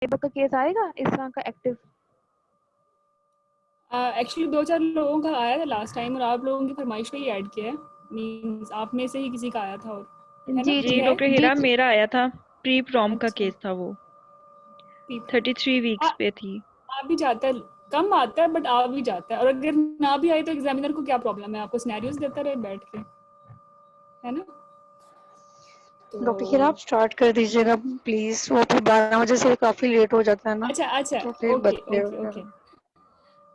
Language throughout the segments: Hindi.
लेबर का केस आएगा इस तरह का एक्टिव? एक्चुअली 2-4 लोगों का आया था लास्ट टाइम और आप लोगों की फरमाइश पे ही ऐड किया है। मींस आप में से ही किसी का आया था और है ना? जी है? डॉक्टर हीरा, मेरा आया था, प्री प्रॉम का अच्छा, केस था वो, ठीक। 33 वीक्स पे थी। आ भी जाता है, कम आता है बट आ भी जाता है। और अगर ना भी आए तो एग्जामिनर को क्या प्रॉब्लम है, आपको सिनेरियोज देता रहे बैठ के, है ना? तो डॉक्टर खीरा आप स्टार्ट कर दीजिएगा प्लीज, वो फिर 12 बजे से काफी लेट हो जाता है ना, अच्छा, तो फिर ओके बच्चे ओके ओके।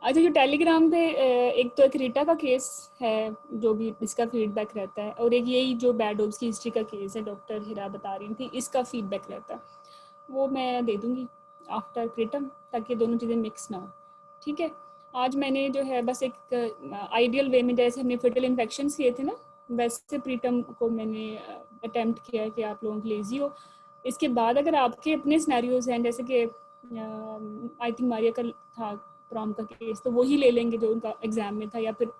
अच्छा, जो टेलीग्राम पे एक तो एक रीटा का केस है जो भी इसका फीडबैक रहता है, और एक यही जो बैड ऑब्स की हिस्ट्री का केस है डॉक्टर हीरा बता रही थी, इसका फीडबैक रहता है। वो मैं दे दूंगी आफ्टर क्रिटम, ताकि दोनों चीज़ें मिक्स ना हो। ठीक है, आज मैंने जो है बस एक आइडियल वे में, जैसे हमने फीटल इन्फेक्शंस किए थे ना, वैसे प्रीटम को मैंने अटेम्प्ट किया कि आप लोगों की लेजी हो। इसके बाद अगर आपके अपने सिनेरियोज हैं, जैसे कि आई थिंक मारिया का था प्रॉम का केस, तो वही ले लेंगे जो उनका एग्जाम में था, या फिर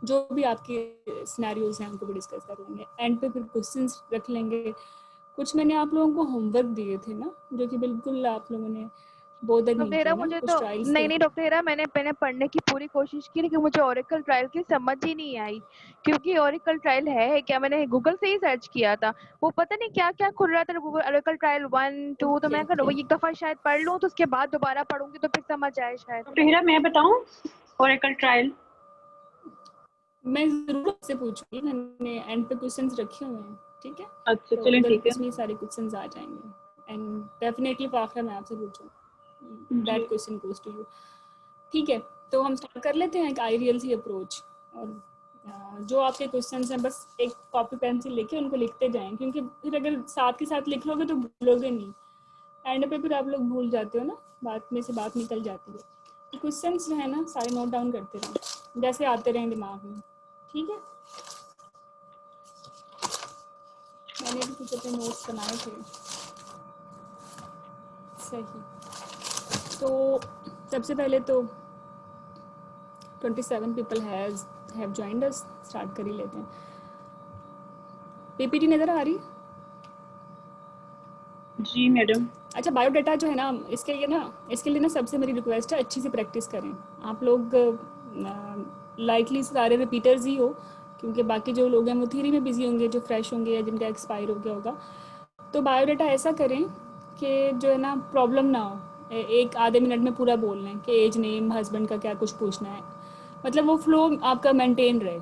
जो भी आपके सिनेरियोज हैं उनको भी डिस्कस कर लेंगे। एंड पे फिर क्वेश्चंस रख लेंगे। कुछ मैंने आप लोगों को होमवर्क दिए थे ना, जो कि बिल्कुल आप लोगों ने बोधर नहीं डॉक्टर किया हेरा, ना, मुझे कुछ तो ट्रायल्स थे। नहीं डॉक्टर हेरा, मैंने पढ़ने की पूरी कोशिश की, लेकिन मुझे ओरेकल ट्रायल की समझ ही नहीं आई। क्योंकि ओरेकल ट्रायल है क्या, मैंने गूगल से ही सर्च किया था, वो पता नहीं क्या क्या खुल रहा था गूगल, ओरेकल ट्रायल 1 2, तो मैं वो एक दफा शायद पढ़ लूँ तो उसके बाद दोबारा पढ़ूंगी तो फिर समझ आए शायद। डॉक्टर हीरा मैं बताऊं ओरेकल ट्रायल? मैं जरूर आपसे पूछूंगी, मैंने एंड पे क्वेश्चंस रखे हुए हैं। ठीक है, अच्छा तो चलें, उधर ठीक है उसमें सारे क्वेश्चंस आ जाएंगे। एंड डेफिनेटली फाखरा मैं आपसे पूछूंगी, जी। That question goes to you. ठीक है, तो हम स्टार्ट कर लेते हैं एक आइडियल सी अप्रोच। और जो आपके क्वेश्चंस हैं बस एक कॉपी पेंसिल लेके उनको लिखते जाएं, क्योंकि फिर अगर साथ के साथ लिख लोगे तो भूलोगे नहीं। एंड पे फिर आप लोग भूल जाते हो ना, बात में से बात निकल जाती है। तो क्वेश्चंस जो है ना सारे नोट डाउन करते रहें, जैसे आते रहें दिमाग में। ठीक है, मैंने भी कुछ अपने नोट्स बनाए थे। सही, तो सबसे पहले तो 27 people have joined us, start कर ही लेते हैं। पीपीटी नज़र आ रही? जी मैडम। अच्छा, बायोडाटा जो है ना, इसके लिए ना सबसे मेरी रिक्वेस्ट है, अच्छी से प्रैक्टिस करें। आप लोग लाइकली सारे रिपीटर्स ही हो, क्योंकि बाकी जो लोग हैं वो थ्योरी में बिजी होंगे, जो फ्रेश होंगे या जिनका एक्सपायर हो गया होगा। तो बायोडाटा ऐसा करें कि जो है ना प्रॉब्लम ना हो, एक आधे मिनट में पूरा बोल लें कि एज, नेम, हस्बैंड का क्या कुछ पूछना है, मतलब वो फ्लो आपका मेंटेन रहे।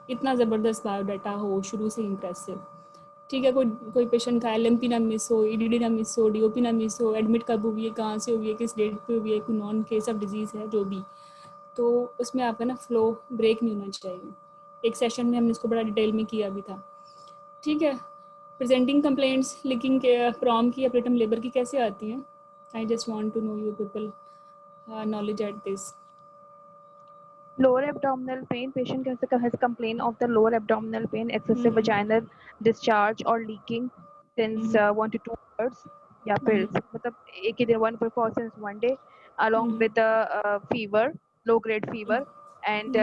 इतना ज़बरदस्त बायोडाटा हो शुरू से इम्प्रेसिव। ठीक है, कोई पेशेंट का एलएमपी ना मिस हो, ईडीडी ना मिस हो, डीओपी ना मिस हो, एडमिट कब हुई है, कहाँ से हुई है, किस डेट पे हुई है, कोई नॉन केस ऑफ डिजीज़ है जो भी, तो उसमें आपका ना फ्लो ब्रेक नहीं होना चाहिए। एक सेशन में हमने इसको बड़ा डिटेल में किया भी था। ठीक है, प्रेजेंटिंग कंप्लेंट्स लिखिंग के प्रॉम की या प्रीटर्म लेबर की कैसे आती हैं? I just want to know you people knowledge at this. Lower abdominal pain, patient has complained of the lower abdominal pain, excessive vaginal discharge or leaking since 1 to 2 hours, या फिर मतलब एक ही दिन 1 since 1 day, along with the fever, low grade fever, and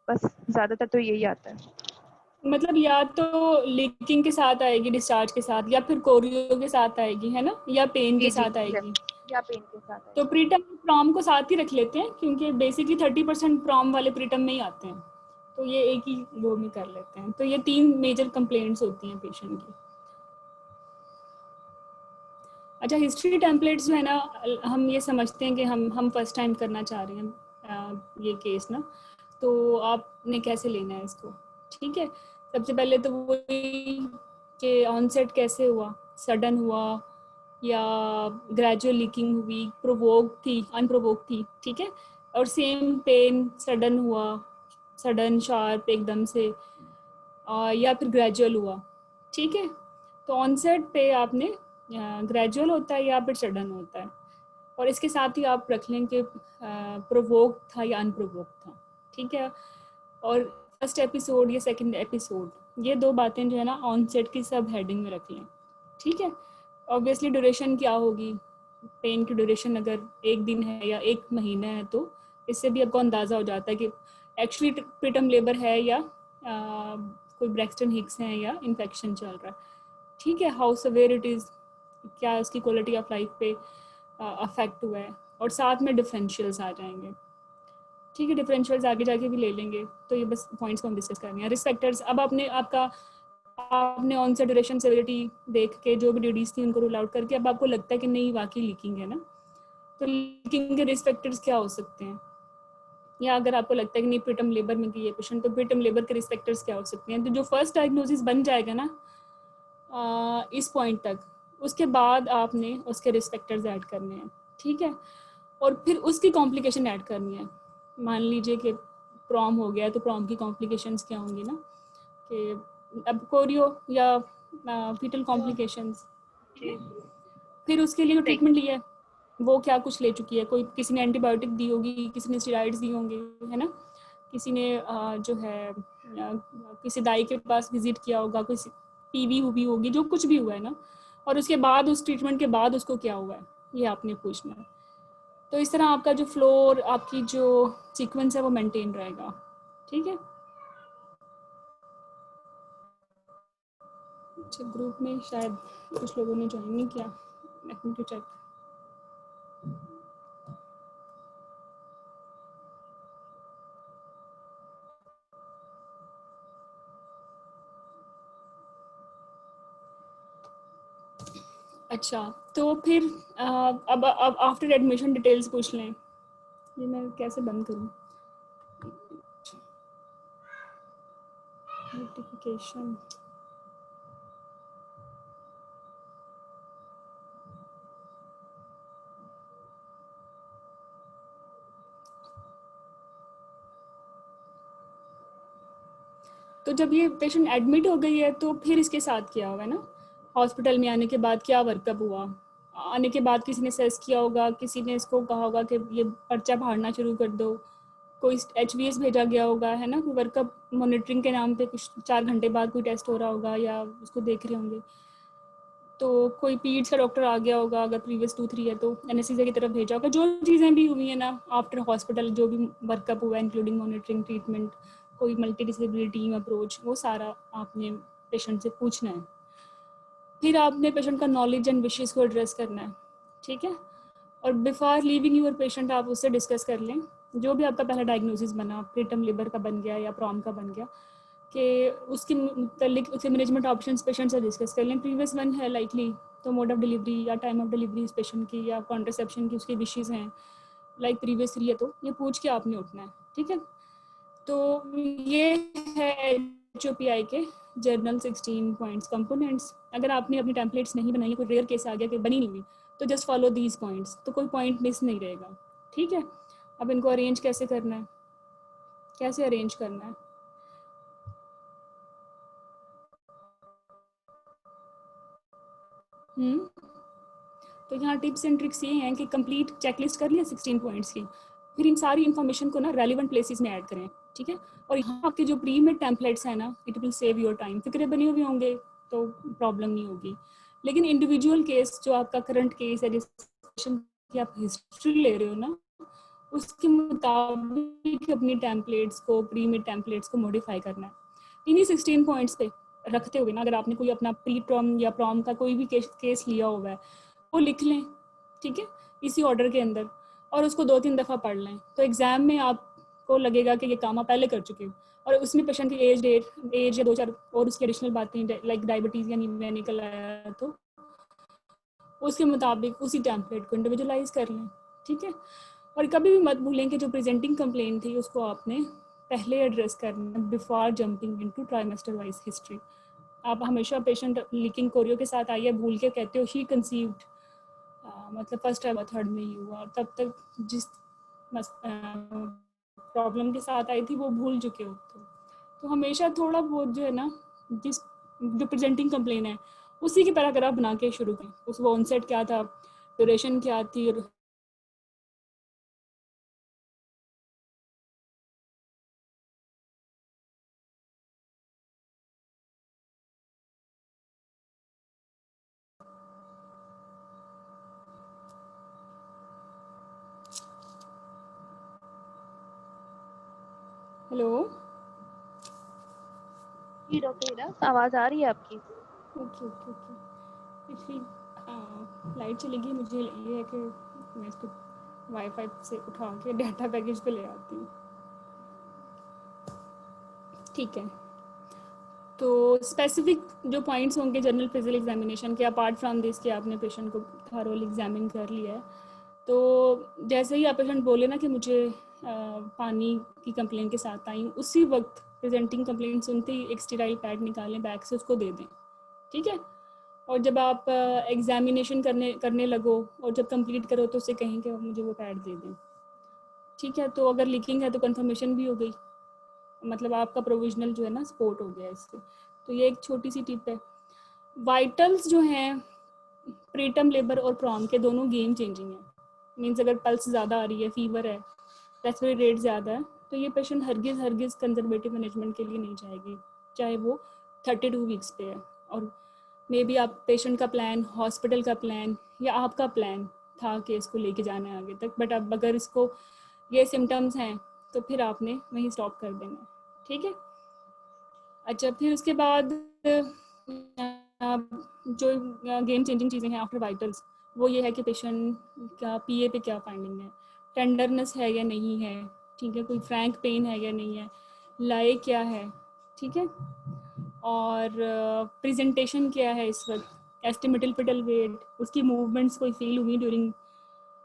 बस ज्यादातर तो यही आता है। मतलब या तो लीकिंग के साथ आएगी, डिस्चार्ज के साथ, या फिर कोरियो के साथ आएगी, है ना, या पेन के साथ आएगी, या पेन के साथ आएगी। तो प्रीटम प्रॉम को साथ ही रख लेते हैं, क्योंकि बेसिकली 30% प्रॉम वाले प्रीटम में ही आते हैं, तो ये एक ही गो में कर लेते हैं। तो ये 3 मेजर कंप्लेंट्स होती हैं पेशेंट की। अच्छा, हिस्ट्री टेम्पलेट्स जो है ना, हम ये समझते हैं कि हम फर्स्ट टाइम करना चाह रहे हैं ये केस ना, तो आपने कैसे लेना है इसको? ठीक है, सबसे पहले तो वही कि ऑनसेट कैसे हुआ, सडन हुआ या ग्रेजुअल लीकिंग हुई, प्रोवोक थी, अनप्रोवोक थी। ठीक है, और सेम पेन सडन हुआ, सडन शार्प एकदम से, या फिर ग्रेजुअल हुआ। ठीक है, तो ऑनसेट पे आपने ग्रेजुअल होता है या फिर सडन होता है, और इसके साथ ही आप रख लें कि प्रोवोक था या अनप्रोवोक था। ठीक है, और फर्स्ट एपिसोड या सेकंड एपिसोड, ये 2 बातें जो है ना ऑनसेट की सब हेडिंग में रख लें। ठीक है, ऑब्वियसली ड्यूरेशन क्या होगी, पेन की ड्यूरेशन अगर 1 दिन है या 1 महीना है, तो इससे भी आपको अंदाज़ा हो जाता है कि एक्चुअली प्रीटर्म लेबर है या कोई ब्रैक्सटन हिक्स है या इन्फेक्शन चल रहा है। ठीक है, हाउ सवेयर इट इज़, क्या उसकी क्वालिटी ऑफ लाइफ पे अफेक्ट हुआ है, और साथ में डिफरेंशियल्स आ जाएंगे। ठीक है, डिफरेंशियल्स आगे जाके भी ले लेंगे। तो ये बस पॉइंट्स को हम डिस्कस करेंगे। रिस्क फैक्टर्स, अब आपने ऑनसेट ड्यूरेशन सेवेरिटी देख के जो भी ड्यूटीज थी उनको रूल आउट करके अब आपको लगता है कि नहीं वाकई लीकिंग है ना, तो लीकिंग के रिस्क फैक्टर्स क्या हो सकते हैं, या अगर आपको लगता है कि नहीं प्रीटर्म लेबर में ये पेशेंट, तो प्रीटर्म लेबर के रिस्क फैक्टर्स क्या हो सकते हैं। तो जो फर्स्ट डायग्नोसिस बन जाएगा ना इस पॉइंट तक, उसके बाद आपने उसके रिस्क फैक्टर्स ऐड करने हैं। ठीक है, और फिर उसकी कॉम्प्लिकेशन ऐड करनी है। मान लीजिए कि प्रॉम हो गया, तो प्रॉम की कॉम्प्लिकेशंस क्या होंगी ना, कि अब कोरियो या फीटल कॉम्प्लिकेशंस। फिर उसके लिए ट्रीटमेंट लिया है, वो क्या कुछ ले चुकी है, कोई किसी ने एंटीबायोटिक दी होगी, किसी ने स्टेरॉइड्स दी होंगी, है ना, किसी ने जो है किसी दाई के पास विजिट किया होगा, कोई पीवी हुई होगी, जो कुछ भी हुआ है ना, और उसके बाद उस ट्रीटमेंट के बाद उसको क्या हुआ है, ये आपने पूछना है। तो इस तरह आपका जो फ्लो और आपकी जो सीक्वेंस है वो मेंटेन रहेगा। ठीक है, अच्छा ग्रुप में शायद कुछ लोगों ने ज्वाइन नहीं किया, लेट मी टू चेक। अच्छा, तो फिर अब आफ्टर एडमिशन डिटेल्स पूछ लें। ये मैं कैसे बंद करूं, नोटिफिकेशन। तो जब ये पेशेंट एडमिट हो गई है तो फिर इसके साथ क्या होगा ना, हॉस्पिटल में आने के बाद क्या वर्कअप हुआ, आने के बाद किसी ने सेस किया होगा, किसी ने इसको कहा होगा कि ये पर्चा फाड़ना शुरू कर दो, कोई HVS भेजा गया होगा, है ना, कोई वर्कअप मॉनिटरिंग के नाम पे कुछ 4 घंटे बाद कोई टेस्ट हो रहा होगा या उसको देख रहे होंगे, तो कोई पीड्स का डॉक्टर आ गया होगा, अगर प्रीवियस 2-3 है तो एनेस्थीसिया की तरफ भेजा होगा। जो चीज़ें भी हुई हैं ना आफ्टर हॉस्पिटल, जो भी वर्कअप हुआ इंक्लूडिंग मॉनिटरिंग, ट्रीटमेंट, कोई मल्टी डिसिप्लिनरी टीम अप्रोच, वो सारा आपने पेशेंट से पूछना है। फिर आपने पेशेंट का नॉलेज एंड विशेस को एड्रेस करना है। ठीक है, और बिफोर लीविंग यूर पेशेंट आप उससे डिस्कस कर लें जो भी आपका पहला डायग्नोसिस बना, प्रीटर्म लिबर का बन गया या प्रॉम का बन गया, कि उसकी मुतल्लिक उसके मैनेजमेंट ऑप्शंस पेशेंट से डिस्कस कर लें। प्रीवियस वन है लाइकली, तो मोड ऑफ डिलीवरी या टाइम ऑफ डिलीवरी पेशेंट की या कॉन्ट्रासेप्शन की उसकी विशेज़ हैं, लाइक प्रीवियस 3 है, तो ये पूछ के आपने उठना है। ठीक है, तो ये है HOPI के जर्नल 16 पॉइंट्स कंपोनेंट्स। अगर आपने अपनी टेम्पलेट्स नहीं बनाई, कोई रेयर केस आ गया कि बनी नहीं हुई, तो जस्ट फॉलो दीज पॉइंट्स, तो कोई पॉइंट मिस नहीं रहेगा। ठीक है, अब इनको अरेंज कैसे करना है, कैसे अरेंज करना है। तो यहाँ टिप्स एंड ट्रिक्स ये हैं कि कंप्लीट चेकलिस्ट कर लिया 16 पॉइंट्स की, फिर इन सारी इन्फॉर्मेशन को ना रेलिवेंट प्लेसेस में ऐड करें। ठीक है, और यहाँ आपके जो प्री में टेम्पलेट्स हैं ना, it will save your time. फिक्रे बने हुए होंगे तो प्रॉब्लम नहीं होगी, लेकिन इंडिविजुअल केस जो आपका करंट केस है, जिस की आप हिस्ट्री ले रहे हो ना, उसके मुताबिक अपनी टेम्पलेट्स को, प्री में टेम्पलेट्स को मॉडिफाई करना है। इन्हीं 16 पॉइंट्स पे रखते हुए ना, अगर आपने कोई अपना प्री प्रॉम या प्रॉम का कोई भी केस लिया हुआ है वो लिख लें। ठीक है, इसी ऑर्डर के अंदर, और उसको 2-3 दफ़ा पढ़ लें, तो एग्ज़ाम में आपको लगेगा कि ये काम आप पहले कर चुके हो। और उसमें पेशेंट की एज या 2-4 और उसकी एडिशनल बातें लाइक डायबिटीज़ या नीमिया निकल आया, तो उसके मुताबिक उसी टेम्पलेट को इंडिविजुअलाइज कर लें। ठीक है, और कभी भी मत भूलें कि जो प्रेजेंटिंग कंप्लेंट थी उसको आपने पहले एड्रेस करना before jumping into trimester wise history. आप हमेशा पेशेंट लीकिंग कोरियो के साथ आइए, भूल के कहते हो शी कंसीव्ड, मतलब फर्स्ट टाइम और थर्ड में ही हुआ, तब तक जिस प्रॉब्लम के साथ आई थी वो भूल चुके हो। तो हमेशा थोड़ा बहुत जो है ना, जिस जो प्रेजेंटिंग कंप्लेन है उसी की पैराग्राफ बना के शुरू करें। उस वो ऑनसेट क्या था, ड्यूरेशन क्या थी, हेलो जी डॉक्टर हीरा, आवाज आ रही है आपकी? Okay okay okay. पिछली लाइट चलेगी, मुझे ये है कि मैं इसको वाईफाई से उठा के डाटा पैकेज पे ले आती हूँ। ठीक है, तो स्पेसिफिक जो पॉइंट्स होंगे जनरल फिजिकल एग्जामिनेशन के, अपार्ट फ्रॉम दिस कि आपने पेशेंट को थॉरोली एग्जामिन कर लिया है, तो जैसे ही आप पेशेंट बोले ना कि मुझे पानी की कंप्लेंट के साथ आई हूँ, उसी वक्त प्रेजेंटिंग कंप्लेंट सुनते ही एक स्टेराइल पैड निकालें बैग से, उसको दे दें। ठीक है, और जब आप एग्जामिनेशन करने लगो और जब कंप्लीट करो तो उसे कहें कि मुझे वो पैड दे दें। ठीक है, तो अगर लीकिंग है तो कंफर्मेशन भी हो गई, मतलब आपका प्रोविजनल जो है ना सपोर्ट हो गया इससे। तो ये एक छोटी सी टिप है। वाइटल्स जो हैं प्रीटर्म लेबर और प्रॉम के दोनों गेम चेंजिंग है। मीन्स अगर पल्स ज़्यादा आ रही है, फीवर है, रेस्पिरेटरी रेट ज़्यादा है, तो ये पेशेंट हरगिज़ कंजर्वेटिव मैनेजमेंट के लिए नहीं जाएगी, चाहे वो 32 वीक्स पे है। और मे बी आप पेशेंट का प्लान, हॉस्पिटल का प्लान या आपका प्लान था कि इसको लेके जाना है आगे तक, बट अब अगर इसको ये सिम्टम्स हैं तो फिर आपने वहीं स्टॉप कर देना है। ठीक है, अच्छा, फिर उसके बाद जो गेम चेंजिंग चीज़ें हैं आफ्टर वाइटल्स, वो ये है कि पेशेंट का पीए पे क्या फाइंडिंग है, टेंडरनेस है या नहीं है, ठीक है, कोई फ्रैंक पेन है या नहीं है, लाए क्या है, ठीक है, और प्रेजेंटेशन क्या है इस वक्त, एस्टिमेटल पिटल वेट, उसकी मूवमेंट्स कोई फील हुई ड्यूरिंग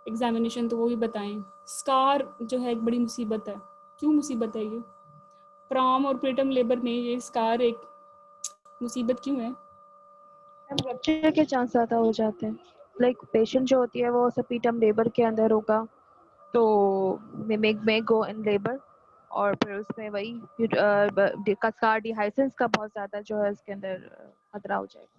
एग्जामिनेशन तो वो भी बताएं। स्कार जो है एक बड़ी मुसीबत है। क्यों मुसीबत है ये? प्रॉम और प्रीटर्म लेबर में ये स्कार एक मुसीबत क्यों है? रप्चर के चांस ज़्यादा हो जाते हैं। लाइक पेशेंट जो होती है वो सपीटम लेबर के अंदर होगा, तो मे गो इन लेबर, और फिर उसमें वही स्कार डिहाइसेंस का बहुत ज़्यादा जो है इसके अंदर खतरा हो जाएगा।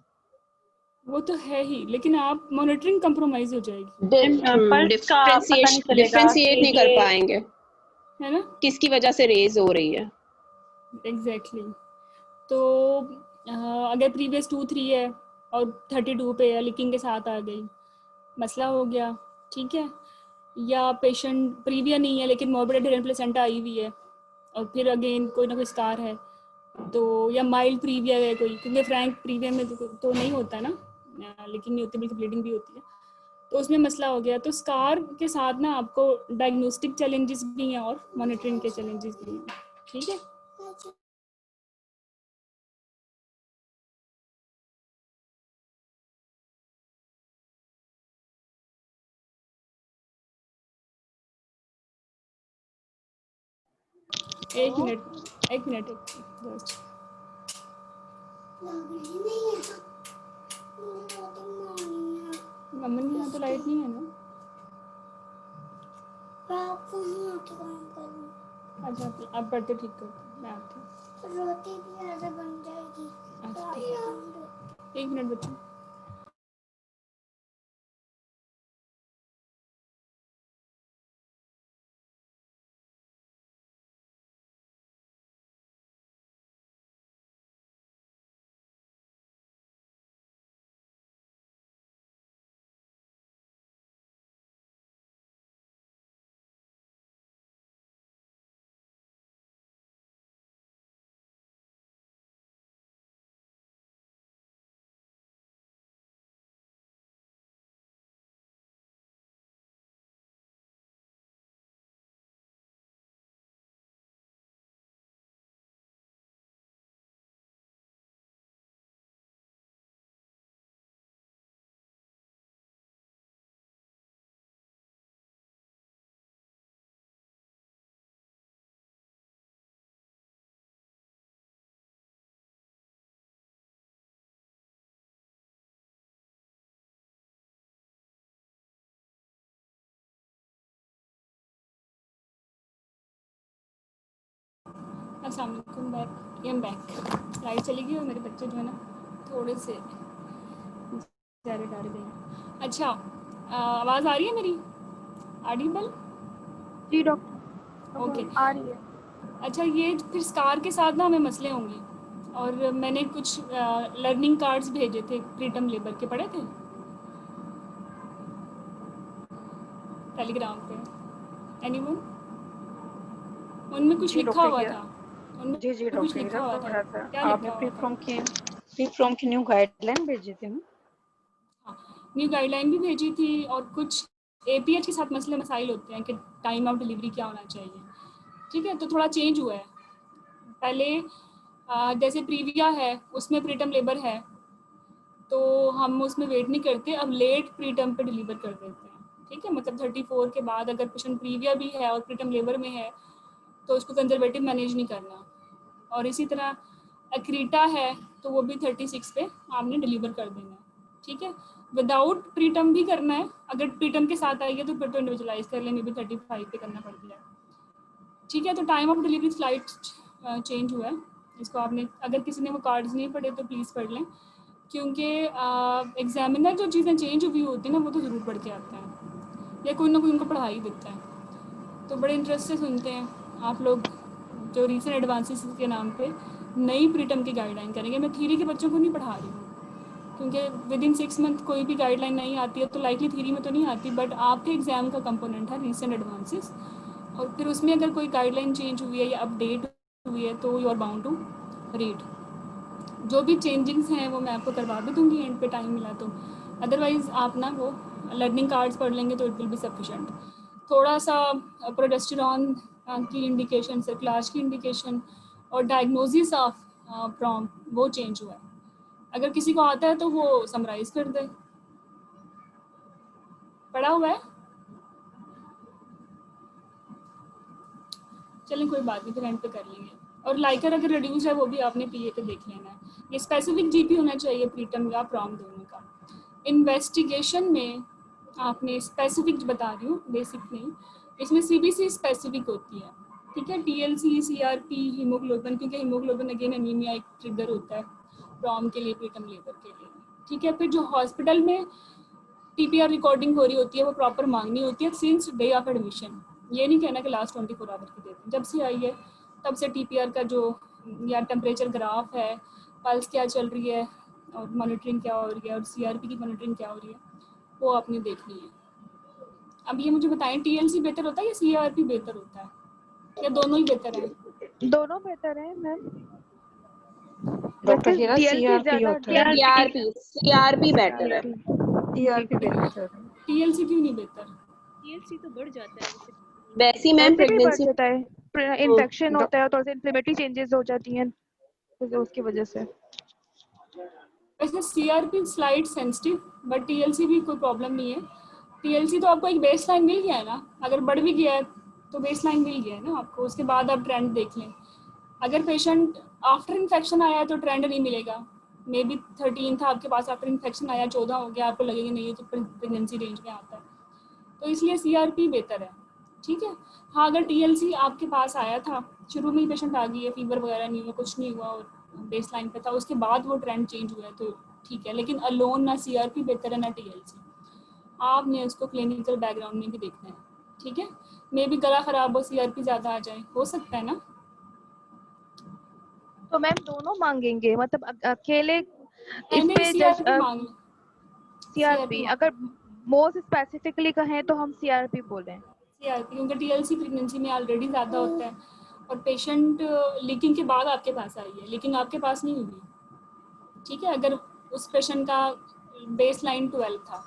वो तो है ही, लेकिन आप मॉनिटरिंग कंप्रोमाइज हो जाएगी, पल्स का पता नहीं चलेगा डिफ्रेंशिएट कि नहीं कर ये पाएंगे है ना? किसकी वजह से रेज हो रही है। एग्जैक्टली तो अगर प्रीवियस 2-3 है और 32 पे है, लीकिंग के साथ आ गई, मसला हो गया। ठीक है, या पेशेंट प्रीविया नहीं है लेकिन मॉर्बिड एडेरेंट प्लेसेंटा आई हुई है और फिर अगेन कोई ना कोई स्कार है, तो या माइल्ड प्रीविया है कोई, क्योंकि फ्रैंक प्रीविया में तो नहीं होता ना, लेकिन नहीं होती बल्कि ब्लीडिंग भी होती है, तो उसमें मसला हो गया। तो स्कार के साथ ना आपको डायग्नोस्टिक चैलेंजेस भी हैं और मॉनिटरिंग के चैलेंजेस भी हैं। ठीक है, एक मिनट जस्ट मम्मी यहाँ तो लाइट नहीं है ना। अच्छा, आप पढ़ते ठीक कर, मैं आती हूँ। रोटी भी आधा बन जाएगी। अच्छा ठीक है, 1 मिनट बच्चों। अस्सलाम वालेकुम, बैक एम बैक। लाइट चली गई और मेरे बच्चे जो है ना थोड़े से ज़्यादा डर गए हैं। अच्छा, आवाज़ आ रही है मेरी? ऑडिबल? जी डॉक्टर, ओके, आ रही है। अच्छा, ये फिर स्कार के साथ ना हमें मसले होंगे, और मैंने कुछ लर्निंग कार्ड्स भेजे थे प्रीटर्म लेबर के, पढ़े थे टेलीग्राम पे? एनीवन? उनमें कुछ जी लिखा डॉक्टर हुआ हीरा, था, उनमें जी कुछ डॉक्टर लिखा हीरा, हुआ था, थोड़ा सा क्या आपने लिखा हुआ था? प्री फ्रॉम की न्यू गाइडलाइन भेजी थी ना। हाँ, न्यू गाइडलाइन भी भेजी थी और कुछ APH के साथ मसले मसाइल होते हैं कि टाइम ऑफ डिलीवरी क्या होना चाहिए, ठीक है। तो थोड़ा चेंज हुआ है, पहले जैसे प्रीविया है उसमें प्रीटर्म लेबर है तो हम उसमें वेट नहीं करते, अब लेट प्रीटर्म पे डिलीवर कर देते हैं, ठीक है। मतलब 34 के बाद अगर पेशेंट प्रीविया भी है और प्रीटर्म लेबर में है तो उसको कंजर्वेटिव मैनेज नहीं करना। और इसी तरह एक्रीटा है तो वो भी 36 पे आपने डिलीवर कर देना है, ठीक है। विदाउट प्रीटर्म भी करना है, अगर प्रीटर्म के साथ आई है तो फिर तो इंडिविजुअलाइज कर ले, मे बी 35 पे करना पड़ गया, ठीक है। तो time of delivery slide change हुआ है, इसको आपने अगर किसी ने वो कार्ड्स नहीं पढ़े तो प्लीज़ पढ़ लें, क्योंकि एग्जामिनर जो चीज़ें चेंज हुई होती हैं ना वो तो ज़रूर पढ़ के आता है या कोई ना कोई उनको पढ़ा ही देता है। तो बड़े इंटरेस्ट से सुनते हैं आप लोग जो रीसेंट एडवांसेस के नाम पे नई प्रीटर्म की गाइडलाइन करेंगे। मैं थीरी के बच्चों को नहीं पढ़ा रही हूँ क्योंकि विद इन 6 मंथ कोई भी गाइडलाइन नहीं आती है तो लाइकली थीरी में तो नहीं आती, बट आपके एग्जाम का कंपोनेंट है रीसेंट एडवांसेस, और फिर उसमें अगर कोई गाइडलाइन चेंज हुई है या अपडेट हुई है तो you are bound to read. जो भी चेंजिंग्स हैं वो मैं आपको करवा भी दूँगी एंड पे टाइम मिला तो, अदरवाइज़ आप ना वो लर्निंग कार्ड्स पढ़ लेंगे तो इट विल बी सफिशेंट। थोड़ा सा प्रोजेस्टेरॉन की इंडिकेशन, सर्कुलाज की इंडिकेशन और डायग्नोसिस ऑफ प्रॉम वो चेंज हुआ है। अगर किसी को आता है तो वो समराइज कर दे, पढ़ा हुआ है, चलें कोई बात नहीं, फिर एंड पे कर लेंगे। और लाइकर अगर रिड्यूस है वो भी आपने PA पे देख लेना है। ये स्पेसिफिक GP होना चाहिए प्रीटर्म या प्रॉम दोनों का। इन्वेस्टिगेशन में आपने स्पेसिफिक बता रही हूँ, बेसिक नहीं, इसमें CBC स्पेसिफिक होती है, ठीक है। TLC, CRP, हीमोग्लोबिन, क्योंकि हीमोग्लोबिन अगेन एनीमिया एक ट्रिगर होता है प्रॉम के लिए, प्रीटर्म लेबर के लिए, ठीक है। फिर जो हॉस्पिटल में TPR रिकॉर्डिंग हो रही होती है वो प्रॉपर मांगनी होती है सिंस डे ऑफ एडमिशन। ये नहीं कहना कि लास्ट 24 आवर की देते हैं, जब से आई है तब से TPR का जो या टेम्परेचर ग्राफ है, पल्स क्या चल रही है और मॉनिटरिंग क्या हो रही है और CRP की मॉनिटरिंग क्या हो रही है वो आपने देखनी है। अब ये मुझे बताएं TLC बेहतर होता है या CRP बेहतर होता है या दोनों ही बेहतर है? दोनों बेहतर है मैम। डॉक्टर हिरा DLP CRP ज्यादा होता है, CRP बेटर है। CRP बेहतर है। TLC क्यों नहीं बेहतर? TLC तो बढ़ जाता है वैसे। वैसी मैम वैसे भी बढ़ प्रेगनेंसी जाता है, इन्फेक्शन होता है और थोड़ा सा इन्फ्लेमेटरी चेंजेस हो जाती हैं तो उसकी वजह से। वैसे CRP slide sensitive, but TLC भी कोई प्रॉब्लम नहीं है। TLC तो आपको एक बेस लाइन मिल गया है ना, अगर बढ़ भी गया है तो बेस लाइन मिल गया है ना आपको, उसके बाद आप ट्रेंड देख लें। अगर पेशेंट आफ्टर इन्फेक्शन आया तो ट्रेंड नहीं मिलेगा, मे बी 13 था आपके पास, आफ्टर इन्फेक्शन आया 14 हो गया, आपको लगेगा नहीं ये तो प्रेगनेंसी रेंज में आता है, तो इसलिए CRP बेहतर है, ठीक है। हाँ अगर TLC आपके पास आया था, शुरू में ही पेशेंट आ गई है, फीवर वगैरह नहीं हुआ, कुछ नहीं हुआ और बेस लाइन पे था, उसके बाद वो ट्रेंड चेंज हुआ है तो ठीक है, लेकिन अलोन ना CRP बेहतर है ना TLC, आपने उसको क्लिनिकल बैकग्राउंड में भी देखना है, ठीक है। मे बी गला खराब हो CRP ज़्यादा आ जाए, हो सकता है ना। तो मैम दोनों मांगेंगे, मतलब अकेले इस नहीं पे CRP मांग CRP अगर मोस्ट स्पेसिफिकली कहें तो हम CRP बोलें। CRP क्योंकि TLC प्रेगनेंसी में ऑलरेडी ज़्यादा होता है और पेशेंट लीकिंग के बाद आपके पास आई है, लीकिंग आपके पास नहीं हुई, ठीक है। अगर उस पेशेंट का बेस लाइन 12 था,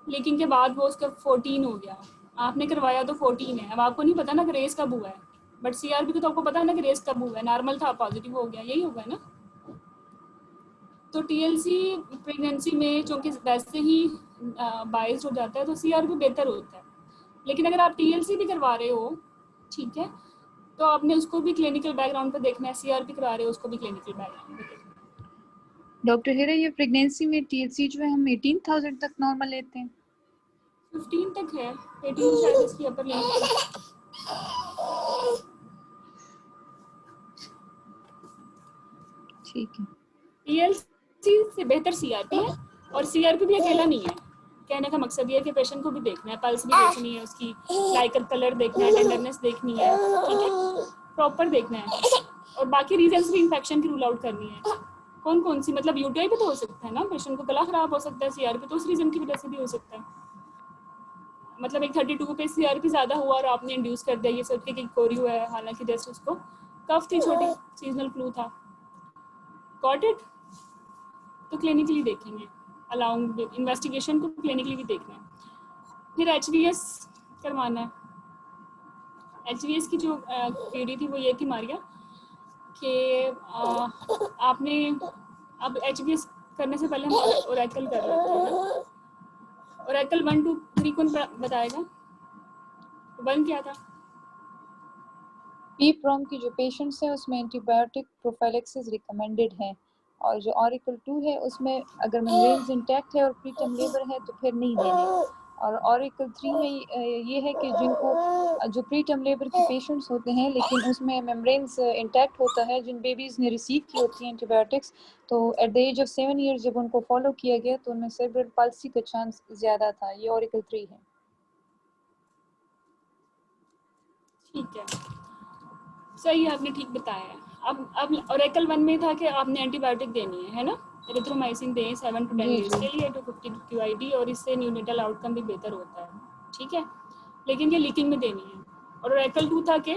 लीकिंग के बाद वो उसका 14 हो गया, आपने करवाया तो 14 है, अब आपको नहीं पता ना कि रेस कब हुआ है, बट CRP को तो आपको पता है ना कि रेस कब हुआ है, नॉर्मल था पॉजिटिव हो गया, यही होगा ना। तो TLC प्रेगनेंसी में चूँकि वैसे ही बाइस्ड हो जाता है तो CRP बेहतर होता है, लेकिन अगर आप TLC भी करवा रहे हो, ठीक है, तो आपने उसको भी क्लिनिकल बैकग्राउंड पे देखना है, CRP करा रहे हो उसको भी क्लिनिकल बैकग्राउंड पे देखना है। डॉक्टर हिरा ये प्रेगनेंसी में TLC जो है हम 18,000 तक नॉर्मल लेते हैं। 15 तक है, 18 शायद इसकी अपर लिमिट। ठीक है। TLC से बेहतर CRP है और CRP भी अकेला नहीं है, कहने का मकसद ये है कि पेशेंट को भी देखना है, पल्स भी देखनी है उसकी, लाइकर कलर देखना है, टेंडरनेस देखनी है, ठीक है, प्रॉपर देखना है और बाकी रीजंस भी इन्फेक्शन की रूल आउट करनी है। कौन कौन सी, मतलब UTI भी तो हो सकता है ना, पेशेंट को गला खराब हो सकता है, CRP तो उस रीजन की वजह से भी हो सकता है, मतलब एक 32 पे CRP ज़्यादा हुआ और आपने इंड्यूस कर दिया ये सब कि कोरी हुआ है, हालांकि जस्ट उसको कफ थी छोटी, सीजनल फ्लू था, गॉट इट। तो क्लिनिकली देखेंगे। अलाउंग इन्वेस्टिगेशन को क्लिनिकली भी देखना है। फिर HVS करवाना है। HVS की जो क्वेरी थी वो ये थी मारिया कि आपने अब HVS करने से पहले हम ओरेकल कर लेते हैं। ओरेकल 1 2 3 कौन बताएगा? 1 क्या था? PPROM की जो पेशेंट्स हैं उसमें एंटीबायोटिक प्रोफाइलेक्सिस रिकमेंडेड है, और जो ऑरिकल 2 है उसमें अगर मेम्ब्रेन्स इंटैक्ट है और प्रीटर्म लेबर है तो फिर नहीं देने। और ऑरिकल 3 में ये है कि जिनको जो प्रीटर्म लेबर के पेशेंट्स होते हैं लेकिन उसमें मेम्ब्रेन्स इंटैक्ट होता है, जिन बेबीज़ ने रिसीव की होती हैं एंटीबायोटिक्स, तो at the age of 7 years जब उनको फॉलो किया गया तो उनमें सेरेब्रल पाल्सी का चांस ज़्यादा था। ये ऑरिकल 3 है। ठीक है, सही है, आपने ठीक बताया है। अब ओरेकल 1 में था कि आपने एंटीबायोटिक देनी है ना, एरिथ्रोमाइसिन दें 7 to 10 जी डेज जी। के लिए 250 QID, और इससे न्यूनेटल आउटकम भी बेहतर होता है, ठीक है। लेकिन ये लीकिंग में देनी है। और ओरेकल 2 था कि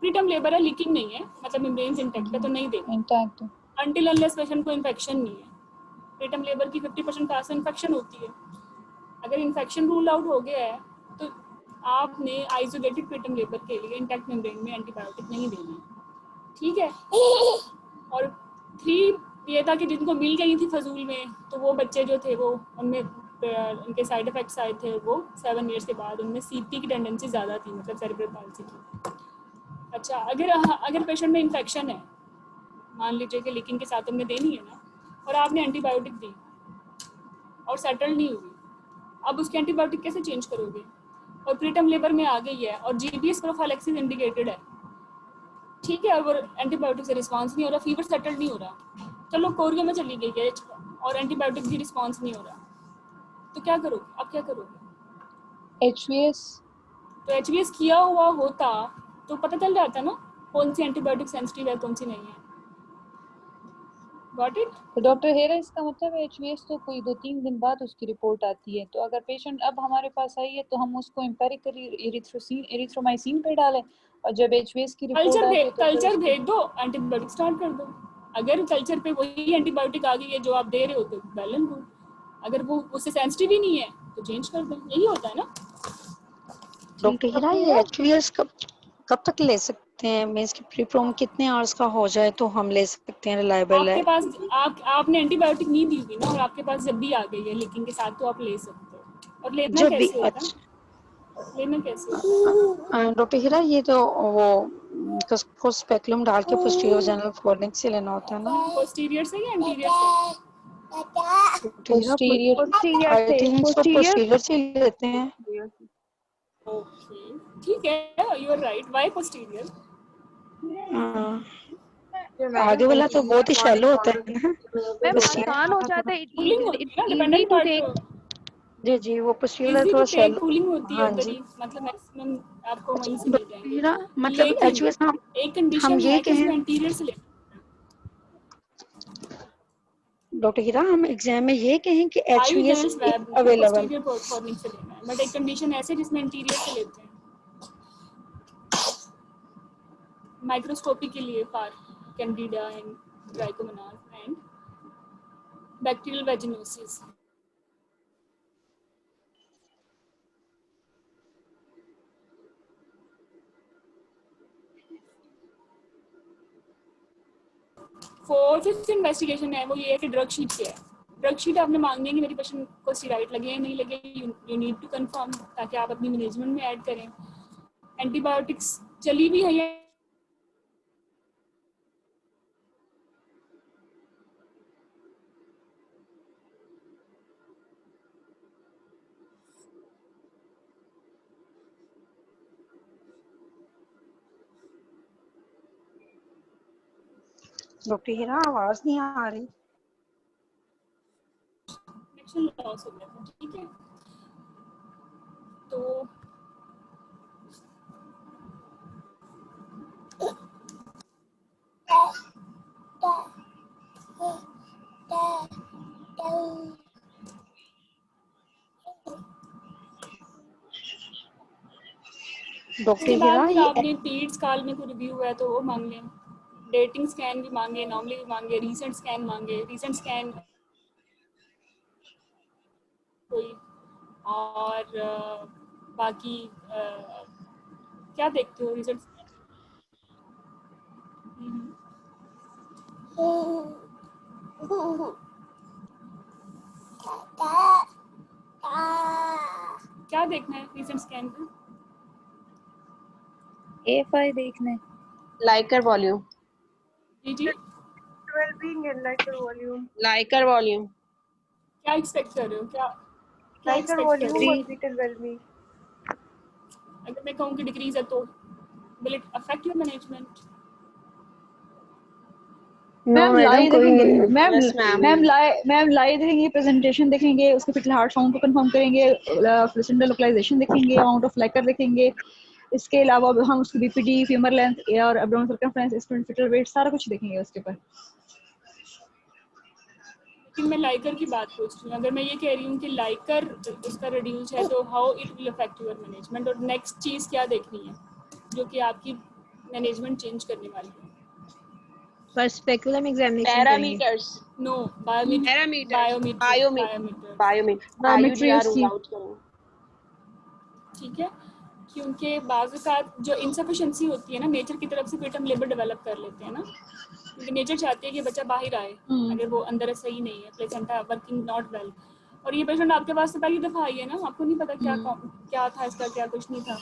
प्रीटर्म लेबर है, लीकिंग नहीं है, मतलब मेम्ब्रेन्स इंटैक्ट है तो नहीं देनी इंटैक्ट। अनटिल अनलेस पेशेंट को इन्फेक्शन नहीं है। प्रीटर्म लेबर की 50% कास इन्फेक्शन होती है। अगर इन्फेक्शन रूल आउट हो गया है तो आपने आइसोलेटेड प्रीटर्म लेबर के लिए इंटैक्ट मेम्ब्रेन में एंटीबायोटिक नहीं देनी, ठीक है। और 3 ये था कि जिनको मिल गई थी फजूल में, तो वो बच्चे जो थे वो उनमें उनके साइड इफेक्ट्स आए थे, वो 7 ईयर्स के बाद उनमें CP की टेंडेंसी ज़्यादा थी, मतलब सेरेब्रल पाल्सी की। अच्छा, अगर पेशेंट में इन्फेक्शन है, मान लीजिए कि लीकिंग के साथ हमने देनी है ना, और आपने एंटीबायोटिक दी और सेटल नहीं हुई, अब उसकी एंटीबायोटिक कैसे चेंज करोगे? और प्रीटर्म लेबर में आ गई है और GBS प्रोफाइलेक्सिस इंडिकेटेड है, ठीक है, और वो एंटीबायोटिक से रिस्पांस नहीं हो रहा, फीवर सेटल नहीं हो रहा, चलो कोरिया में चली गई है और एंटीबायोटिक भी रिस्पांस नहीं हो रहा, तो क्या करोगे? अब क्या करोगे? HVS। तो HVS किया हुआ होता तो पता चल जाता ना कौन सी एंटीबायोटिक सेंसिटिव है, कौन सी नहीं है। Got it? तो डॉक्टर हेरा, इसका मतलब है HVS तो कोई 2-3 दिन बाद उसकी रिपोर्ट आती है, तो अगर पेशेंट अब हमारे पास आई है तो हम उसको एम्पेरिकली एरिथ्रोमाइसिन पे डालें, और जब HVS की रिपोर्ट आ जाए तो कल्चर भेज दो, एंटीबायोटिक स्टार्ट कर दो। अगर कल्चर पे वही एंटीबायोटिक आ गई है जो आप दे रहे हो तो बैलेंस दो, अगर वो उससे सेंसिटिव ही नहीं है तो चेंज कर दो, यही होता है ना। डॉक्टर हीरा, ये HVS कब तक ले सकते हैं? मींस कि प्रीप्रोम कितने आवर्स का हो जाए तो हम ले सकते हैं, रिलायबल है? आपके पास आपने एंटीबायोटिक नहीं दी हुई ना, और आपके पास जब भी आ गई है लीकिंग के साथ तो आप ले सकते हो। और लेना जब भी कैसे होता है? अच्छा। लेना कैसे होता है? डॉक्टर हीरा, ये तो वो स्पेकुलम डाल के पोस्टीरियर जनरल फोर्निक से लेना होता है ना? पोस्टीरियर से या एंटीरियर से? डॉक्टर हीरा, पोस्टीरियर आई से, थिंक सब पोस्टीरियर पोस्टीरियर से लेते हैं। ओके, ठीक है, you are right. Why posterior? आगे वाला तो बहुत ही शैलो होता है ना। मैम पोस्टीरियर आसान हो जाता है, कूलिंग होती है ना, easy dependent to part take. जी जी, वो पोस्टीरियर इजी थोड़ा टू टेक, शैलो। कूलिंग होती है हाँ उधर जी। ही, मतलब मैक्सिमम आपको वहीं से अच्छा मिल डॉक्टर जाएंगे। हीरा, मतलब लेकिन HVS एक हम कंडीशन ये है कि कहें, इसमें एंटीरियर से लेना। डॉक्टर हीरा हम एग्जाम में ये कहें कि आई HVS जनरल स्वैब में अवेलेबल। पोस्टीरियर फॉर्निक से लेना है, बट एक कंडीशन ऐसे जिसमें एंटीरियर से लेते हैं, माइक्रोस्कोपी के लिए for Candida and trichomonas and bacterial vaginosis. Fifth investigation है वो ये है कि ड्रग शीट क्या है। ड्रग शीट आपने मांगनी है कि मेरी पेशेंट को स्टेरॉइड लगे या नहीं लगे, यू नीड टू कंफर्म, ताकि आप अपनी मैनेजमेंट में ऐड करें। एंटीबायोटिक्स चली भी है या डॉक्टर हीरा आवाज नहीं आ रही। कनेक्शन लॉस हो गया था, ठीक है। तो डॉक्टर इसके हीरा बाद फिर ये आपने पीड्स काल में कोई रिव्यू है तो वो मांग लें, डेटिंग स्कैन भी मांगे, नॉर्मली भी मांगे, रीसेंट स्कैन मांगे। रीसेंट स्कैन और बाकी क्या देखते हो रिजल्ट? क्या देखना है रीसेंट स्कैन में? AFI देखना है। लाइकर वॉल्यूम, जी जी, well-being and lighter volume. Liquor volume, क्या एक्सपेक्ट कर रहे हो? क्या Lighter एक्सपेक्ट कर volume रहे हो? or fetal well-being. अगर मैं कहूँ कि डिक्रीज है तो will it affect your management? Ma'am lie देखेंगे, Yes, ma'am. मैम लाई देखेंगे, प्रेजेंटेशन देखेंगे, उसके फिटल हार्ट साउंड को कंफर्म करेंगे, प्लेसेंटा लोकलाइजेशन देखेंगे, अमाउंट ऑफ लाइकर देखेंगे। इसके अलावा हम उसकी बीपीडी, फीमर लेंथ और एब्डोमिनल सर्कमफ्रेंस, फिटल वेट सारा कुछ देखेंगे उसके ऊपर। लेकिन मैं लाइकर की बात पूछ रही हूँ। अगर मैं ये कह रही हूँ कि लाइकर उसका रिड्यूस है तो how it will affect your management, और नेक्स्ट चीज़ क्या देखनी है जो कि आपकी मैनेजमेंट चेंज करने वाली है? First speculum examination parameters, no, biometer, parameters, biometer, biometer, IUDR rule out करो। ठीक है, क्योंकि बाज़ जो इनसफिशिएंसी होती है ना, नेचर की तरफ से प्रीटर्म लेबर डेवलप कर लेते हैं ना, क्योंकि नेचर चाहती है कि बच्चा बाहर आए अगर वो अंदर सही नहीं है, प्लेसेंटा वर्किंग नॉट वेल। और ये पेशेंट आपके पास से पहली दफ़ा आई है ना, आपको नहीं पता क्या था इसका, क्या कुछ नहीं था।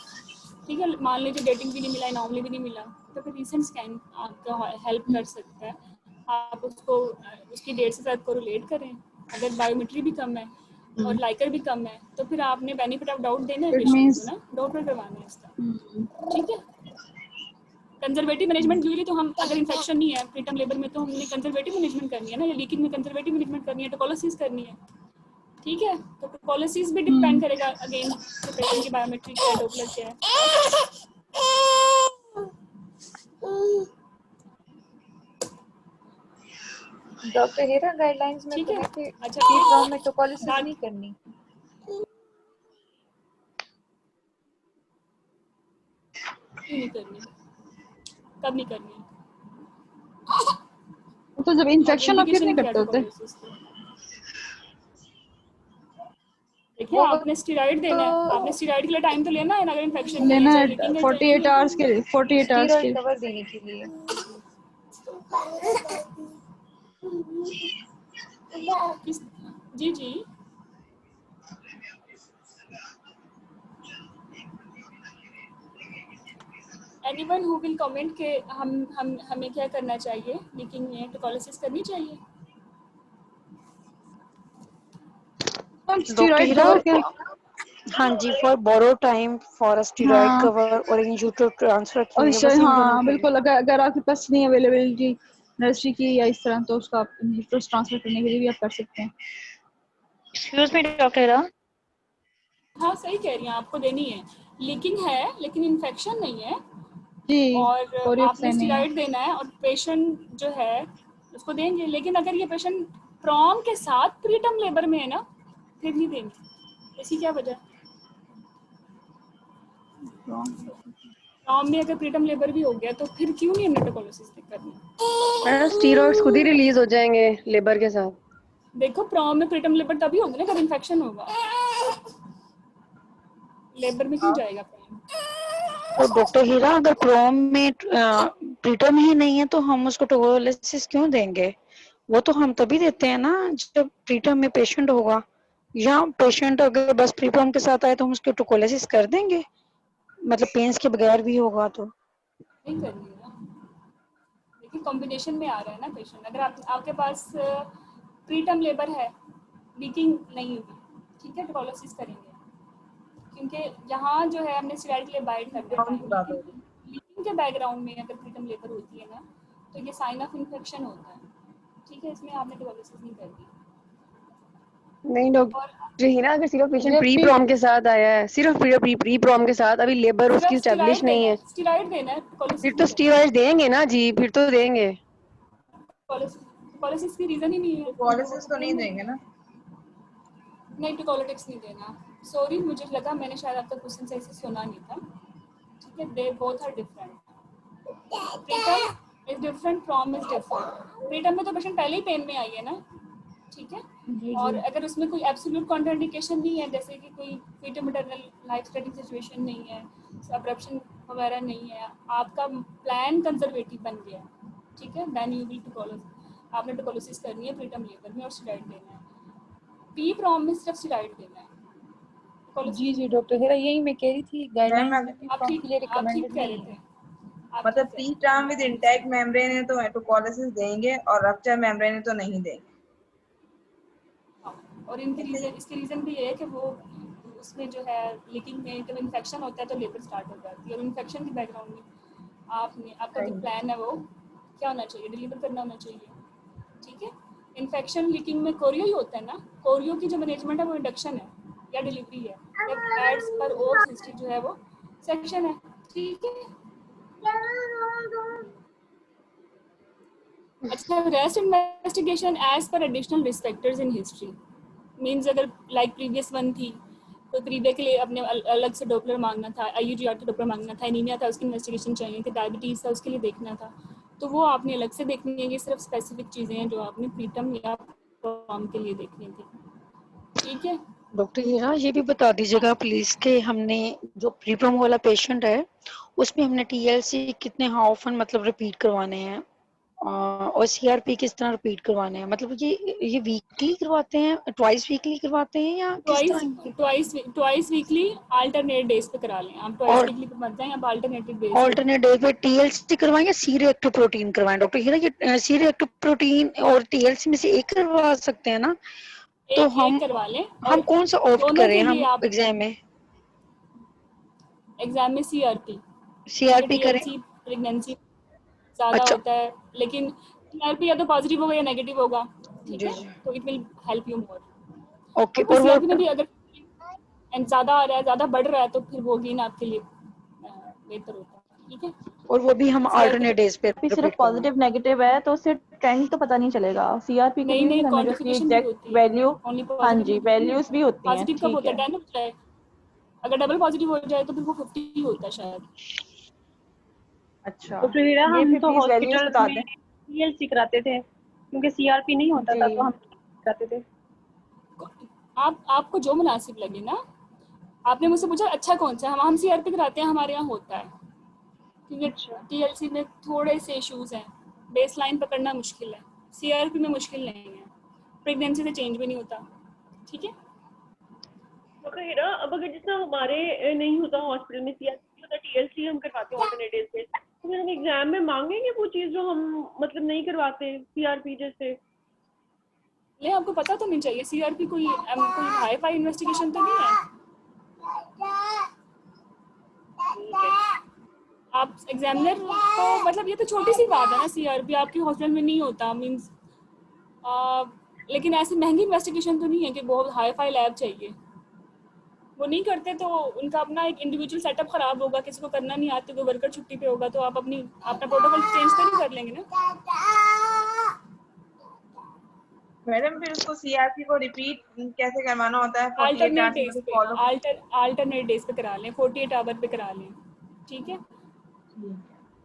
ठीक है, मान लीजिए डेटिंग भी नहीं मिला, एनॉमली भी नहीं मिला, तो फिर रिसेंट स्कैन आपका हेल्प कर सकता है। आप उसको उसकी डेट से साथ कोरिलेट करें। अगर बायोमेट्री भी कम है और लाइकर भी कम है तो फिर आपने बेनिफिट ऑफ डाउट देना है पेशेंट को ना, डाउट में करवाना है इसका। ठीक है, कंजर्वेटिव मैनेजमेंट यूजली तो हम, अगर इन्फेक्शन नहीं है प्रीटर्म लेबर में, तो हमने कंजर्वेटिव मैनेजमेंट करनी है ना, या लीकिंग में कंजर्वेटिव मैनेजमेंट करनी है, टोकोलिसिस करनी है। ठीक है, तो टोकोलिसिस भी डिपेंड करेगा अगेन पेशेंट की बायोमेट्री क्या है, डोपलर क्या है। डॉक्टर हेरा गाइडलाइंस में ठीक तो है, है कि अच्छा प्री में टोकोलिसिस नहीं करनी। क्यों नहीं करनी? कब नहीं करनी? तो जब इन्फेक्शन हो फिर नहीं Indication क्या करते होते। tuberculosis की? देखिए, आपने स्टेरॉइड देना है, आपने स्टेरॉइड के लिए टाइम तो लेना है ना, अगर इन्फेक्शन लेना है 48 आवर्स के लिए, 48 आवर्स के स्टीरॉइड कवर देने के लिए। जी जी, एनीवन हु विल कमेंट के हमें क्या करना चाहिए, लीकिंग में टोकोलिसिस करनी चाहिए? स्टेरॉइड कवर के हाँ जी, for borrow time for a steroid cover और इन यूट्रो ट्रांसफर के और लिए, बस इन दोनों हाँ के लिए। बिल्कुल, अगर आपके पास नहीं अवेलेबिलिटी नर्सरी की या इस तरह, तो उसका आप ट्रांसफर करने के लिए भी आप कर सकते हैं। एक्सक्यूज मी डॉक्टर, हाँ सही कह रही हैं, आपको देनी है, लीकिंग है लेकिन इन्फेक्शन नहीं है, जी, और आपने नहीं है। स्टेरॉइड देना है और पेशेंट जो है उसको देंगे। लेकिन अगर ये पेशेंट प्रॉम के साथ प्रीटर्म लेबर में है ना, फिर नहीं देंगे। इसकी क्या वजह? प्रॉम में अगर प्रीटर्म लेबर भी हो गया तो फिर क्यों नहीं हमने टोकोलिसिस करनी? स्टीरॉइड्स खुद ही रिलीज हो जाएंगे लेबर के साथ। देखो, प्रॉम में प्रीटर्म लेबर तभी होगा ना जब इन्फेक्शन होगा, लेबर में क्यों जाएगा प्रॉम? तो डॉक्टर हीरा, अगर प्रोम में प्रीटर्म ही नहीं है तो हम उसको टोकोलिसिस क्यों देंगे? वो तो हम तभी देते हैं ना जब प्रीटर्म में पेशेंट होगा, या पेशेंट अगर बस प्रीटर्म के साथ आए तो हम उसको टोकोलिसिस कर देंगे, मतलब पेन्स के बगैर भी होगा तो। नहीं करनी है ना, देखिए कॉम्बिनेशन में आ रहा है ना पेशेंट। अगर आपके पास प्रीटर्म लेबर है, लीकिंग नहीं होगी, ठीक है, टोकोलिसिस करेंगे, क्योंकि यहाँ जो है हमने स्टेरॉइड के लिए बाइट करना है। लीकिंग के बैकग्राउंड में अगर प्रीटर्म लेबर होती है ना, तो ये साइन ऑफ इन्फेक्शन होता है। ठीक है, इसमें आपने टोकोलिसिस नहीं करनी। नहीं डॉक्टर हीरा, अगर सिर्फ पेशेंट प्री प्रॉम के साथ आया है, सिर्फ प्री प्रॉम के साथ, अभी लेबर उसकी एस्टेब्लिश नहीं है, स्टेरॉइड देना है, फिर तो स्टीरॉइड देंगे ना जी, फिर तो देंगे। टोकोलिसिस की रीजन ही नहीं है। टोकोलिसिस तो नहीं देंगे ना? नहीं, टोकोलिटिक्स नहीं देना। सॉरी, मुझे लगा मैंने शायद आपका क्वेश्चन सही से सुना नहीं था। ठीक है, they both are different. Preterm is different, PROM is different. Preterm में तो पेशेंट पहले ही पेन में आई है ना, ठीक है, और अगर उसमें कोई एब्सोल्यूट कॉन्ट्राइंडिकेशन नहीं है, जैसे कि कोई fetal maternal life threatening situation नहीं है, अब्रप्शन वगैरह नहीं है, आपका प्लान कंजर्वेटिव बन गया, ठीक है, देन यू विल टुकोलोसिस, आपने टुकोलोसिस करनी है प्रीटर्म लेबर में और स्टेरॉइड देना है। पी प्रॉम में सिर्फ स्टेरॉइड देना है। जी जी डॉक्टर हिरा, यही मैं कह रही थी, गाइडलाइंस में आप ठीक के लिए कह रिकमेंडेड रहे नहीं थे, है। आप मतलब ठीक कह प्री रहे टर्म विद इंटैक्ट मेम्ब्रेन है तो एटोकोलिसिस देंगे और रप्चर मेम्ब्रेन है तो नहीं देंगे। थे। और इनके रीजन, इसके रीजन भी ये है कि वो उसमें जो है लीकिंग में जब इन्फेक्शन होता है तो लेबर स्टार्ट हो जाती है, और इन्फेक्शन के बैकग्राउंड में आपका जो प्लान है वो क्या होना चाहिए, डिलीवर करना होना चाहिए, ठीक है। इन्फेक्शन लीकिंग में कोरियो ही होता है ना, कोरियो की जो मैनेजमेंट है वो इंडक्शन है या डिलीवरी है, जब एड्स पर ओप्स हिस्ट्री जो है वो सेक्शन है, ठीक है। अच्छा, rest investigation as per additional risk factors in history means अगर लाइक प्रीवियस वन थी, कोई प्रीवियस के लिए अपने अलग से डॉपलर मांगना था, आईयूजीआर का डॉपलर मांगना था, एनीमिया था उसकी इन्वेस्टिगेशन चाहिए थी, डायबिटीज़ था उसके लिए देखना था, तो वो आपने अलग से देखनी है। ये सिर्फ स्पेसिफिक चीज़ें हैं जो आपने प्रीटर्म या प्रॉम के लिए देखनी थी, ठीक है। डॉक्टर हीरा ये भी बता दीजिएगा प्लीज कि हमने जो प्रीप्रॉम वाला पेशेंट है उसमें हमने टीएलसी कितने ऑफन मतलब रिपीट करवाने हैं और सीआरपी किस तरह रिपीट करवाने हैं, मतलब ये वीकली करवाते हैं, ट्वाइस वीकली करवाते हैं या किस तरह? ट्वाइस वीकली अल्टरनेट डेज पे करा लें आप, ट्वाइस वीकली पे मत जाएं, आप अल्टरनेटिव डेज ऑल्टरनेट डे पे टीएलसी करवाएं या सी रिएक्टिव प्रोटीन करवाएं? डॉक्टर हीरा ये सी रिएक्टिव प्रोटीन और टीएलसी में से एक करवा सकते हैं ना? तो एक करवा लें। हम कौन सा ऑप्ट करें हम आप एग्जाम में सीआरपी करें? प्रेगनेंसी ज्यादा अच्छा होता है, लेकिन सीआरपी या तो पॉजिटिव होगा या नेगेटिव होगा, ठीक जी है, जी तो it will help you more. Okay. और और सीआरपी में वो भी अगर ज्यादा आ रहा है, ज्यादा बढ़ रहा है, तो फिर वो गेन आपके लिए बेहतर होता है, ठीक है। और वो भी हम अल्टरनेट डेज पे सिर्फ रिपीट करना? पॉजिटिव नेगेटिव है तो उससे ट्रेंड तो पता नहीं चलेगा, सीआरपी के नहीं लिए नहीं, फिर हमें जो क्वांटिफिकेशन भी एग्जैक्ट होती है, वैल्यू, ओनली हाँ पॉजिटिव जी वैल्यूज भी होती हैं, पॉजिटिव कब ठीक होता है, है। 10 होता है, अगर डबल पॉजिटिव हो जाए तो फिर वो 50 होता है शायद। अच्छा तो फिर ये हम फिर तो प्लीज वैल्यूज हॉस्पिटल्स बता में दें। टीएलसी कराते थे क्योंकि सीआरपी नहीं होता था, तो हम कराते थे। आपको जो मुनासिब लगे ना, आपने मुझसे पूछा अच्छा कौन सा, हम सीआरपी कराते हैं, हमारे यहाँ होता है, क्योंकि टीएलसी में थोड़े से इश्यूज हैं, बेस लाइन पकड़ना मुश्किल है, सीआरपी में मुश्किल नहीं है, प्रेगनेंसी से चेंज भी नहीं होता, ठीक है। तो हीरा, अब अगर जितना हमारे नहीं होता हॉस्पिटल में सीआरपी होता, टीएलसी हम करवाते हैं ऑल्टरनेट डेज पे, तो फिर हम एग्जाम में मांगेंगे वो चीज जो हम मतलब नहीं करवाते सीआरपी जैसे। ले आपको पता तो नहीं चाहिए, सीआरपी कोई हाई फाई इन्वेस्टिगेशन तो नहीं है। आप एग्जामिनर को, मतलब ये तो छोटी सी बात है ना, सीआरपी आपके हॉस्पिटल में नहीं होता मींस, लेकिन ऐसी महंगी इन्वेस्टिगेशन तो नहीं है कि बहुत हाई फाई लैब चाहिए, वो नहीं करते, तो उनका अपना एक इंडिविजुअल सेटअप खराब होगा, किसी को करना नहीं आते, कोई वर्कर छुट्टी पे होगा, तो आप अपना प्रोटोकॉल चेंज तो नहीं कर लेंगे ना। मैडम फिर उसको सीआरपी को रिपीट कैसे करवाना होता है? 48 अल्टरनेट आवर्स डेज में पे, फॉलो। अल्टरनेट डेज पे करा लें, 48 आवर पे करा लें, ठीक है।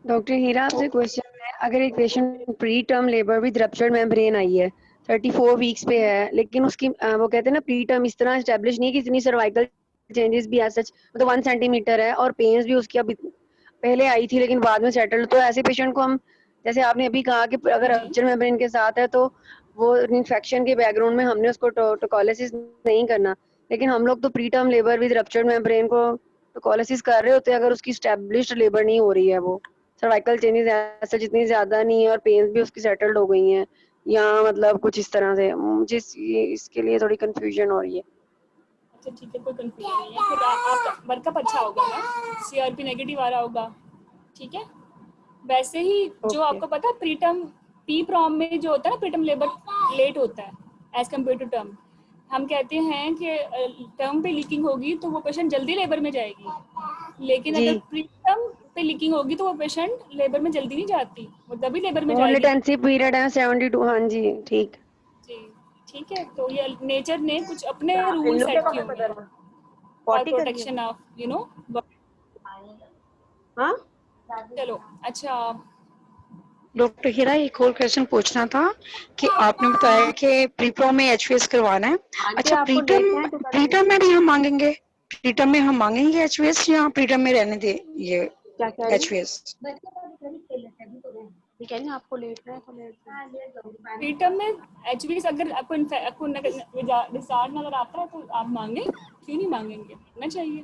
डॉक्टर हीरा आपसे क्वेश्चन है, अगर एक patient pre term labour with ruptured membrane आई है, 34 वीक्स पे है, लेकिन उसकी वो कहते हैं ना प्री टर्म इस तरह एस्टेब्लिश नहीं कि इतनी सर्वाइकल चेंजेस भी एज सच, मतलब 1 सेंटीमीटर है और पेन्स भी उसकी अब पहले आई थी लेकिन बाद में सेटल, तो ऐसे पेशेंट को हम, जैसे आपने अभी कहा कि अगर रप्चर मेम्ब्रेन के साथ है तो वो इन्फेक्शन के बैकग्राउंड में हमने उसको टोकोलिसिस नहीं करना, लेकिन हम लोग तो pre term labour with ruptured membrane को टोकोलिसिस कर रहे होते हैं अगर उसकी एस्टेब्लिश्ड लेबर नहीं हो रही है, वो सर्वाइकल चेंजेस ऐसा जितनी ज्यादा नहीं है और पेन्स भी उसकी सेटल्ड हो गई हैं, या मतलब कुछ इस तरह से, मुझे इसके लिए थोड़ी कंफ्यूजन हो रही है। अच्छा ठीक है, कोई कंफ्यूजन नहीं है, फिर आपका वर्कअप अच्छा होगा ना, सीआरपी नेगेटिव आ रहा होगा, ठीक है। वैसे ही जो आपको पता है प्रीटर्म पी प्रॉम में जो होता है ना, प्रीटर्म लेबर लेट होता है एज कम्पेयर टू टर्म, हम कहते हैं कि टर्म पे लीकिंग होगी तो वो पेशेंट जल्दी लेबर में जाएगी, लेकिन अगर प्रीटर्म पे लीकिंग होगी तो वो पेशेंट लेबर में जल्दी नहीं जाती, वो तभी लेबर में जाएगी। लेटेंसी पीरियड है 72, हाँ जी ठीक जी ठीक है, तो ये नेचर ने कुछ अपने रूल सेट किए हुए हैं for protection of you know. हाँ चलो अच्छा, डॉक्टर हीरा एक और क्वेश्चन पूछना था कि आपने बताया कि प्रीप्रो में एचवीएस करवाना है। आंटी अच्छा, आपको लेटना है तो प्रीटर्म में भी हम मांगेंगे? प्रीटर्म में हम मांगेंगे एचवीएस या प्रीटर्म में रहने दे ये क्या कह रही एचवीएस? ये कह रही आपको लेटना है तो लेट जाओ। प्रीटर्म में एचवीएस अगर आपको डिस्चार्ज नजर आता है तो आप मांगे, क्यों नहीं मांगेंगे? होना चाहिए।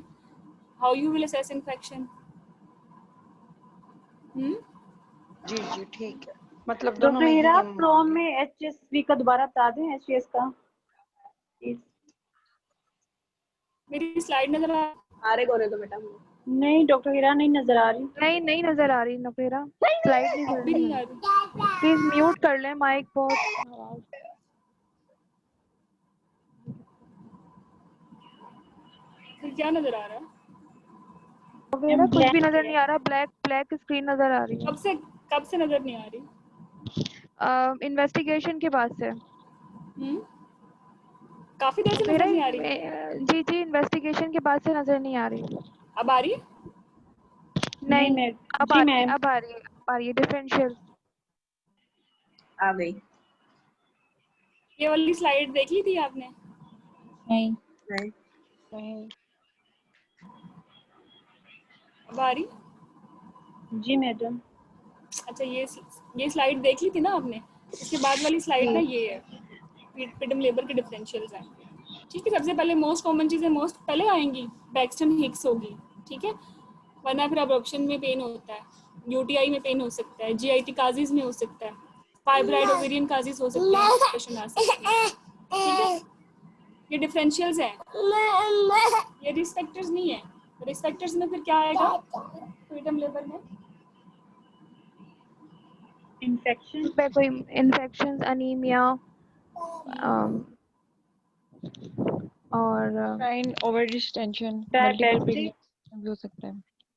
How you will assess infection? जी जी ठीक है, मतलब दोनों डॉक्टर में ही हीरा, हम प्रोम में एचएसवी का दोबारा बता दें, एचएस का प्लीज। मेरी स्लाइड नजर आ रहे गोरे तो बेटा नहीं डॉक्टर हीरा, नहीं नजर आ रही। नहीं नजर आ रही नफेरा, स्लाइड नहीं भी नहीं आ चल रही। रही। प्लीज म्यूट कर लें माइक, बहुत आवाज। फिर क्या नजर आ रहा है? नफेरा कुछ भी नजर नहीं आ रहा, ब्लैक ब्लैक स्क्रीन नजर आ रही कब से नजर नहीं आ रही? है। इन्वेस्टिगेशन के बाद से। काफी देर से मेरा नजर नहीं आ रही। जी जी, इन्वेस्टिगेशन के बाद से नजर नहीं आ रही। अब आ रही है? नहीं, मैम अब जी आ रही है, मैम अब आ रही है, अब आ रही है डिफरेंशियल। आ गई। ये वाली स्लाइड देख ली थी आपने? नहीं नहीं अब आ रही? जी मैडम। अच्छा, ये स्लाइड देख ली थी ना आपने? इसके बाद वाली स्लाइड ना ये है, प्रीटर्म लेबर के डिफरेंशियल्स हैं। ठीक है, सबसे पहले मोस्ट कॉमन चीजें मोस्ट पहले आएंगी, बैक्स्टन हिक्स होगी, ठीक है, वरना फिर अब्रप्शन में पेन होता है, यूटीआई में पेन हो सकता है, जीआईटी काजिज में हो सकता है, फाइब्राइड ओवेरियन काजिज हो सकते हैं, डिप्रेशन आ सकती है। ठीक है, ये डिफरेंशियल्स हैं, ये रिस्क फैक्टर्स नहीं है। रिस्क फैक्टर्स में फिर क्या आएगा प्रीटर्म लेबर में? इन्फेक्शन पे कोई इन्फेक्शंस, अनीमिया और sign over distension, multiple diabetes, period भी हो सकता है।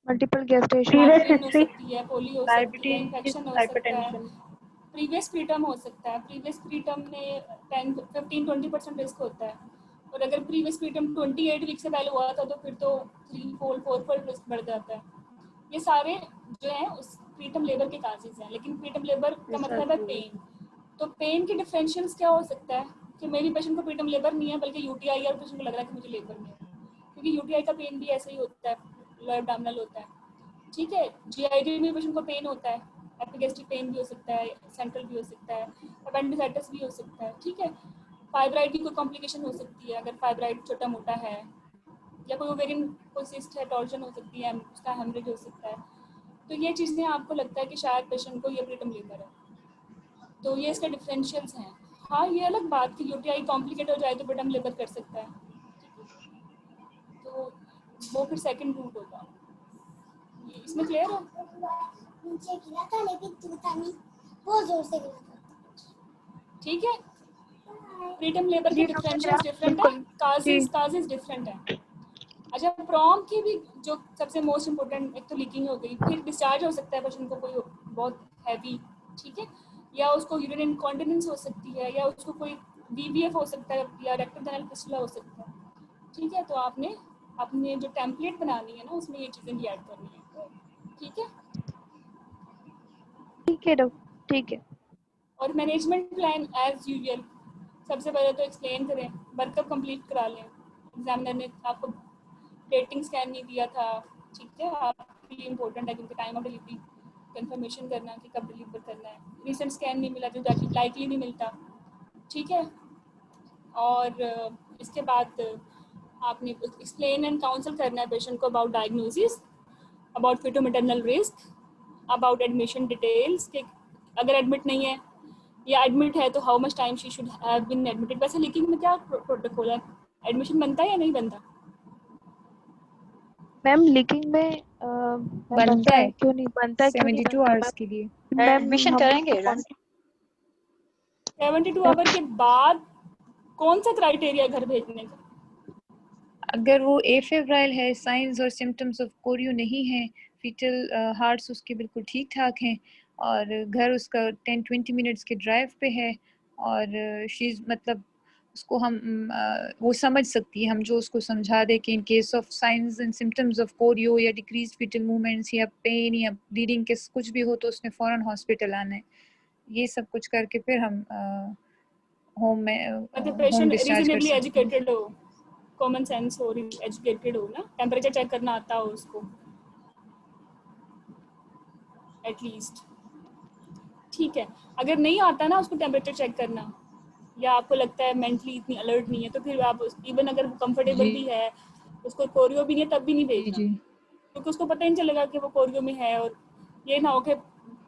Multiple gestation. प्रीवियस माइग्रेन हो हिस्ट्री, सकती है, पोलियो हो सकती है, डायबिटीज, इन्फेक्शन हो सकता है, हाइपरटेंशन। प्रीवियस प्रीटर्म हो सकता है। प्रीवियस प्रीटर्म में 15-20% रिस्क होता है, और अगर प्रीवियस प्रीटर्म 28 वीक से पहले हुआ था तो फिर तो 3-4 रिस्क बढ़ जाता है। ये सारे जो है उस प्रीटर्म लेबर के काजेज हैं। लेकिन प्रीटर्म लेबर का मतलब है पेन, तो पेन के डिफरेंशियल्स क्या हो सकता है कि मेरी पेशेंट को प्रीटर्म लेबर नहीं है बल्कि यूटीआई है, और पेशेंट को लग रहा है कि मुझे लेबर में है, क्योंकि यूटीआई का पेन भी ऐसे ही होता है, लोअर एब्डोमिनल होता है। ठीक है, जीआईटी में पेशेंट को पेन होता है, एपिगैस्ट्रिक पेन भी हो सकता है, सेंट्रल भी हो सकता है, अपेंडिसाइटिस भी हो सकता है। ठीक है, फाइब्राइड की कोई कॉम्प्लिकेशन हो सकती है, अगर फाइब्राइड छोटा मोटा है, या कोई ओवेरियन कोई सिस्ट है, टॉर्जन हो सकती है, उसका हेमरेज हो सकता है। तो ये चीज़ें आपको लगता है कि शायद पेशेंट को ये प्रीटर्म लेबर है, तो ये इसके डिफरेंशियल्स हैं। हाँ, ये अलग बात कि यूटीआई कॉम्प्लिकेट हो जाए तो प्रीटर्म लेबर कर सकता है, तो वो फिर सेकंड रूट होगा। इसमें क्लियर हो? नीचे गिरा था लेकिन टूटा नहीं, बहुत जोर से गिरा था। ठीक है, प्रीटर्म लेबर के डिफरेंशियल्स डिफरेंट है, काजेस डिफरेंट है। अच्छा, प्रॉम की भी जो सबसे मोस्ट इम्पोर्टेंट, एक तो लीकिंग हो गई, फिर डिस्चार्ज हो सकता है पेशेंट को कोई बहुत हैवी, ठीक है, या उसको यूरिन इनकॉन्टिनेंस हो सकती है, या उसको कोई वीवीएफ हो सकता है, या रेक्टल वेनल फिस्टुला हो सकता है। ठीक है, तो आपने अपने जो टेम्पलेट बनानी है ना उसमें ये चीज़ें भी ऐड करनी है। ठीक है, ठीक है डॉक्टर, ठीक है। और मैनेजमेंट प्लान एज यूजुअल, सबसे पहले तो एक्सप्लेन करें, वर्कअप कंप्लीट करा लें। एग्जामिनर ने आपको डेटिंग स्कैन नहीं दिया था, ठीक है, आपके लिए इम्पोर्टेंट है क्योंकि टाइम ऑफ डिलीवरी कंफर्मेशन करना कि कब डिलीवर करना है। रिसेंट स्कैन नहीं मिला जो लाइकली नहीं मिलता, ठीक है। और इसके बाद आपने एक्सप्लेन एंड काउंसल करना है पेशेंट को about diagnosis, about feto maternal risk, about admission details कि अगर एडमिट नहीं है या एडमिट है तो how much time she should have been admitted. वैसे लीकिंग में क्या प्रोटोकॉल है, एडमिशन बनता है या नहीं बनता? मैम लीकिंग में बनता है, क्यों नहीं बनता है, क्यों नहीं 72 बनता आवर्स मैम? के लिए मैम एडमिशन हम करेंगे ना? 72 आवर के बाद कौन सा क्राइटेरिया घर भेजने का? अगर वो एफेब्राइल है, साइंस और सिम्टम्स ऑफ कोरियो नहीं है, फीटल हार्ट्स उसके बिल्कुल ठीक ठाक हैं, और घर उसका 10-20 मिनट्स के ड्राइव पे है, और शी मतलब उसको हम वो समझ सकती है, हम जो उसको समझा दे कि in case of science and symptoms of chorio या डिक्रीज फीटल मूवमेंट्स या पेन या ब्लीडिंग के कुछ भी हो तो उसने फौरन हॉस्पिटल आना है। ये सब कुछ करके फिर हम होम में मतलब होम पेशेंट डिस्चार्ज कर रीजनेबली सकते हैं। एजुकेटेड हो, कॉमन सेंस हो, एजुकेटेड हो ना, टेम्परेचर चेक करना आता हो उसको एटलीस्ट। ठीक है, अगर नहीं आता ना उसको टेम्परेचर चेक करना, या आपको लगता है मेंटली इतनी अलर्ट नहीं है, तो फिर आप इवन अगर कंफर्टेबल जी भी है, उसको कोरियो भी नहीं है, तब भी नहीं जी भेजना, जी क्योंकि उसको पता ही नहीं चलेगा कि वो कोरियो में है, और ये ना हो कि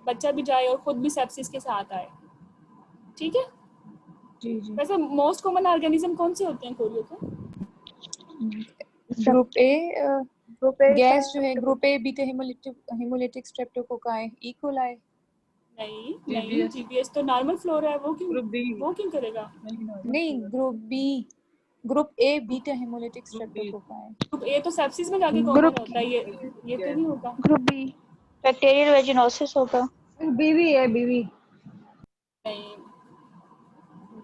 बच्चा भी जाए और खुद भी सेप्सिस के साथ आए। ठीक है, जी जी। वैसे मोस्ट कॉमन ऑर्गेनिज्म कौन से होते हैं कोरियो के? Group A group A gas जो है, group A beta hemolytic streptococci, E coli. नहीं नहीं, GBS जीबीएस तो नॉर्मल फ्लोरा है, ग्रुप बी वो क्यों करेगा? नहीं, group A beta hemolytic streptococci. Group A तो सेप्सिस में जाके कॉमन ग्रुप होता है, ये तो नहीं होगा। ग्रुप बी बैक्टीरियल वेजिनोसिस होगा। बीवी है बीवी। नहीं,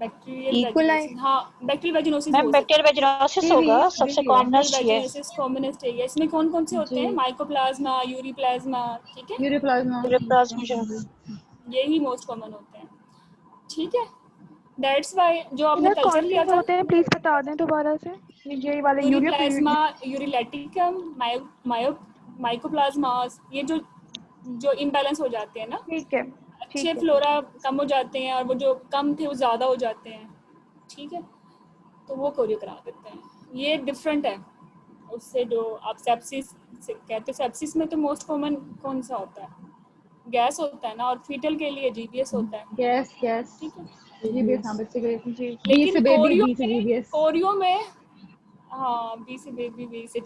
बैक्टीरियल ई कोलाई। वेजिनोसिस, हाँ बैक्टीरियल वेजिनोसिस मैम हो सकता बैक्टीरियल वेजिनोसिस बीवी होगा, सबसे बीवी है। है, कॉमनेस्ट बैक्टीरियल ये है। वेजिनोसिस कॉमनेस्ट है। इसमें कौन कौन से होते जी हैं? माइकोप्लाज्मा, यूरिप्लाज्मा, ठीक है, यूरोप्लाज्मा। यही मोस्ट कॉमन होते हैं। ठीक है, दैट्स वाई जो आपने इधर कल्चर कौन लिया से था, होते हैं प्लीज बता दें दोबारा से। ये वाले यूरिप्लाज्मा, यूरिलेटिकम, माइकोप्लाज्मास, ये जो इम्बैलेंस हो जाते हैं ना, ठीक है अच्छे ठीक है। फ्लोरा कम हो जाते हैं और वो जो कम थे वो ज़्यादा हो जाते हैं। ठीक है, तो वो कोरियो करा देते हैं। ये डिफरेंट है उससे जो आप सेप्सिस कहते हो। सेप्सिस में तो मोस्ट कॉमन कौन सा होता है? गैस होता है ना, और फीटल के लिए जीबीएस होता है। गैस गैस ठीक है, जीबीएस। हाँ बच्चे के जी बी से बेबी, कोरियो बी से जीबीएस। में हाँ, बी से बेबी, बी से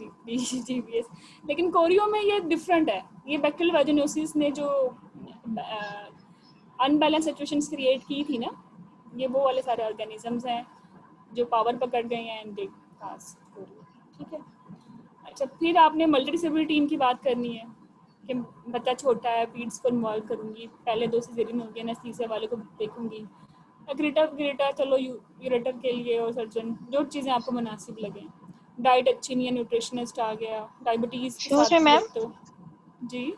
जीबीएस, लेकिन कोरियो में ये डिफरेंट है। ये बैक्टीरियल वेजिनोसिस ने जो अनबैलेंस सिचुएशंस क्रिएट की थी ना, ये वो वाले सारे ऑर्गेनिजम्स हैं जो पावर पकड़ गए हैं एंड दे काज कोरियो। ठीक है, अच्छा, फिर आपने मल्टीडिसिप्लिनरी टीम की बात करनी है कि बच्चा छोटा है, पीड्स को इन्वॉल्व करूँगी, पहले 2 सिजेरियन होगी, एनेस्थीसिया वाले को देखूंगी, ग्रेटा चलो यूरेटर के लिए, और सर्जन जो चीज़ें आपको मुनासिब लगे। डाइट अच्छी नहीं है, न्यूट्रिशनिस्ट आ गया, डायबिटीज़ के साथ भी देखते हो। जी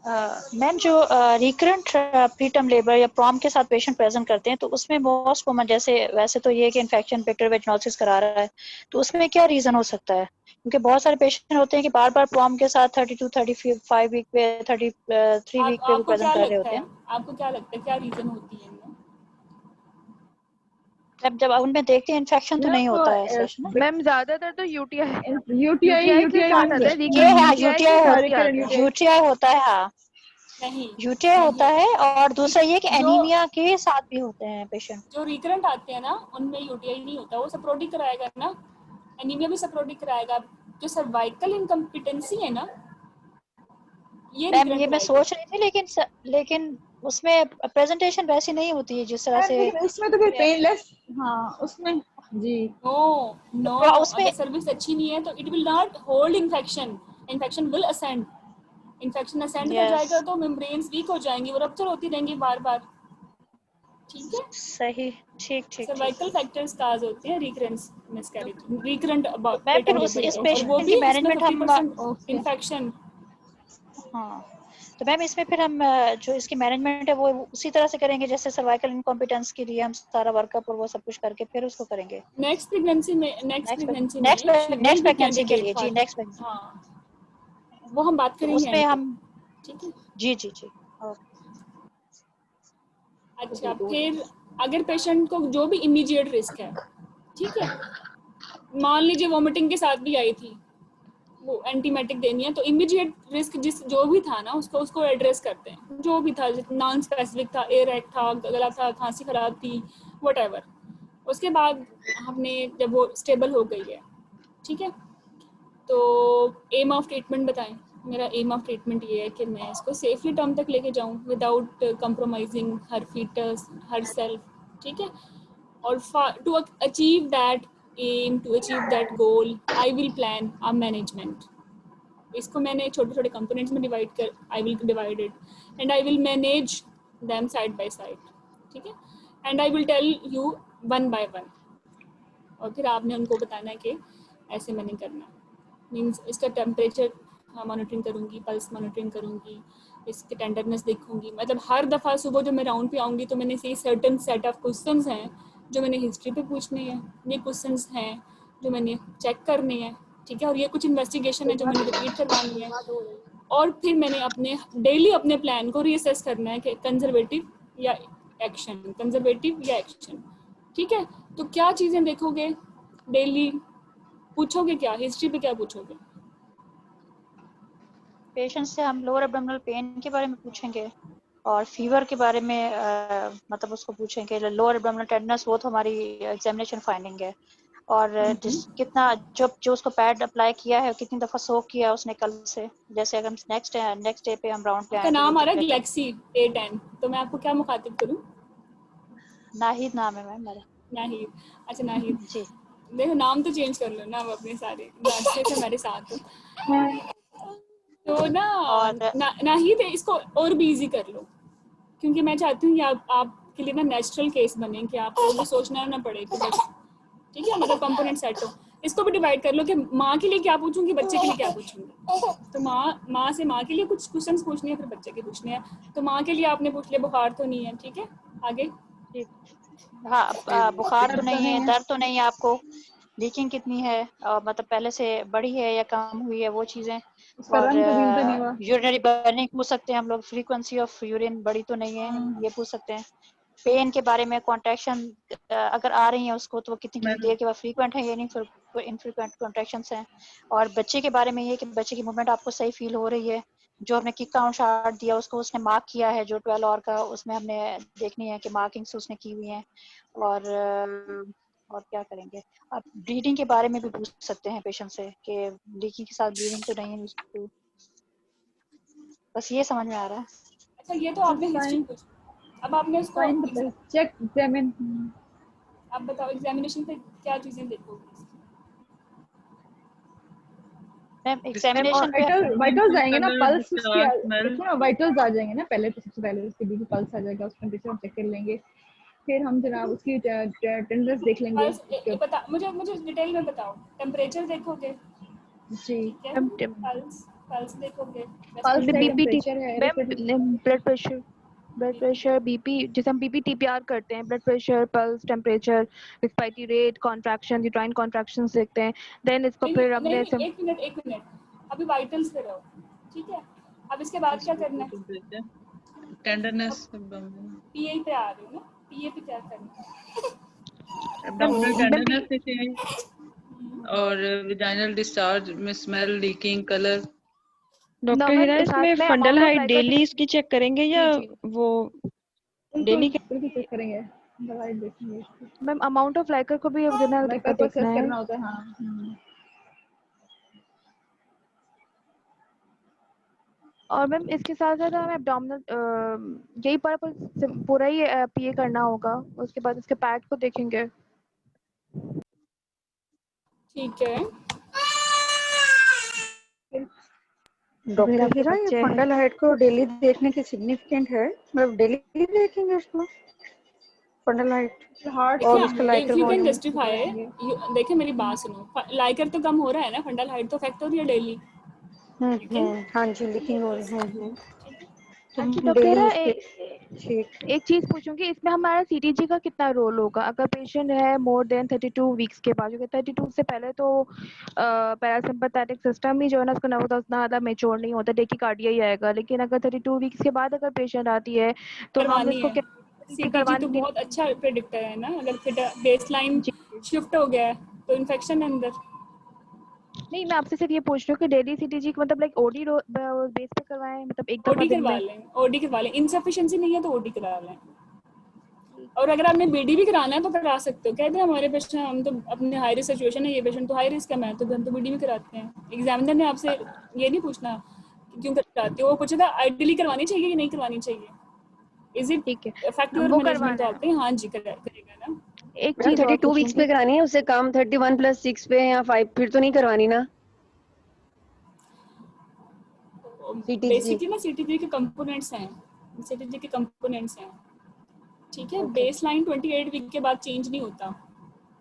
मैम जो रिकरेंट प्रीटर्म लेबर या प्रॉम के साथ पेशेंट प्रेजेंट करते हैं, तो उसमें मोस्ट कॉमन जैसे वैसे तो ये कि इन्फेक्शन बैक्टीरियल वेजिनोसिस करा रहा है, तो उसमें क्या रीजन हो सकता है? क्योंकि बहुत सारे पेशेंट होते हैं कि बार बार प्रॉम के साथ 32 35 वीक पे 33 वीक पे भी आपको क्या प्रेजेंट कर रहे लगता होते है, हैं। आपको क्या लगता है क्या रीजन होती है इनमें? जब उनमें देखते हैं इन्फेक्शन तो नहीं होता है सच ना। मैम ज्यादातर तो यूटीआई यूटीआई के साथ आता है। ये हाँ यूटीआई यूटीआई होता है, हाँ नहीं, यूटीआई होता है, और दूसरा ये कि जो एनीमिया के साथ भी होते हैं पेशेंट। जो रिकरेंट आते हैं ना, उनमें यूटीआई नहीं होता, वो सप्रोटिक कराएगा ना, एनीमिया भी सप्रोटिक कराएगा। जो सर्वाइकल इनकम्पिटेंसी है ना, ये मैम रिकरेंट ये मैं कराएगा। सोच रही थी, लेकिन उसमें प्रेजेंटेशन वैसी नहीं होती है जिस तरह से। लेकिन उसमें तो फिर पेनलेस। हाँ उसमें जी नो, उसमें अगर सर्विस अच्छी नहीं है तो it will not hold infection will ascend. Infection ascend कर जाएगा तो मेम्ब्रेन्स वीक हो जाएंगी, वो रप्चर होती रहेंगी बार बार। ठीक है, सही, ठीक ठीक सर्वाइकल फैक्टर्स काज होते हैं रिकरेंस मिसकैरेज, रिकरेंट मैम फिर इस और वो पेशेंट भी की उसमें मैनेजमेंट हम 50% इन्फेक्शन। हाँ, तो मैम इसमें फिर हम जो इसकी मैनेजमेंट है वो उसी तरह से करेंगे जैसे सर्वाइकल इनकॉम्पिटेंस के लिए हम सारा वर्कअप और वो सब कुछ करके फिर उसको करेंगे नेक्स्ट प्रेगनेंसी में नेक्स्ट प्रेगनेंसी के लिए। जी नेक्स्ट प्रेगनेंसी, हाँ वो हम बात करेंगे उसमें हम ठीक है। जी अच्छा, फिर अगर पेशेंट को जो भी इमीडिएट रिस्क है, ठीक है, मान लीजिए वॉमिटिंग के साथ भी आई थी, वो एंटीमेटिक देनी है, तो इमीडिएट रिस्क जो भी था ना उसको एड्रेस करते हैं। जो भी था, नॉन स्पेसिफिक था, एयर एक्ट था, गला था, खांसी खराब थी, व्हाटएवर। उसके बाद हमने जब वो स्टेबल हो गई है, ठीक है, तो एम ऑफ ट्रीटमेंट बताएं। मेरा एम ऑफ ट्रीटमेंट ये है कि मैं इसको सेफली टर्म तक लेके जाऊं विदाउट कंप्रोमाइजिंग हर फीटस, हर सेल्फ, ठीक है। और to achieve that aim, to achieve that goal, I will plan a management. इसको मैंने छोटे छोटे कंपोनेंट्स में I will divide it and I will manage them side by side, ठीक है। And I will tell you 1 by 1, और फिर आपने उनको बताना है कि ऐसे मैंने करना, मीन्स इसका टेम्परेचर मॉनिटरिंग करूँगी, पल्स मॉनिटरिंग करूँगी, इसके टेंडरनेस देखूँगी। मतलब हर दफ़ा सुबह जब मैं राउंड पे आऊँगी तो मैंने से सर्टन सेट ऑफ क्वेश्चंस हैं जो मैंने हिस्ट्री पे पूछने हैं, ये क्वेश्चंस हैं जो मैंने चेक करने हैं, ठीक है, और ये कुछ इन्वेस्टिगेशन है जो मैंने रिपीट करवानी है, और फिर मैंने अपने डेली अपने प्लान को रीअसेस करना है कि कंजर्वेटिव या एक्शन, कंजर्वेटिव या एक्शन, ठीक है। तो क्या चीज़ें देखोगे डेली, पूछोगे क्या, हिस्ट्री पे क्या पूछोगे? पेशेंट से हम लोअर एब्डोमिनल पेन के बारे में पूछेंगे और फीवर के बारे में मतलब उसको पूछेंगे। लोअर एब्डोमिनल टेंडरनेस वो तो हमारी एग्जामिनेशन फाइंडिंग है, और कितना जो उसको पैड अप्लाई किया है, कितनी दफा सोक किया है उसने कल से। जैसे अगर हम नेक्स्ट डे पे हम राउंड पे आए, आपका नाम आ रहा है गैलेक्सी A10, तो मैं आपको क्या मुखातिब करूं? नाहिद नाम है मैम मेरा। नाहिद, अच्छा नाहिद जी। देखो नाम तो चेंज कर लो ना, अब अपने सारे अच्छे से हमारे साथ हो तो ना, और नाहिद इसको और भी इजी कर लो, क्योंकि मैं चाहती हूँ कि आपके लिए ना नेचुरल केस बने, कि आपको सोचना ना पड़े कि बस, ठीक है, मतलब कंपोनेंट सेट हो। इसको भी डिवाइड कर लो कि माँ के लिए क्या पूछूंगी, बच्चे के लिए क्या पूछूंगी। तो माँ से माँ के लिए कुछ क्वेश्चंस पूछने हैं, फिर बच्चे के पूछने हैं। तो माँ के लिए आपने पूछ लिया, बुखार तो नहीं है, ठीक है, आगे। हाँ, बुखार तो नहीं है, दर्द तो नहीं है आपको, लीकिंग कितनी है, मतलब पहले से बढ़ी है या कम हुई है, वो चीजें। और यूरिनरी बर्निंग पूछ सकते हैं हम लोग, फ्रीक्वेंसी ऑफ यूरिन बढ़ी तो नहीं है, ये पूछ सकते हैं। पेन के बारे में, कॉन्ट्रैक्शन अगर आ रही है उसको तो कितनी देर के बाद फ्रीक्वेंट है या नहीं, इनफ्रीक्वेंट कॉन्ट्रैक्शंस हैं। और बच्चे के बारे में ये कि बच्चे की मूवमेंट आपको सही फील हो रही है, जो हमने किक काउंट चार्ट दिया उसको उसने मार्क किया है, जो 12 और का उसमें हमने देखनी है कि मार्किंग्स उसने की हुई हैं। और क्या करेंगे, आप ब्लीडिंग के बारे में भी पूछ सकते हैं पेशेंट से कि लीकिंग के साथ ब्लीडिंग तो नहीं है उसको। बस ये समझ में आ रहा है। अच्छा, ये तो आपने हिस्ट्री पूछी, अब आपने उसको चेक एग्जामिन, आप बताओ एग्जामिनेशन पे क्या चीजें देखोगे? एग्जामिनेशन पे वाइटल्स आएंगे ना, पल्स उसके देखो ना, वाइटल्स आ जाएंगे ना पहले, तो सबसे पहले उसके बीच पल्स आ जाएगा, उसका टेम्परेचर हम चेक कर लेंगे, फिर हम जनाब उसकी टेंडरनेस देख लेंगे। बता मुझे डिटेल में बताओ, टेम्परेचर देखोगे जी, पल्स देखोगे, पल्स है, बीपी, टेम्परेचर है, ब्लड प्रेशर, बीपी, जैसे हम बीपी टीपीआर करते हैं, blood pressure, pulse, temperature, respiratory rate, contraction, uterine contractions देखते हैं। देन इसको फिर हमने एक मिनट अभी वाइटल्स पे रहो, ठीक है। अब इसके बाद क्या करना है? टेंडरनेस, पीए पे आ रहे हो ना, पीए पे क्या करना है? एब्डोमिनल टेंडरनेस देते हैं, और विजाइनल डिस्चार्ज में स्मेल, लीकिंग, कलर। डॉक्टर हिरा, इसमें फंडल हाइट डेली इसकी चेक करेंगे या वो डेली चेक करेंगे? दवाई देखेंगे मैम, अमाउंट ऑफ लाइकर को भी देखना है। करना होता है, हाँ। और मैम इसके साथ साथ हमें एब्डोमिनल यही पूरा ही पीए करना होगा, उसके बाद इसके पैड को देखेंगे। ठीक है डॉक्टर हिरा, ये फंडल हाइट को डेली देखने की सिग्निफिकेंट है, मतलब डेली देखेंगे इसको फंडल हाइट और उसका लाइकर वॉल्यूम। देखिए मेरी बात सुनो, लाइकर तो कम हो रहा है ना, फंडल हाइट तो इफेक्ट हो रही है डेली। हाँ जी, लीकिंग हो रही है। एक चीज पूछूंगी, इसमें हमारा सीटीजी का कितना रोल होगा अगर पेशेंट है मोर देन 32 वीक्स के बाद? क्योंकि 32 से पहले तो पैरासिम्पैथेटिक सिस्टम ही जो है ना, उसका नर्वस उतना ज्यादा मेच्योर नहीं होता, डेकिकार्डिया ही आएगा। लेकिन अगर 32 वीक्स के बाद अगर पेशेंट आती है तो हम इसको सीटीजी तो बहुत अच्छा प्रेडिक्टर है ना, अगर बेसलाइन शिफ्ट हो गया है तो इन्फेक्शन है अंदर। नहीं, मैं आपसे सिर्फ ये पूछ रही हूँ कि डेली सीटीजी मतलब लाइक ओडी बेस पे करवाएं, मतलब एक दफा दिन में ओडी करवा लें, इनसफिशिएंसी नहीं है तो ओडी करा लें। और अगर आपने बीडी भी कराना है तो करा सकते हो, कहते हैं हमारे पेशेंट, हम तो अपने हाई रिस्क सिचुएशन है, ये पेशेंट तो हाई रिस्क है, मैं तो हम तो बीडी भी कराते हैं। एग्जामिनर ने आपसे ये नहीं पूछना क्यों कराते हो, वो पूछेगा आइडियली करवानी चाहिए कि नहीं करवानी चाहिए, is it effect your management, तो आपने हाँ जी करेगा ना। एक चीज 32 वीक्स पे करानी है, उससे काम 31+6 पे या 5 फिर तो नहीं करवानी ना? बेसिकली ना सीटीजी के कंपोनेंट्स हैं, सीटीजी के कंपोनेंट्स हैं, ठीक है। बेस लाइन 28 वीक के बाद चेंज नहीं होता,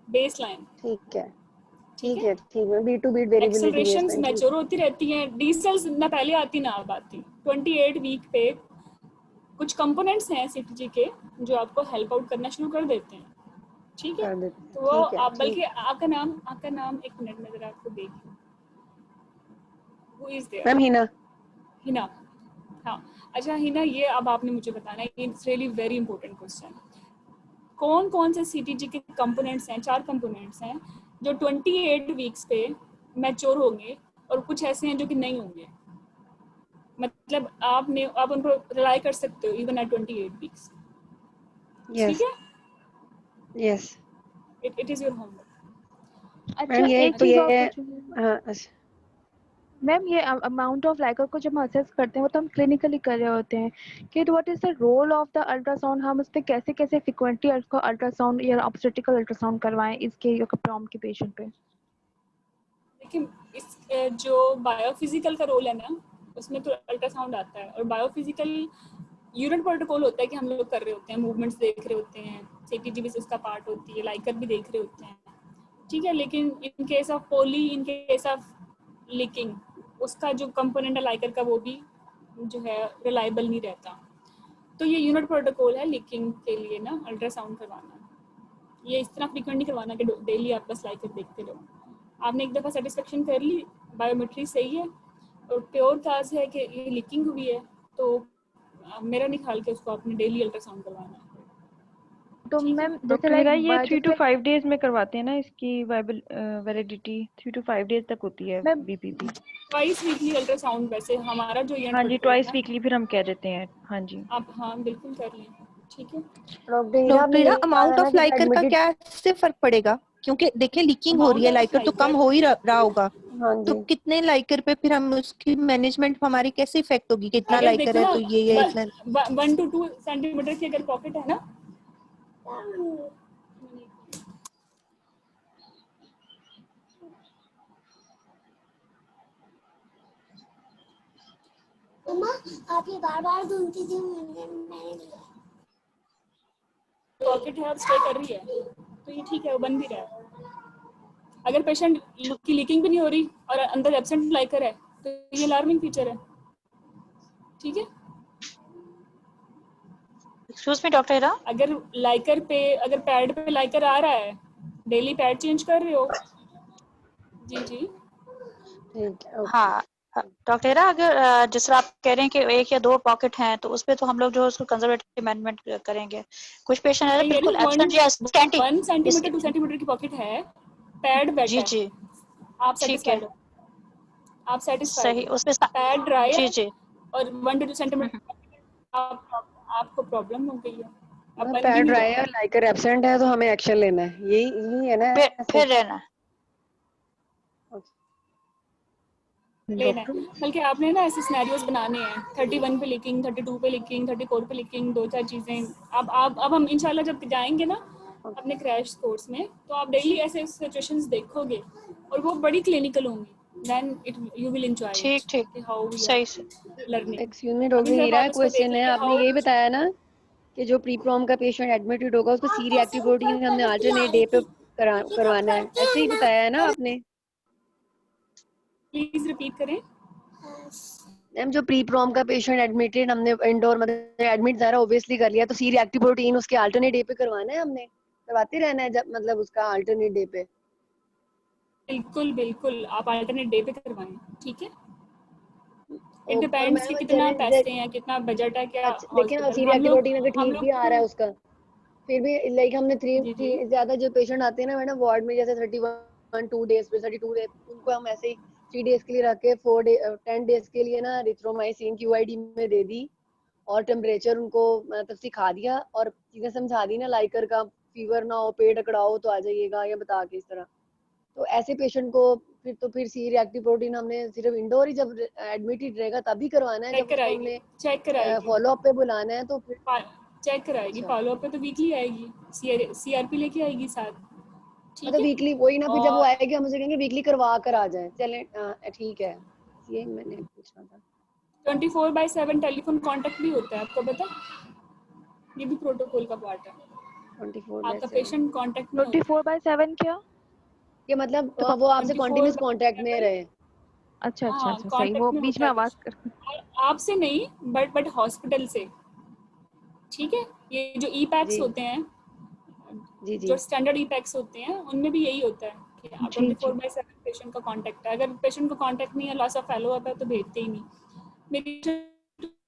बेस लाइन। ठीक है ठीक है, beat to beat variability accelerations mature होती रहती हैं, डी सेल्स ना पहले आती ना अब आती। 28 वीक पे कुछ कंपोनेंट्स हैं सीटीजी के जो आपको हेल्प आउट करना शुरू कर देते हैं, ठीक है। तो वो आप बल्कि आपका नाम एक मिनट में जरा आपको देखिए, who is there? Ma'am Hina. हाँ अच्छा हिना, ये अब आपने मुझे बताना है, it's really very important question. कौन कौन से सीटीजी के कंपोनेंट्स हैं? 4 कंपोनेंट्स हैं जो 28 वीक्स पे मैच्योर होंगे और कुछ ऐसे हैं जो कि नहीं होंगे। मतलब आप उन पर रिलाई कर सकते हो इवन एट 28 वीक्स। ठीक है, yes it is your homework. अच्छा एक चीज और हाँ मैम, ये अमाउंट ऑफ लाइकर को जब हम असेस करते हैं वो तो हम क्लिनिकली कर रहे होते हैं कि what is the role of the ultrasound, हम उस पर कैसे कैसे फ्रिक्वेंटली अल्ट्रासाउंड या ऑब्स्टेट्रिकल अल्ट्रासाउंड करवाएं इसके प्रॉम के पेशेंट पे। देखिए इस जो बायोफिजिकल का रोल है ना, उसमें तो अल्ट्रासाउंड आता है, और बायोफिजिकल यूनिट प्रोटोकॉल होता है कि हम लोग कर रहे होते हैं, मूवमेंट्स देख रहे होते हैं, सीटीजी भी उसका पार्ट होती है, लाइकर भी देख रहे होते हैं, ठीक है। लेकिन in case of poly, in case of leaking, उसका जो कंपोनेंट है लाइकर का वो भी जो है रिलायबल नहीं रहता। तो ये यूनिट प्रोटोकॉल है लीकिंग के लिए ना अल्ट्रासाउंड करवाना। ये इस तरह फ्रीक्वेंट नहीं करवाना कि डेली आप बस लाइकर देखते रहो। आपने एक दफ़ा सेटिस्फेक्शन कर ली, बायोमेट्री सही है और प्योर काज है कि ये लीकिंग हुई है, तो मेरा नहीं ख्याल कि उसको आपने डेली अल्ट्रासाउंड करवाना है। तो मैम जैसे ये 3 to 5 डेज में करवाते हैं ना, इसकी वैलिडिटी 3 to 5 डेज तक होती है बीपीपी। ट्वाइस वीकली अल्ट्रासाउंड वैसे हमारा जो हाँ जी, ट्वाइस वीकली फिर हम कह देते हैं। हाँ जी आप हाँ बिल्कुल कर लें, ठीक है। Doctor Heera, amount of liquor का क्या इससे फर्क पड़ेगा? क्योंकि देखिए लीकिंग हो रही है, लाइकर तो कम हो ही रहा होगा, तो कितने लाइकर पे फिर हम उसकी मैनेजमेंट हमारी कैसे इफेक्ट होगी? कितना लाइकर है तो ये इतना 1 to 2 सेंटीमीटर की अगर पॉकेट है ना, मम्मा आप ये बार ढूंढती थी, मैंने लिया। पॉकेट है और स्टे कर रही है तो ये ठीक है, वो बन भी रहा है। अगर पेशेंट की लीकिंग भी नहीं हो रही और अंदर एब्सेंट लाइकर है तो ये अलार्मिंग फीचर है, ठीक है। एक्सक्यूज मी डॉक्टर हीरा, अगर लाइकर पे, अगर पैड पे लाइकर आ रहा है, डेली पैड चेंज कर रहे हो, जी हाँ डॉक्टर हीरा, अगर जिस तरह आप कह रहे हैं कि 1 या 2 पॉकेट हैं तो उसपे तो हम लोग जो उसको कंजर्वेटिव मैनेजमेंट करेंगे। कुछ पेशेंट है बिल्कुल एब्सेंट या स्कैंटी 1 सेंटीमीटर 2 सेंटीमीटर की पॉकेट है, पैड बेड है, जी आप सेटिस्फाइड हो? आप सेटिस्फाइड सही, उसपे पैड ड्राई जी और 1 to 2 सेंटीमीटर आपको प्रॉब्लम हो गई है। अब पैड ड्राई है, लाइकर एब्सेंट है, तो हमें एक्शन लेना है, यही है ना, फिर रहना लेना है। बल्कि आपने ना ऐसे सिनेरियोज बनाने हैं, 31 पे लीकिंग, 32 पे लीकिंग, 34 पे लीकिंग, 2-4 चीजें। अब हम इंशाल्लाह जब जाएंगे ना अपने क्रैश कोर्स में, तो आप डेली ऐसे सिचुएशंस देखोगे और वो बड़ी क्लिनिकल होंगी, then you will enjoy ठीक how we सही are learning। Excuse me doctor Heera, question है, आपने यही बताया ना कि जो प्री प्रॉम का पेशेंट एडमिटेड होगा उसको सी रिएक्टिव प्रोटीन हमने अल्टरनेट डे पे करवाना है, ऐसे ही बताया है ना आपने? प्लीज रिपीट करें मैम। जो प्री प्रॉम का पेशेंट एडमिटेड, हमने इंडोर मतलब एडमिट ज़रा ऑब्वियसली कर लिया, तो सी रिएक्टिव प्रोटीन उसके अल्टरनेट डे पे करवाना है, हमने करवाते रहना है जब मतलब उसका अल्टरनेट डे पे। बिल्कुल आप अल्टरनेट डे पे करवाएं, ठीक है। इट डिपेंड्स कि कितना पैसे हैं, कितना बजट है, क्या लेकिन सी रिएक्टिव प्रोटीन अगर ठीक भी आ रहा है उसका, फिर भी लाइक हमने 3 ज्यादा जो पेशेंट आते हैं ना मैडम वार्ड में, जैसे 2 डेज पे 32 डेज, उनको हम ऐसे ही 3 डेज के लिए रख के 10 डेज के लिए ना रिथ्रोमाइसिन QID में दे दी और टेम्परेचर उनको मतलब सिखा दिया और चीजें समझा दी ना, लाइकर का फीवर ना हो, पेट अकड़ाओ तो आ जाइएगा या बता के इस तरह। तो ऐसे पेशेंट को फिर सी रिएक्टिव प्रोटीन हमने सिर्फ इंडोर ही जब एडमिटेड रहेगा तभी करवाना है, जब हमने चेक कराएगी, फॉलो अप पे बुलाना है तो फिर चेक कराएगी। फॉलो अप पे तो वीकली आएगी, CRP लेके आएगी साथ, ठीक है। वीकली वही ना, फिर जब वो आएगी हम उसे कहेंगे वीकली करवा कर आ जाए, चलें ठीक है, ये मैंने पूछना था। 24/7 टेलीफोन कांटेक्ट भी होता है, आपको पता? ये भी प्रोटोकॉल का पार्ट है। 24/7 आपका पेशेंट कांटेक्ट में 24/7 क्या? ये मतलब तो वो आपसे 24 कंटिन्यूअस कांटेक्ट में रहे। अच्छा अच्छा हाँ अच्छा, सही। कांटेक्ट वो में बीच होता में है आवाज आपसे नहीं, बट हॉस्पिटल से, ठीक है। ये जो ई पैक्स जी होते हैं, जी जो जी स्टैंडर्ड ई पैक्स होते हैं, उनमें भी यही होता है कि जी 24/7 पेशेंट का कांटेक्ट है। अगर पेशेंट को कांटेक्ट नहीं है, लॉस ऑफ फॉलो अप है, तो भेजते ही नहीं। मेरी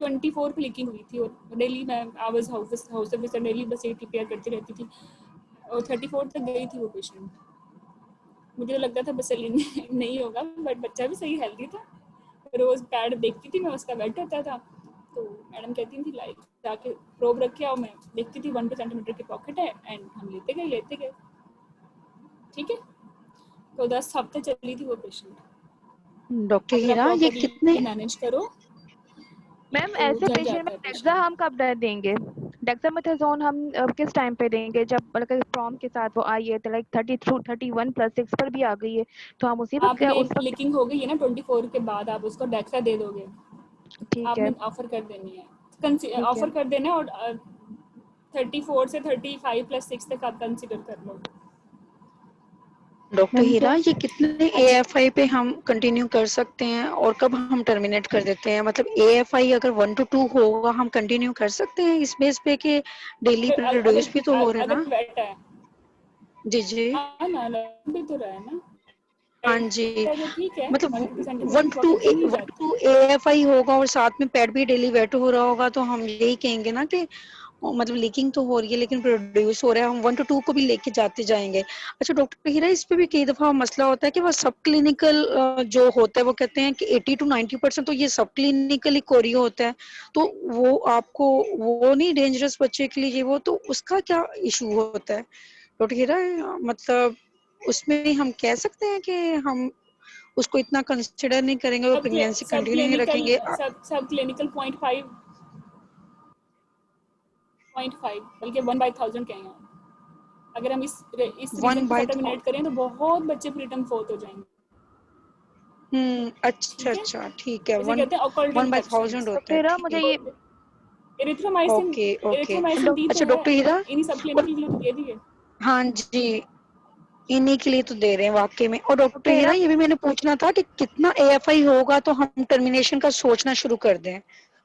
24 की लीकिंग हुई थी और डेली मैं आवाज हाउस ऑफिसर डेली बस ये प्रिपेयर करती रहती थी और 34 तक गई थी वो पेशेंट। मुझे तो लगता था बस नहीं होगा, बट बच्चा भी सही हेल्दी था। रोज पैड देखती थी मैं, उसका वेट होता था, तो मैडम कहती थी लाइक जाके प्रोब रख के आओ। मैं देखती थी 1-2 सेंटीमीटर की पॉकेट है, एंड हम लेते गए, ठीक है। तो 10 हफ्ते चली थी वो पेशेंट। डॉक्टर अगर आप हीरा ये प्रॉपरली कितने मैनेज करो मैम, तो ऐसे जम पेशेंट जाता में है डेक्सा पेशेंट। हम कब देंगे? डेक्सामेथासोन हम किस टाइम पे देंगे? जब मतलब प्रॉम के साथ वो आई है, तो लाइक 32, 31+6 पर भी आ गई है, तो हम उसी वक्त आपने उस वक्त लीकिंग हो गई है ना 24 के बाद, आप उसको डेक्सा दे दोगे। ठीक है, आपने ऑफर कर देनी है, ठीक है। ऑफर कर देना है, और 34 से 35+6 तक आप कंसीडर कर लो। डॉक्टर मैम हीरा क्या? ये कितने AFI पे हम कंटिन्यू कर सकते हैं और कब हम टर्मिनेट कर देते हैं? मतलब AFI अगर 1 to 2 होगा हम कंटिन्यू कर सकते हैं इस बेस पे कि डेली प्रोड्यूस भी तो हो रहा है अगर ना? वेट है, जी जी हाँ ना, भी तो रहा है ना, हाँ जी। तो ठीक है, मतलब 1-2 सेंटीमीटर की 1 to पॉकेट तो नहीं 1 जाती। to AFI होगा और साथ में पैड भी डेली वेट हो रहा होगा, तो हम यही कहेंगे ना कि मतलब लीकिंग तो हो रही है लेकिन प्रोड्यूस हो रहा है, हम 1 to 2 को भी लेके जाते जाएंगे। अच्छा डॉक्टर हीरा, इस पे भी कई दफा मसला होता है कि वो सब क्लिनिकल जो होता है वो कहते हैं कि 80 to 90% तो ये सब क्लिनिकल ही कोरियो होता है, तो वो आपको वो नहीं डेंजरस बच्चे के लिए वो, तो उसका क्या इशू होता है डॉक्टर हीरा? मतलब उसमें हम कह सकते हैं कि हम उसको इतना कंसिडर नहीं करेंगे और प्रेगनेंसी सब कंटिन्यू नहीं क्लिनिकल रखेंगे? सब क्लिनिकल 0.5 बल्कि 1/1000 कहेंगे। अगर हम इस रीजन के साथ टर्मिनेट करें तो बहुत बच्चे प्रीटर्म फोर्थ हो जाएंगे। अच्छा अच्छा ठीक है। इसे कहते हैं ऑकल्ट 1/1000 इंफेक्शंस। होता है, फिर ठीक मुझे ये है। Erythromycin okay okay. Erythromycin D तो अच्छा है, डॉक्टर हीरा, इन्हीं सब क्लिनिकल के लिए तो दे दिए। हाँ जी इन्हीं के लिए तो दे रहे हैं वाकई में। और डॉक्टर हीरा हीरा ये भी मैंने पूछना था कि कितना AFI होगा तो हम टर्मिनेशन का सोचना शुरू कर दें?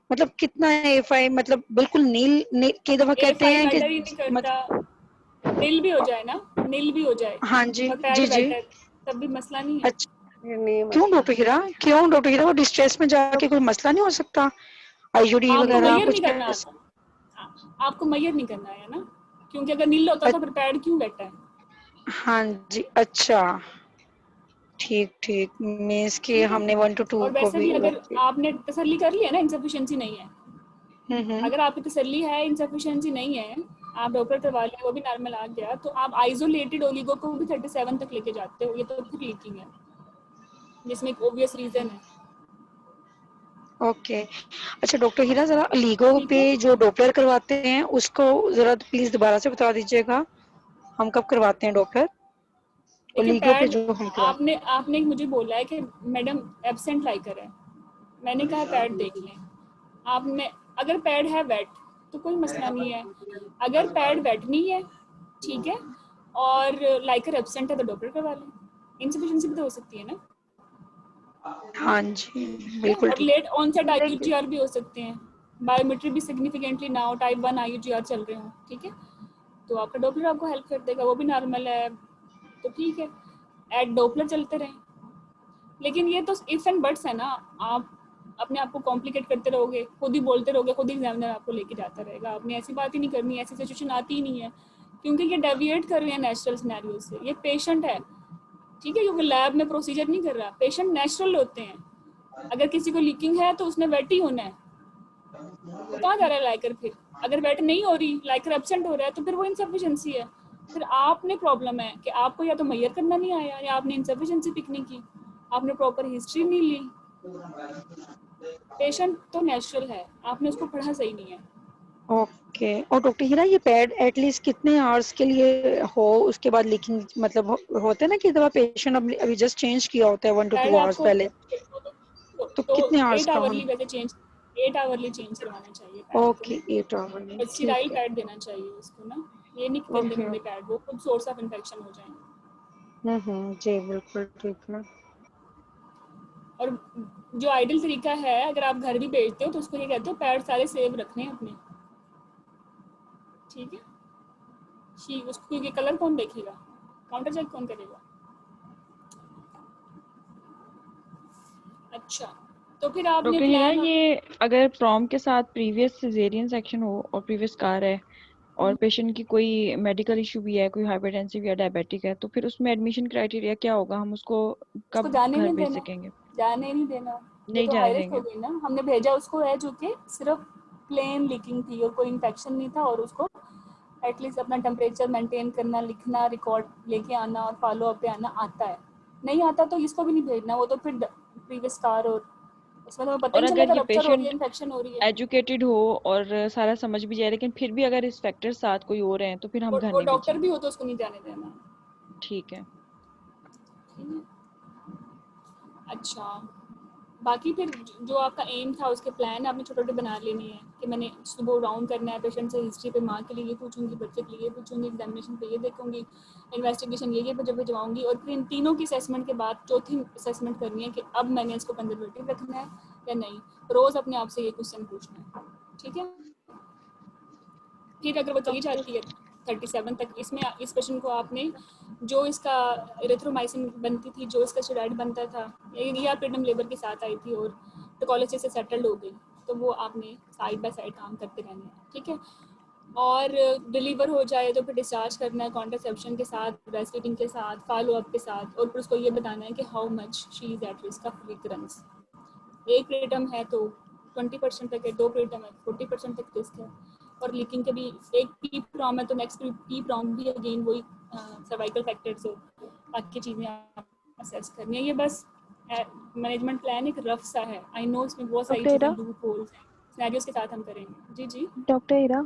मतलब कितना AFI, मतलब बिल्कुल नील कई दफा कहते AFI हैं कि मैटर ही नहीं करता, नील भी हो जाए ना, नील भी हो जाए हाँ जी और पैड जी जी। वेट है, तब भी मसला नहीं है। अच्छा क्यों डॉक्टर हीरा, क्यों डॉक्टर हीरा, वो डिस्ट्रेस में जाके कोई मसला नहीं हो सकता? IUD आपको वगैरह मैयर नहीं कुछ करना ऐसा? आपको मैयर नहीं करना है ना, क्योंकि अगर नील होता तो फिर पैड क्यों बैठा है। हाँ जी अच्छा ठीक ठीक, मीन्स के ठीक है। हमने 1 to 2 और को वैसे भी भी अगर ओके। आपने तसल्ली कर लिया ना इंसफिशिएंसी नहीं है, अगर आपकी तसल्ली है इंसफिशिएंसी नहीं है, आप डॉक्टर करवा लिया वो भी नॉर्मल आ गया, तो आप आइसोलेटेड ओलिगो को भी 37 तक लेके जाते हो, ये तो फिर लीकिंग है जिसमें एक ऑब्वियस रीजन है। ओके। अच्छा डॉक्टर हीरा जरा लीगो पे जो डॉपलर करवाते हैं उसको जरा प्लीज दोबारा से बता दीजिएगा, हम कब करवाते हैं डॉक्टर? और देखिए लीगो पे पैड, जो हम करवाते आपने मुझे बोला है कि मैडम एब्सेंट लाइकर है, मैंने कहा पैड देख लें। आपने अगर पैड है वेट तो कोई मसला नहीं है, अगर पैड वेट नहीं है ठीक है और लाइकर एब्सेंट है तो डॉक्टर करवा लें, इनसफिशिएंसी भी तो हो सकती है ना। हाँ जी बिल्कुल और ठीक। लेट ऑनसेट IUGR भी हो सकते हैं, बायोमेट्री भी सिग्निफिकेंटली ना हो, टाइप 1 IUGR चल रहे हो, ठीक है, तो आपका डॉपलर आपको हेल्प कर देगा, वो भी नॉर्मल है तो ठीक है, एट डॉपलर चलते रहें। लेकिन ये तो इफ एंड बट्स है ना, आप अपने आप को कॉम्प्लिकेट करते रहोगे, खुद ही बोलते रहोगे, खुद ही एग्जामिनर आपको लेके जाता रहेगा, आपने ऐसी बात ही नहीं करनी, ऐसी सिचुएशन आती ही नहीं है, क्योंकि ये डेविएट कर रहे हैं नेचुरल सिनेरियो से। ये पेशेंट है ठीक है, क्योंकि लैब में प्रोसीजर नहीं कर रहा, पेशेंट नेचुरल होते हैं। अगर किसी को लीकिंग है तो उसने वेट ही होना है, वो कहाँ जा रहा है लाइकर, फिर अगर वेट नहीं हो रही, लाइकर एब्सेंट हो रहा है, तो फिर वो इनसफिशिएंसी है, फिर आपने प्रॉब्लम है कि आपको या तो मैयर करना नहीं आया या आपने इनसफिशिएंसी पिक नहीं की, आपने प्रॉपर हिस्ट्री नहीं ली। पेशेंट तो नेचुरल है, आपने उसको पढ़ा सही नहीं है। ओके। और डॉक्टर हीरा ये पैड एटलीस्ट कितने आवर्स के लिए हो, उसके बाद लीकिंग मतलब होता है ना कि दवा पेशेंट अभी जस्ट चेंज किया होता है 1 to 2 आवर्स पहले, तो कितने आवर्स 8 का आवरली हम? वैसे चेंज 8 आवरली चेंज करवाना चाहिए। ओके 8 आवरली, स्टीराइल ठीक है। पैड देना चाहिए उसको ना, ये नहीं गंदे ओके। गंदे पैड, वो खुद सोर्स ऑफ इन्फेक्शन हो जाएंगे। जी बिल्कुल ठीक है। और जो आइडियल तरीका है, अगर आप घर भी भेजते हो तो उसको ये कहते हो पैड सारे सेव रखने हैं अपने, ठीक है। उसको ये कलर कौन देखेगा, काउंटर चेक कौन करेगा? अच्छा, तो फिर आपने डॉक्टर हीरा, प्लान, ये अगर प्रॉम के साथ प्रीवियस सिजेरियन सेक्शन हो और प्रीवियस स्कार है और पेशेंट की कोई मेडिकल इशू भी है, कोई हाइपरटेंसिव या डायबिटिक है, तो फिर उसमें एडमिशन क्राइटेरिया क्या होगा? हम उसको उसको कब जाने घर नहीं भेज देना, सकेंगे? जाने नहीं देना, ये नहीं तो जाने हाई रिस्क हो देंगे। गई ना। हमने भेजा उसको है जो कि सिर्फ प्लेन लीकिंग थी और कोई इन्फेक्शन नहीं था, और उसको एटलीस्ट अपना टेम्परेचर मेंटेन करना, लिखना, रिकॉर्ड लेके आना और फॉलो अप पे आना आता है। नहीं आता तो इसको भी नहीं भेजना, वो तो फिर प्रीवियस स्कार और उसमें तो पता ही और नहीं अगर चलेगा ये रप्चर हो रही है, पेशेंट इन्फेक्शन हो रही है। एजुकेटेड हो और सारा समझ भी जाए, लेकिन फिर भी अगर इस फैक्टर साथ कोई और हैं तो फिर हम घर वो नहीं डॉक्टर भेजेंगे। भी हो तो उसको नहीं जाने देना। ठीक है। अच्छा, बाकी फिर जो आपका एम था, उसके प्लान आपने छोटे छोटे बना लेने हैं कि मैंने सुबह राउंड करना है पेशेंट से, हिस्ट्री पे माँ के लिए ये पूछूंगी, बच्चे के लिए ये पूछूंगी, एग्जामिनेशन पे ये देखूंगी, इन्वेस्टिगेशन ये भिजवाऊंगी, और फिर इन तीनों की असेसमेंट के बाद चौथी असेसमेंट करनी है कि अब मैंने इसको कंजर्वेटिव रखना है या नहीं। रोज अपने आप से ये क्वेश्चन पूछना है, ठीक है। फिर अगर वो चली जाती है 37 तक, इसमें इस पेशेंट को आपने जो इसका इरेथ्रोमाइसिन बनती थी, जो इसका स्टेरॉइड बनता था, या प्रीटर्म लेबर के साथ आई थी और टोकोलॉजी से सेटल्ड हो गई, तो वो आपने साइड बाय साइड काम करते रहना है, ठीक है। और डिलीवर हो जाए तो फिर डिस्चार्ज करना है कॉन्ट्रासेप्शन के साथ, ब्रेस्ट फीडिंग के साथ, फॉलो अप के साथ, और फिर उसको ये बताना है कि how much she is at risk of recurrence. एक प्रीटर्म है तो 20% तक है, 2 प्रीटर्म है 40% तक रिस्क है, और लीकिंग के भी एक पी प्रॉम है तो नेक्स्ट पी प्रॉम भी अगेन वही सर्वाइकल फैक्टर्स हो, बाकी चीज़ें आप असेस करनी है। ये बस मैनेजमेंट प्लान एक रफ सा है, आई नो इसमें बहुत सारी डॉक्टर चीज़ें हीरा, लूप होल्स हैं, सिनेरियोस के साथ हम करेंगे। जी जी डॉक्टर हीरा,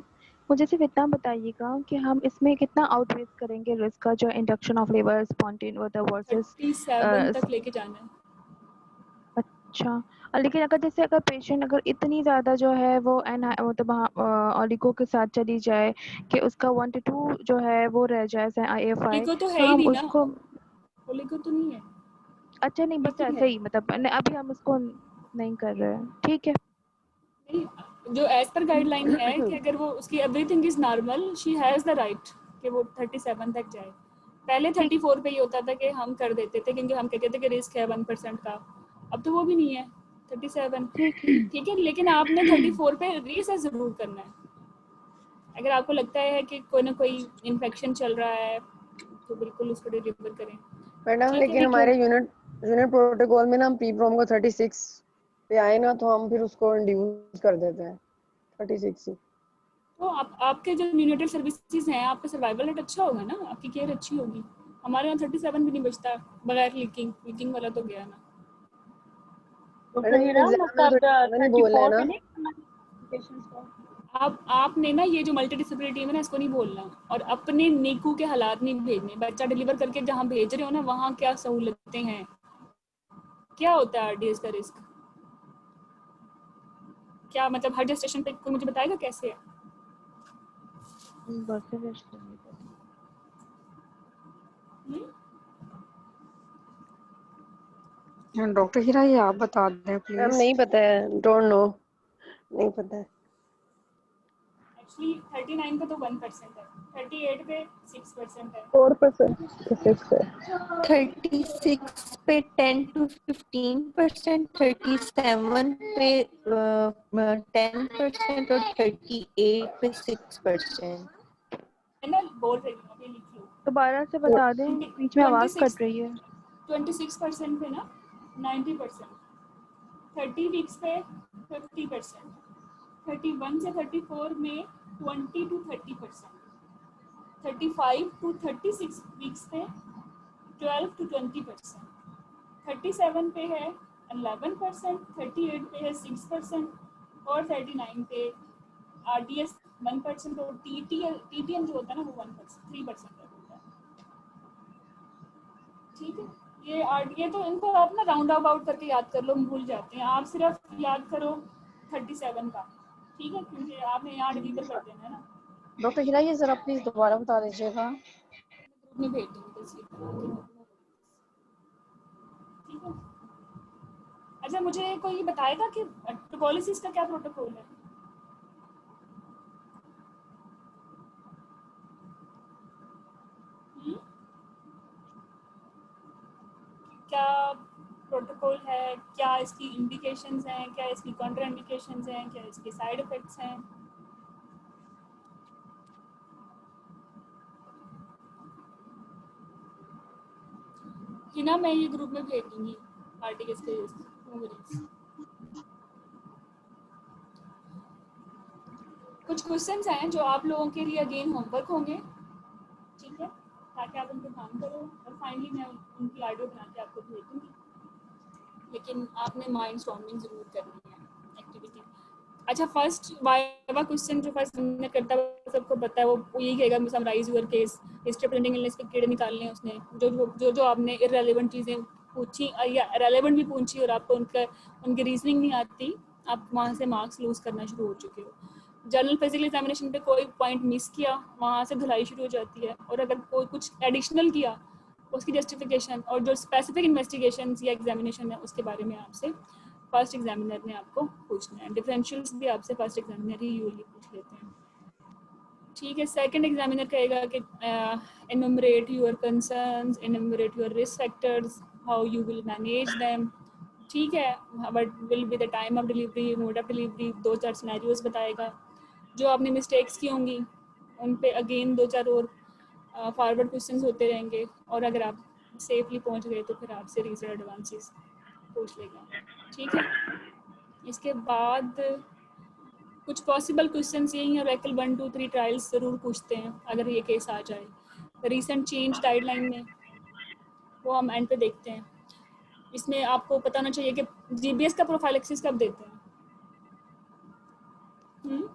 मुझे सिर्फ इतना बताइएगा कि हम इसमें कितना आउटवेट करेंगे रिस्क का, जो induction of labour spontaneous versus 37 तक लेके जाना है। अच्छा, लेकिन अगर जैसे अगर पेशेंट अगर इतनी ज़्यादा जो है वो मतलब ऑलिगो के साथ चली जाए कि उसका 1 to 2 जो है वो रह जाए IFI, ओलिगो तो है तो ही हम नहीं ना, उसको, ओलिगो तो नहीं है। अच्छा नहीं बस ऐसे ही मतलब अभी हम उसको नहीं कर रहे हैं, ठीक है। नहीं, जो एज पर गाइडलाइन है कि अगर वो उसकी everything is normal, she has the right कि वो 37 तक जाए। पहले 34 पे ही होता था कि हम कर देते थे क्योंकि हम कहते थे कि रिस्क है 1% का, अब तो वो भी नहीं है 37, ठीक है। लेकिन आपने 34 पे रीअसेस जरूर करना है। अगर आपको लगता है कि कोई ना कोई इन्फेक्शन चल रहा है तो बिल्कुल उसको डिलीवर करें, मैडम। लेकिन हमारे यूनिट प्रोटोकॉल में ना हम पी-प्रॉम को 36 पे आए ना तो हम फिर उसको इंड्यूस कर देते हैं 36 ही। तो आपके जो यूनिटेड सर्विसेज हैं, आपका सर्वाइवल रेट अच्छा होगा ना, आपकी केयर अच्छी होगी। हमारे यहाँ 37 भी नहीं बचता बगैर लीकिंग वाला तो गया ना। आपने ना ये जो मल्टी डिसेबिलिटी है ना, इसको नहीं बोलना, और अपने नीकू के हालात नहीं भेजने। बच्चा डिलीवर करके जहाँ भेज रहे हो ना, वहाँ क्या सहूलतें हैं, क्या होता है आरडीएस का रिस्क, क्या मतलब हर स्टेशन पे कोई मुझे बताएगा कैसे है? डॉक्टर हीरा, ये आप बता दें प्लीज। मैम नहीं पता है, डोंट नो, नहीं पता है। एक्चुअली 39 पे तो 1% है, 38 पे 6% है, 4% 36 पे 10 to 15%, 37 पे 10% और 38 पे 6%। मैं बोल रही हूँ, अभी लिख लो। दोबारा से बता दें, बीच में आवाज कट रही है। 26% पे ना 90%, 30 वीक्स पे 50%, 31 से 34 में 20 to 30%, 35 to 36 वीक्स पे 12 to 20%, 37 पे है 11%, 38 पे है 6% और 39 पे आरडीएस 1% और टीटीएम जो होता है ना वो 1%, 3% होता है, ठीक है। ये तो इनको आप ना राउंड अबाउट करके याद कर लो, भूल जाते हैं आप। सिर्फ याद करो 37 का, ठीक है, क्योंकि आपने यहाँ डिलीवर कर देना है ना। डॉक्टर हिरा ये जरा प्लीज दोबारा बता दीजिएगा। ग्रुप में भेज दूँगी तस्वीर बना के, ठीक है। अच्छा, मुझे कोई बताएगा कि ट्यूबोलिसिस का क्या प्रोटोकॉल है? क्या प्रोटोकॉल है, क्या इसकी इंडिकेशंस हैं, क्या इसकी कॉन्ट्रा इंडिकेशंस हैं, क्या इसके साइड इफेक्ट्स हैं? हिना मैं ये ग्रुप में भेज दूंगी आर्टिकल्स के कुछ क्वेश्चंस हैं जो आप लोगों के लिए अगेन होमवर्क होंगे, ठीक है, ताकि आप उनको काम करो और फाइनली मैं उनकी आइडियो बना के आपको भेज दूंगी। लेकिन आपने माइंड स्टॉर्मिंग जरूर करनी है एक्टिविटी। अच्छा, फर्स्ट वाइवा क्वेश्चन जो फर्स्ट हमने करता है सबको पता है, वो यही कहेगा summarise your case, history presenting illness के कीड़े निकालने हैं उसने, जो आपने इररेलेवेंट चीज़ें पूछी या रेलेवेंट भी पूछी और आपको उनकी रीजनिंग नहीं आती, आप वहाँ से मार्क्स लूज करना शुरू हो चुके हो। जनरल फिजिकल एग्जामिनेशन पे कोई पॉइंट मिस किया, वहाँ से धुलाई शुरू हो जाती है, और अगर कोई कुछ एडिशनल किया उसकी जस्टिफिकेशन और जो स्पेसिफिक इन्वेस्टिगेशन या एग्जामिनेशन है उसके बारे में आपसे फर्स्ट एग्जामिनर ने आपको पूछना है। डिफरेंशियल्स भी आपसे फर्स्ट एग्जामिनर ही यूजुअली पूछ लेते हैं, ठीक है। सेकंड एग्जामिनर कहेगा कि enumerate your concerns, enumerate your risk factors, how you will manage them, ठीक है, what will be the time of delivery, mode of delivery, 2-4 scenarios बताएगा। जो आपने मिस्टेक्स की होंगी उन पे अगेन 2-4 और फॉरवर्ड क्वेश्चंस होते रहेंगे, और अगर आप सेफली पहुंच गए तो फिर आपसे रीजन एडवांसेस पूछ लेगा, ठीक है। इसके बाद कुछ पॉसिबल क्वेश्चंस यही है, रेकल 1, 2, 3 ट्रायल्स ज़रूर पूछते हैं अगर ये केस आ जाए। रीसेंट चेंज गाइडलाइन में वो हम एंड पे देखते हैं। इसमें आपको पता होना चाहिए कि जीबीएस का प्रोफाइलेक्सिस कब देते हैं।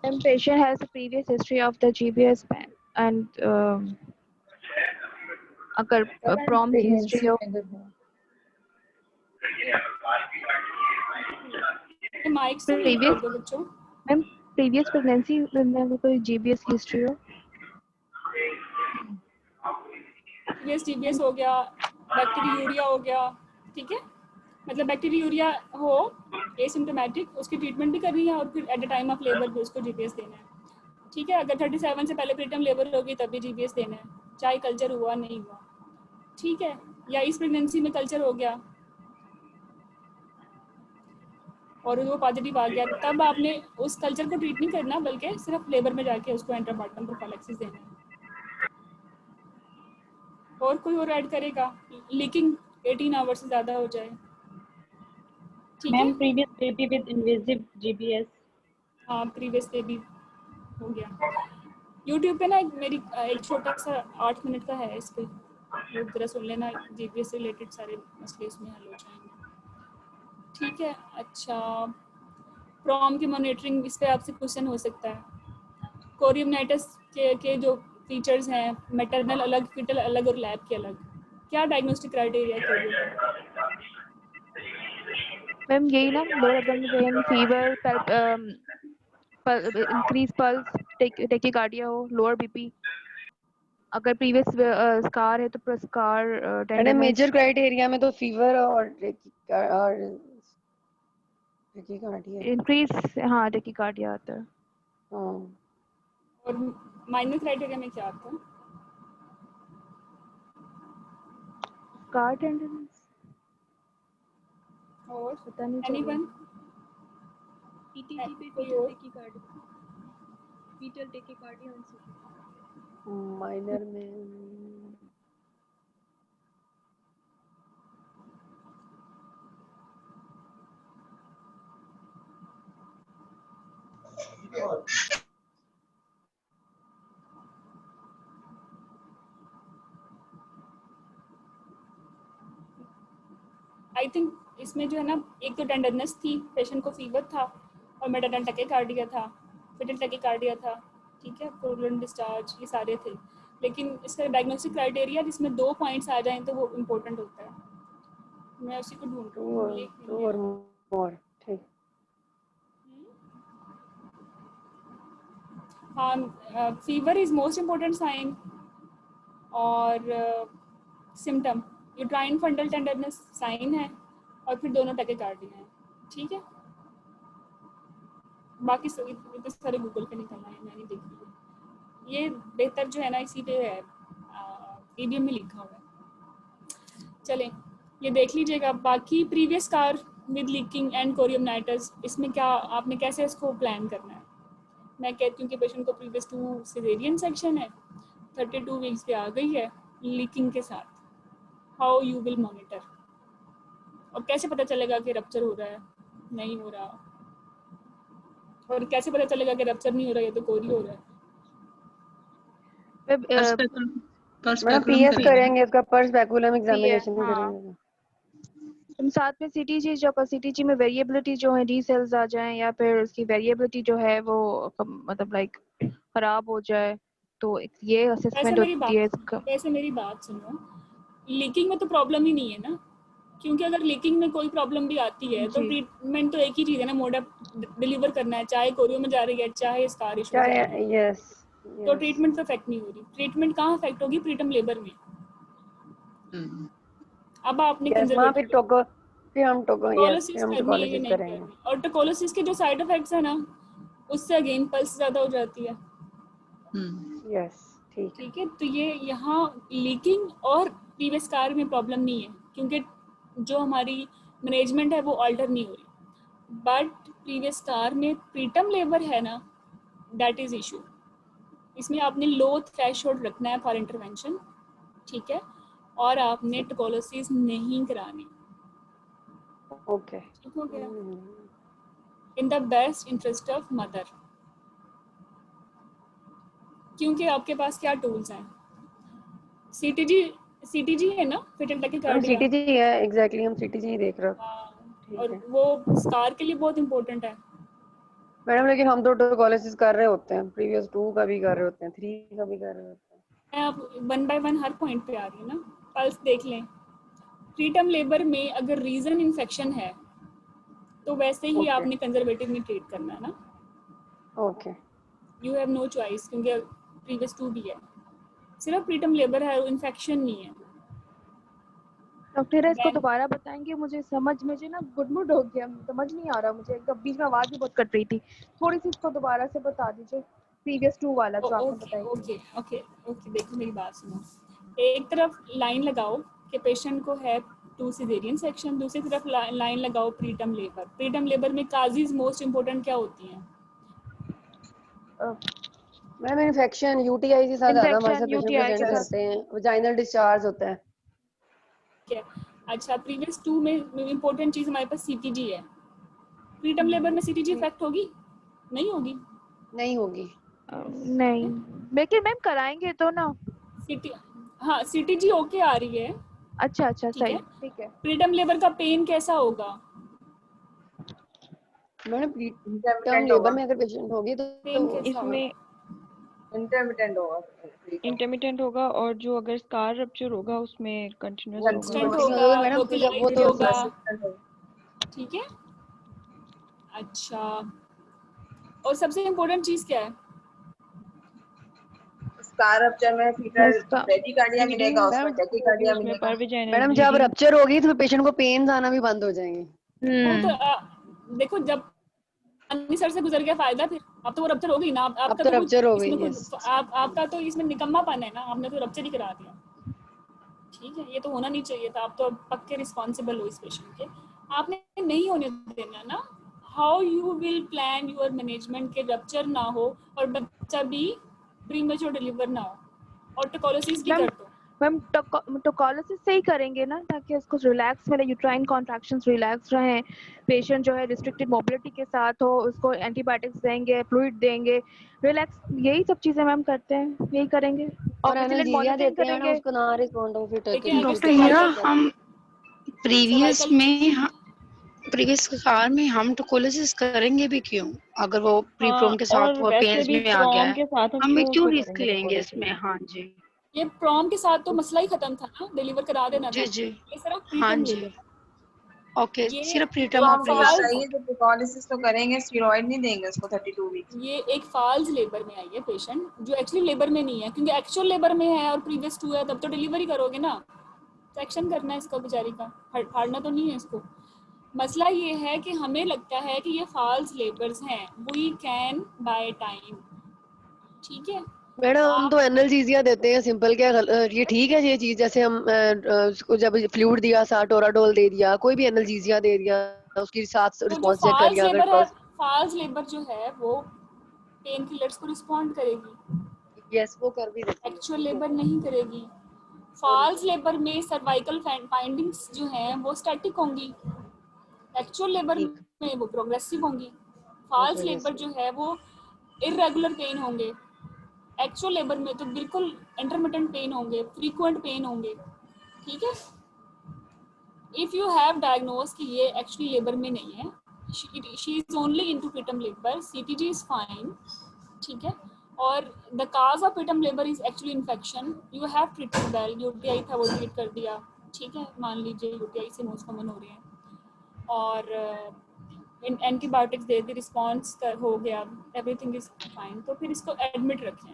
When patient has a previous history of the GBS ban and अगर prompt history of माइक से previous बोल दो बच्चों। मैम previous pregnancy में कोई GBS history हो, जीबीएस हो गया, बैक्टीरियूरिया हो गया, ठीक है, मतलब बैक्टीरियूरिया हो एसिम्प्टोमेटिक, उसकी ट्रीटमेंट भी करनी है और फिर at the time of labour भी उसको जीबीएस देना है, ठीक है। अगर 37 से पहले प्रीटर्म लेबर होगी तब भी जीबीएस देना है, चाहे कल्चर हुआ नहीं हुआ, ठीक है। या इस प्रेगनेंसी में कल्चर हो गया और वो पॉजिटिव आ गया, तब आपने उस कल्चर को ट्रीट नहीं करना, बल्कि सिर्फ लेबर में जाके उसको एंटीबायोटिक प्रोफिलैक्सिस देना है। और कोई और ऐड करेगा? लीकिंग 18 आवर्स से ज़्यादा हो जाए, ठीक है। Ma'am previous baby with invasive GBS. हाँ, प्रीवियस बेबी हो गया। यूट्यूब पे ना मेरी एक छोटा सा 8 मिनट का है, इस पे लोग जरा सुन लेना, जीबीएस से रिलेटेड सारे मसले इसमें हल हो जाएंगे, ठीक है। अच्छा, प्रॉम की मॉनिटरिंग, इस पे आपसे क्वेश्चन हो सकता है। कोरियमनाइटिस के जो फीचर्स हैं, मैटरनल अलग, फिटल अलग और लैब के अलग, क्या डायग्नोस्टिक क्राइटेरिया कोरियम का? मैम यही ना, lower abdominal pain, fever, increase pulse, tachycardia हो, लोअर बीपी, अगर प्रीवियस स्कार है तो स्कार मैडम मेजर क्राइटेरिया में तो फीवर और टेकिकार्डिया, इंक्रीज, हाँ टेकिकार्डिया आता है। हाँ, और माइनर क्राइटेरिया में क्या आता है? स्कार टेंडरनेस और पता नहीं एनीवन? पीटीटी पे fetal tachycardia, fetal tachycardia minor में आई थिंक इसमें जो है ना, एक तो टेंडरनेस थी, पेशेंट को फीवर था, और मेटाडन टैकीकार्डिया था, फिटल टैकीकार्डिया था, ठीक है, प्रोलॉन्ग्ड डिस्चार्ज, ये सारे थे। लेकिन इसका डायग्नोस्टिक क्राइटेरिया जिसमें 2 पॉइंट्स आ जाएं तो वो इम्पोर्टेंट होता है। मैं उसी को ढूंढ रही हूँ, टू और मोर, ठीक। Fever is most important sign और symptom uterine fundal tenderness sign है और फिर दोनों टैकीकार्डिया है, ठीक है। बाकी इतने सारे गूगल पे निकलना है, मैंने देख लिया। ये बेहतर जो है ना इसी पे है, ईडीएम में लिखा हुआ है। चलें ये देख लीजिएगा। बाकी previous scar with leaking and chorioamnionitis, इसमें क्या आपने कैसे इसको प्लान करना है? मैं कहती हूँ कि पेशेंट को प्रीवियस 2 सिजेरियन सेक्शन है, 32 वीक्स पे आ गई है लीकिंग के साथ, हाउ यू विल मॉनिटर? और कैसे पता चलेगा कि रप्चर हो रहा है नहीं हो रहा, और कैसे पता चलेगा कि रप्चर नहीं हो रहा है तो कोरी हो रहा है? मैडम पीएस करेंगे, उसका पर्स बैकुलम एग्जामिनेशन करेंगे। तुम साथ में सीटीजी जो सीटीजी में वेरिएबिलिटी जो है डी सेल्स आ जाएं या फिर उसकी वेरिएबिलिटी जो है वो मतलब लाइक खराब हो जाए, तो ये असेसमेंट होती है इसका। वैसे मेरी बात सुनो, लीकिंग में तो प्रॉब्लम ही नहीं है ना, क्योंकि अगर लीकिंग में कोई प्रॉब्लम भी आती है तो ट्रीटमेंट तो एक ही चीज है ना, मोड ऑफ डिलीवर करना है, चाहे कोरियो में जा रही है चाहे स्कार इशू है। यस तो ट्रीटमेंट तो इफेक्ट नहीं हो रही। ट्रीटमेंट कहाँ इफेक्ट होगी? प्रीटर्म लेबर में। अब आपने टोकोलोसिस करनी है नहीं करनी, और टोकोलोसिस के जो साइड इफेक्ट्स है ना उससे अगेन पल्स ज्यादा हो जाती है। यस ठीक है। तो ये यहाँ लीकिंग और प्रीवियस स्कार में प्रॉब्लम नहीं है, क्योंकि जो हमारी मैनेजमेंट है वो अल्टर नहीं हो रही। बट प्रीवियस स्कार में प्रीटर्म लेबर है ना, दैट इज इशू। इसमें आपने लो थ्रेशोल्ड रखना है फॉर इंटरवेंशन, ठीक है, और आपने टोकोलोसिस नहीं करानी। ओके, ठीक हो गया? In the best interest of mother, क्योंकि आपके पास क्या टूल्स हैं? सीटीजी है ना, फिटल टैकीकार्डिया। सीटीजी है, एग्जैक्टली हम सीटीजी ही देख रहे हैं। और वो स्कार के लिए बहुत इंपॉर्टेंट है मैडम, लेकिन हम तो टोकोलोसिस कर रहे होते हैं, प्रीवियस 2 का भी कर रहे होते हैं, 3 का भी कर रहे होते हैं। मैं अब 1 बाय 1 हर पॉइंट पे आ रही हूँ ना। पल्स देख लें। प्रीटर्म लेबर में अगर रीजन इन्फेक्शन है तो वैसे ही आपने कंजर्वेटिव में ट्रीट करना है ना। Okay, you have no choice, क्योंकि प्रीवियस 2 भी है, सिर्फ प्रीटर्म लेबर है, इन्फेक्शन नहीं है। डॉक्टर इसको दोबारा बताएंगे? मुझे ना गुडमुड हो गया, समझ नहीं आ रहा मुझे, एकदम बीच में आवाज भी बहुत कट रही थी। थोड़ी सी इसको दोबारा से बता दीजिए, प्रीवियस 2 वाला जो आपने बताया। ओके देखो मेरी बात सुनो। एक तरफ लाइन लगाओ कि पेशेंट को है 2 सिजेरियन सेक्शन, दूसरी तरफ लाइन लगाओ प्रीटर्म लेबर। प्रीटर्म लेबर में काजीज मोस्ट इम्पोर्टेंट क्या होती हैं? मैम इन्फेक्शन, यूटीआई के साथ ज्यादा हमारे साथ पेशेंट प्रेजेंट करते हैं, वजाइनल डिस्चार्ज होता है। अच्छा, प्रीवियस 2 में इम्पोर्टेंट चीज हमारे पास सीटीजी है। प्रीटर्म लेबर में सीटीजी इफेक्ट होगी? नहीं होगी। नहीं, लेकिन मैम कराएंगे तो ना। हाँ, सीटीजी ओके आ रही है। अच्छा सही, ठीक है। प्रीटर्म लेबर का पेन कैसा होगा? मैडम प्रीटर्म लेबर में अगर पेशेंट होगी तो इसमें इंटरमिटेंट होगा, और जो अगर स्कार रप्चर होगा उसमें कंटिन्यूअस होगा। ठीक है। अच्छा, और सबसे इम्पोर्टेंट चीज क्या है? स्कार रप्चर में टैकीकार्डिया मिलेगा, उसमें टैकीकार्डिया मिलेगा। मैडम जब रप्चर होगी तो पेशेंट को पेन्स आना भी बंद हो जाएंगे। वो तो देखो, जब सर से गुजर गया फायदा, फिर अब तो वो रप्चर हो गई ना। आपका तो रप्चर हो गई, आपका तो इसमें निकम्मापन है ना, आपने तो रप्चर ही करा दिया। ठीक है, ये तो होना नहीं चाहिए था। आप तो पक्के रिस्पॉन्सिबल हो इस पेशेंट के, आपने नहीं होने देना ना। How you will plan your management के रप्चर ना हो और बच्चा भी प्रीमेच्योर डिलीवर ना हो, और टोकोलोसिस भी कर दो। मैम टोकोलोसिस से ही करेंगे ना, ताकि उसको रिलैक्स मिले, यूट्राइन कॉन्ट्रैक्शंस रिलैक्स रहें, पेशेंट जो है रिस्ट्रिक्टेड मोबिलिटी के साथ हो, उसको एंटीबायोटिक्स देंगे, फ्लूइड देंगे, रिलैक्स, यही सब चीजें मैम करते हैं, यही करेंगे। और एनाल्जेसिया देते हैं ना, उसको ना रिस्पॉन्ड हो फिर डॉक्टर हीरा, हम प्रीवियस स्कार में हम टोकोलोसिस करेंगे भी क्यों? अगर वो प्रीप्रोम के साथ वो पेन्स में आ गया है, हम क्यों रिस्क लेंगे इसमें? हाँ जी, ये प्रॉम के साथ तो मसला ही खत्म था ना, डिलीवर करा देना था। जी ये सिर्फ हाँ जी। ओके, ये सिर्फ तो प्रीटर्म हमको प्लीज। बताइए जब पिकोलिसिस तो करेंगे, स्टेरॉइड नहीं देंगे उसको 32 वीक्स। ये एक फॉल्स लेबर में आई है पेशेंट, जो एक्चुअली लेबर में नहीं है, क्योंकि एक्चुअल लेबर में है और प्रीवियस 2 है, तब तो डिलीवरी करोगे ना, सेक्शन करना है इसका बेचारी का, फाड़ना तो नहीं है इसको। मसला ये है कि हमें लगता है कि ये फॉल्स लेबर्स हैं, वी कैन बाय टाइम, ठीक है। मैडम हम तो एनाल्जेसिया देते हैं सिंपल, क्या ये ठीक है ये चीज? जैसे हम उसको जब फ्लूइड दिया सा, टोराडोल दे दिया, कोई भी एनाल्जेसिया दे दिया, उसके साथ तो जो रिस्पॉन्स चेक कर फॉल्स लिया अगर लेबर है, पल्स। फॉल्स लेबर जो है वो पेन किलर्स को रिस्पॉन्ड करेगी, यस वो कर भी देती है, एक्चुअल ठीक है। लेबर नहीं करेगी। फॉल्स लेबर में सर्वाइकल फाइंडिंग्स जो हैं वो स्टैटिक होंगी, एक्चुअल लेबर में वो प्रोग्रेसिव होंगी। फॉल्स लेबर जो है वो इरेगुलर पेन होंगे, एक्चुअल लेबर में तो बिल्कुल इंटरमिटेंट पेन होंगे, फ्रीक्वेंट पेन होंगे, ठीक है। इफ यू हैव डायग्नोज कि ये एक्चुअली लेबर में नहीं है, she is only into preterm labour, CTG is fine, ठीक है। और the cause of preterm labour is actually infection, you have treated well, UTI था वो ट्रीट कर दिया, ठीक है, मान लीजिए यूटीआई से मोस्ट कॉमन हो रही है, और एंटीबायोटिक्स दे दी, रिस्पॉन्स हो गया, एवरीथिंग इज फाइन, तो फिर इसको एडमिट रखें,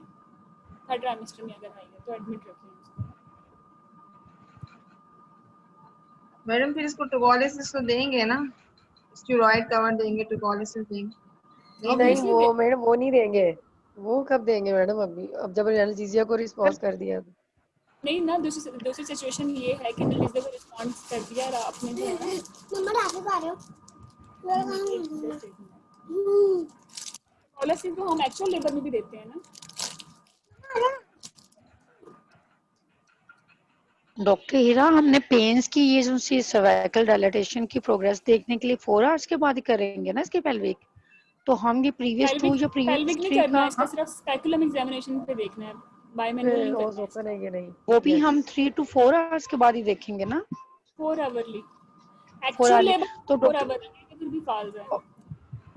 थर्ड ट्राइमेस्टर में अगर आई है तो एडमिट रखें इसको। मैडम फिर इसको टोकोलिसिस तो देंगे ना, स्टेरॉइड कवर देंगे, टोकोलिसिस देंगे? नहीं वो मैडम वो नहीं देंगे, वो कब देंगे मैडम? अभी अब जब एनाल्जेसिया को रिस्पॉन्स कर दिया तो। नहीं ना, दूसरी सिचुएशन ये है कि एनालिसिस को रिस्पॉन्स कर दिया और आपने जो है पॉलिसी को हम एक्चुअल लेबर में भी देते हैं ना। डॉक्टर हीरा, हमने पेन्स की ये जो सी सर्वाइकल डायलेटेशन की प्रोग्रेस देखने के लिए 4 आवर्स के बाद ही करेंगे ना इसके पेल्विक, तो हम ये प्रीवियस 2 या प्रीवियस पेल्विक नहीं 3 करना का इसका, सिर्फ स्पेकुलम एग्जामिनेशन पे देखना है, बाय मैनुअल नहीं करना है इसका। नहीं वो भी हम 3 to 4 आवर्स के बाद ही देखेंगे ना, 4 आवरली 4 एक्चुअल आवर्ली। लेबर तो 4 आवरली है, फिर भी फॉल्स है।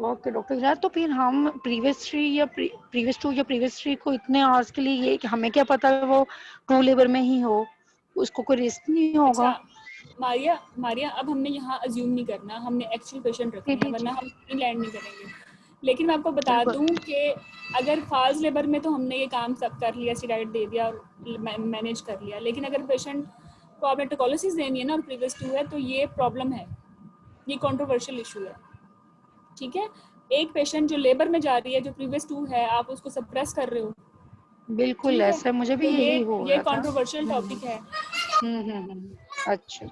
ओके डॉक्टर हीरा, तो फिर हम प्रीवियस 3 या प्रीवियस 2 या प्रीवियस 3 को इतने आवर्स के लिए, ये कि हमें क्या पता है वो ट्रू लेबर में ही हो, उसको कोई रिस्क नहीं होगा। अच्छा मारिया अब हमने यहाँ अज्यूम नहीं करना, हमने एक्चुअल पेशेंट रखने हैं, वरना हम लैंड नहीं करेंगे। लेकिन मैं आपको बता दूं कि अगर फॉल्स लेबर में तो हमने ये काम सब कर लिया, स्टेरॉइड दे दिया और मैनेज कर लिया, लेकिन अगर पेशेंट को आपने टोकोलिसिस देनी है ना और प्रीवियस 2 है, तो ये प्रॉब्लम है, ये कंट्रोवर्शियल इशू है, ठीक है। एक पेशेंट जो लेबर में जा रही है, जो प्रीवियस 2 है, आप उसको सप्रेस कर रहे हो, बिल्कुल ऐसा मुझे भी तो यही हो ये रहा था। कंट्रोवर्शियल टॉपिक है। अच्छा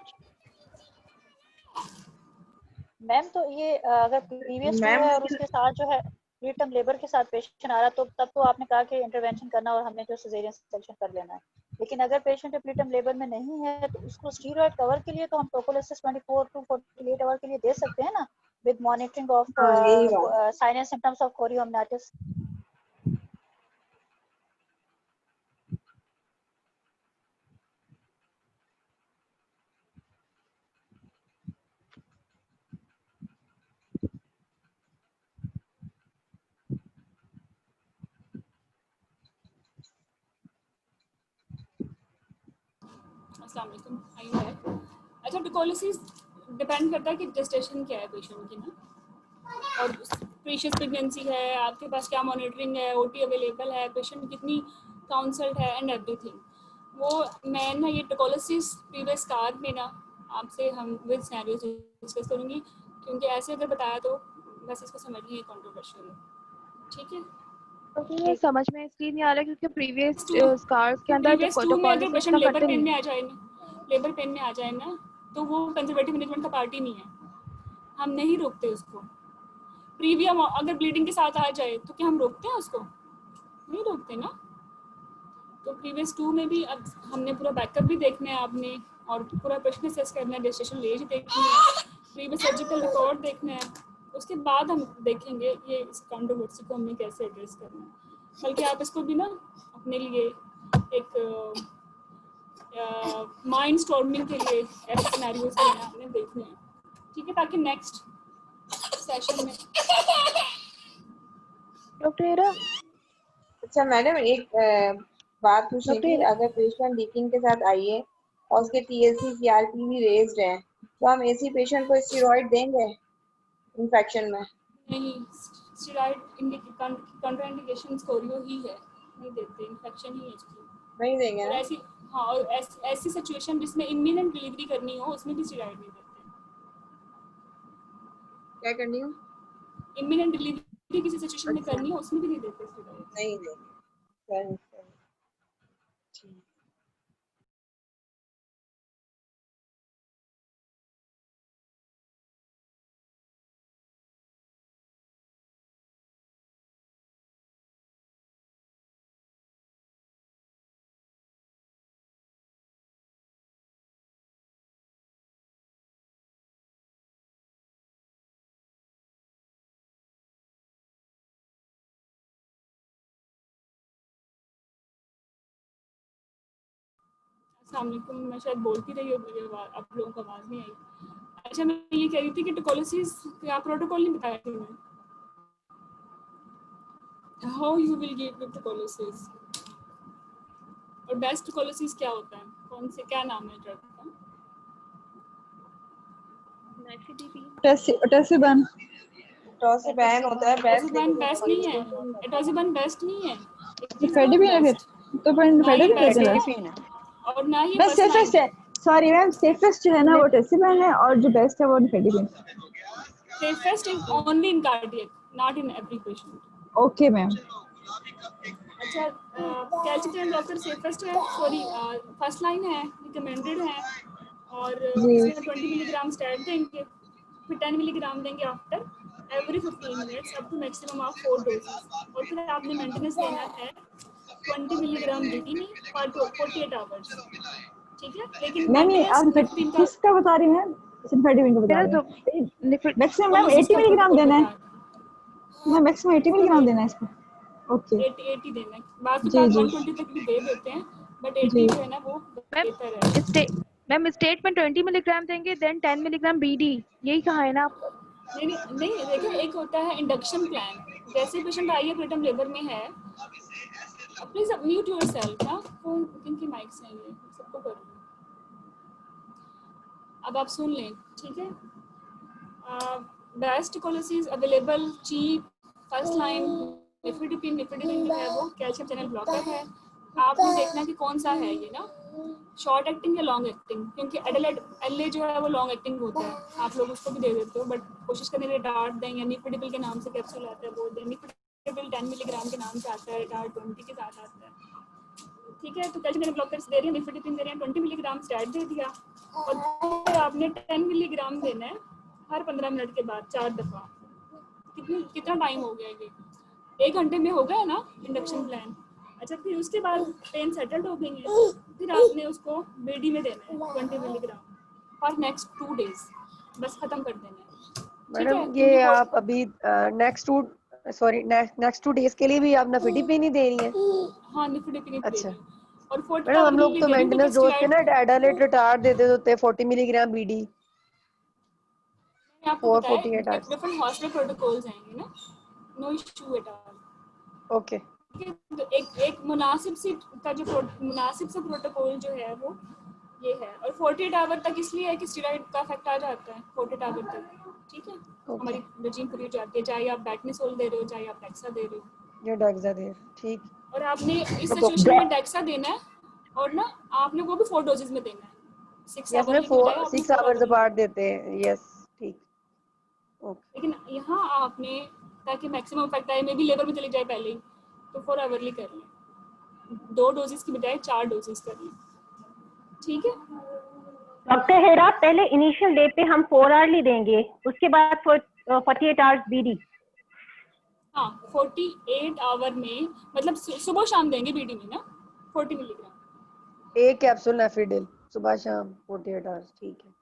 मैम, तो ये अगर प्रीवियस 2 है और उसके साथ जो है प्रीटर्म लेबर के साथ पेशेंट आ रहा, तो तब तो आपने कहा कि इंटरवेंशन करना और हमने जो सिजेरियन सेक्शन कर लेना है। लेकिन अगर पेशेंट प्रीटर्म लेबर में नहीं है, तो उसको स्टेरॉइड कवर के लिए तो हम टोकोलिसिस 24 to 48 आवर के लिए दे सकते हैं ना, with monitoring of sign and symptoms of chorioamnionitis. अस्सलाम वालेकुम, आयु है। अच्छा, टोकोलिसिस डिपेंड करता है कि जेस्टेशन क्या है पेशेंट की ना, और प्रीशियस प्रेगनेंसी है, आपके पास क्या मॉनिटरिंग है, ओटी अवेलेबल है, पेशेंट कितनी काउंसल्ड है एंड एवरीथिंग। वो मैं ना ये टोकोलिसिस प्रीवियस कार्ड में ना आपसे हम विद सिनेरियोस डिस्कस करूँगी, क्योंकि ऐसे अगर बताया तो बस इसको समझिए कंट्रोवर्शियल है, ठीक है। तो समझ में इसलिए नहीं आ रहा क्योंकि प्रीवियस स्कार्स के अंदर प्रीवियस 2 में अगर पेशेंट लेबर करते पेन नहीं। में आ जाए ना, लेबर पेन में आ जाए ना, तो वो कंजर्वेटिव मैनेजमेंट का पार्ट ही नहीं है, हम नहीं रोकते उसको। प्रीवियम अगर ब्लीडिंग के साथ आ जाए तो क्या हम रोकते हैं उसको? नहीं रोकते ना। तो प्रीवियस 2 में भी अब हमने पूरा बैकअप भी देखना है आपने, और पूरा प्रश्न असेस करना है, रजिस्ट्रेशन एज देखनी है, प्रीवियस सर्जिकल रिकॉर्ड देखना है, उसके बाद हम देखेंगे ये इस कंट्रोवर्सी को हमें कैसे एड्रेस करना है। बल्कि आप इसको भी ना अपने लिए एक माइंड स्टॉर्मिंग के लिए ऐसे सिनेरियोस जो हैं आपने देखने हैं, ठीक है, ताकि नेक्स्ट सेशन में। डॉक्टर, अच्छा मैडम, एक बात पूछनी थी, अगर पेशेंट लीकिंग के साथ आई है और उसके TLC CRP भी रेज्ड है, तो हम ऐसी पेशेंट को स्टेरॉइड देंगे इन्फेक्शन में? नहीं, स्टेरॉइड कॉन्ट्राइंडिकेशन कोरियो ही है, नहीं देते, इन्फेक्शन ही है इसकी, नहीं देंगे और ना? ऐसी हाँ, और ऐसी सिचुएशन जिसमें इमिनेंट डिलीवरी करनी हो उसमें भी स्टेरॉइड नहीं देते। क्या करनी हो? इमिनेंट डिलीवरी किसी सिचुएशन में करनी हो उसमें भी नहीं देते स्टेरॉइड। नहीं देंगे। ठीक। अस्सलाम वालेकुम, मैं शायद बोलती रही हूँ, मुझे आप लोगों को आवाज़ नहीं आई। अच्छा, मैं ये कह रही थी कि टोकोलिसिस का प्रोटोकॉल नहीं बताया थी मैं, हाउ यू विल गिव टोकोलिसिस, और बेस्ट टोकोलिसिस क्या होता है, कौन से, क्या नाम है ड्रग का? टेसिबन टॉसिबैन होता है बेस्ट, एटोजिबन बेस्ट नहीं है, एटोजिबन बेस्ट नहीं है, फेडिपिन है फिर, तो फेडिपिन देते हैं और ना ही मैं फर्स्ट लाइन। सेफेस्ट है, सॉरी मैम, सेफेस्ट जो है ना वो टेसिबन है और जो बेस्ट है वो फेडिपिन। Safest is only in cardiac, not in every patient. Okay ma'am. अच्छा, कैल्शियम ब्लॉकर सेफेस्ट है, सॉरी फर्स्ट लाइन है, रिकमेंडेड है, और इसमें 20 मिलीग्राम स्टैट देंगे, फिर 10 मिलीग्राम देंगे after every 15 minutes up to maximum of 4 doses, और फिर आपने मेंटेनेंस देना है 20 मिलीग्राम बीडी में फॉर 48 आवर्स, ठीक है? लेकिन मैम ये आप किसका बता रही हैं? सिंफेडिपिन का बता रही हैं? मैक्सिमम मैम 80 मिलीग्राम देना है, मैं मैक्सिमम 80 मिलीग्राम देना है इसको। ओके 80 देना है, बाकी तो 120 तक भी दे देते हैं, बट 80 जो है ना वो बेहतर है। मैम स्टेट में 20 मिलीग्राम देंगे, देन 10 मिलीग्राम बीडी, यही कहा है ना आपको? नहीं देखिए, एक होता है इंडक्शन प्लान, जैसे पेशेंट आई है प्रीटर्म लेबर में है, प्लीज म्यूट योरसेल्फ ना, फोन किनकी माइक से है, ये सबको कर लो, अब आप सुन लें, ठीक है? Best tocolysis available cheap first line nifedipine जो है वो कैल्शियम चैनल ब्लॉकर है, आपने देखना कि कौन सा है ये ना, शॉर्ट एक्टिंग या लॉन्ग एक्टिंग, क्योंकि एडलेट जो है वो लॉन्ग एक्टिंग होता है, आप लोग उसको भी दे देते हो, बट कोशिश करने के डार्ट दें, या निफेडिपिन के नाम से कैप्सूल आता है वो दें, निफेडिपिन 10 मिलीग्राम के नाम से आता है, डार्ट 20 के साथ आता है, ठीक है? तो कैल्शियम ब्लॉकर्स दे रही है, निफेडिपिन दे रही है, 20 मिलीग्राम स्टैट दे दिया, और फिर आपने 10 मिलीग्राम देना है हर 15 मिनट के बाद 4 दफ़ा। कितना टाइम हो गया ये? 1 घंटे में हो गया ना इंडक्शन प्लान। अच्छा, फिर उसके बाद पेन सेटल्ड हो गई है, फिर आपने उसको बीडी में देना है 20 मिलीग्राम फॉर नेक्स्ट 2 डेज, बस खत्म कर देना है। मैडम ये आप अभी नेक्स्ट 2 डेज के लिए भी आप निफेडिपिन ही दे रही हैं? हाँ, निफेडिपिन अच्छा और 40 मैडम, हम लोग तो मेंटेनेंस डोज पे ना एडालेट रिटार्ड देते होते हैं 40 मिलीग्राम बीडी। आपको बताया डिफरेंट हॉस्पिटल प्रोटोकॉल्स आएंगे ना, no issue at all. Okay, तो एक मुनासिब सा प्रोटोकॉल जो है वो ये है, और 48 आवर तक इसलिए है कि स्टेरॉइड का इफेक्ट आ जाता है 48 आवर तक, ठीक है? हमारी रेजिम पूरी हो जाती है, चाहे आप बैटनिसोल दे रहे हो, चाहे आप डेक्सा दे रहे हो, या डेक्सा दे, ठीक। और आपने इस सिचुएशन में डेक्सा देना है, और ना आपने वो भी 4 डोजेस में देना है, 6 आवर्स अपार्ट देते हैं, यस, ठीक। लेकिन यहाँ आपने, ताकि मैक्सिमम इफेक्ट आए, मे बी लेबर में चली जाए पहले ही, तो 4 आवरली कर लें, 2 डोजेस की बजाय 4 डोजेस कर लें, ठीक है? डॉक्टर हेरा, पहले इनिशियल डे पे हम 4 आवरली देंगे, उसके बाद 48 आवर्स बीडी। हाँ, 48 आवर में मतलब सुबह शाम देंगे बीडी में ना 40 मिलीग्राम, एक कैप्सूल नेफिडिल सुबह शाम 48 आवर्स, ठीक है?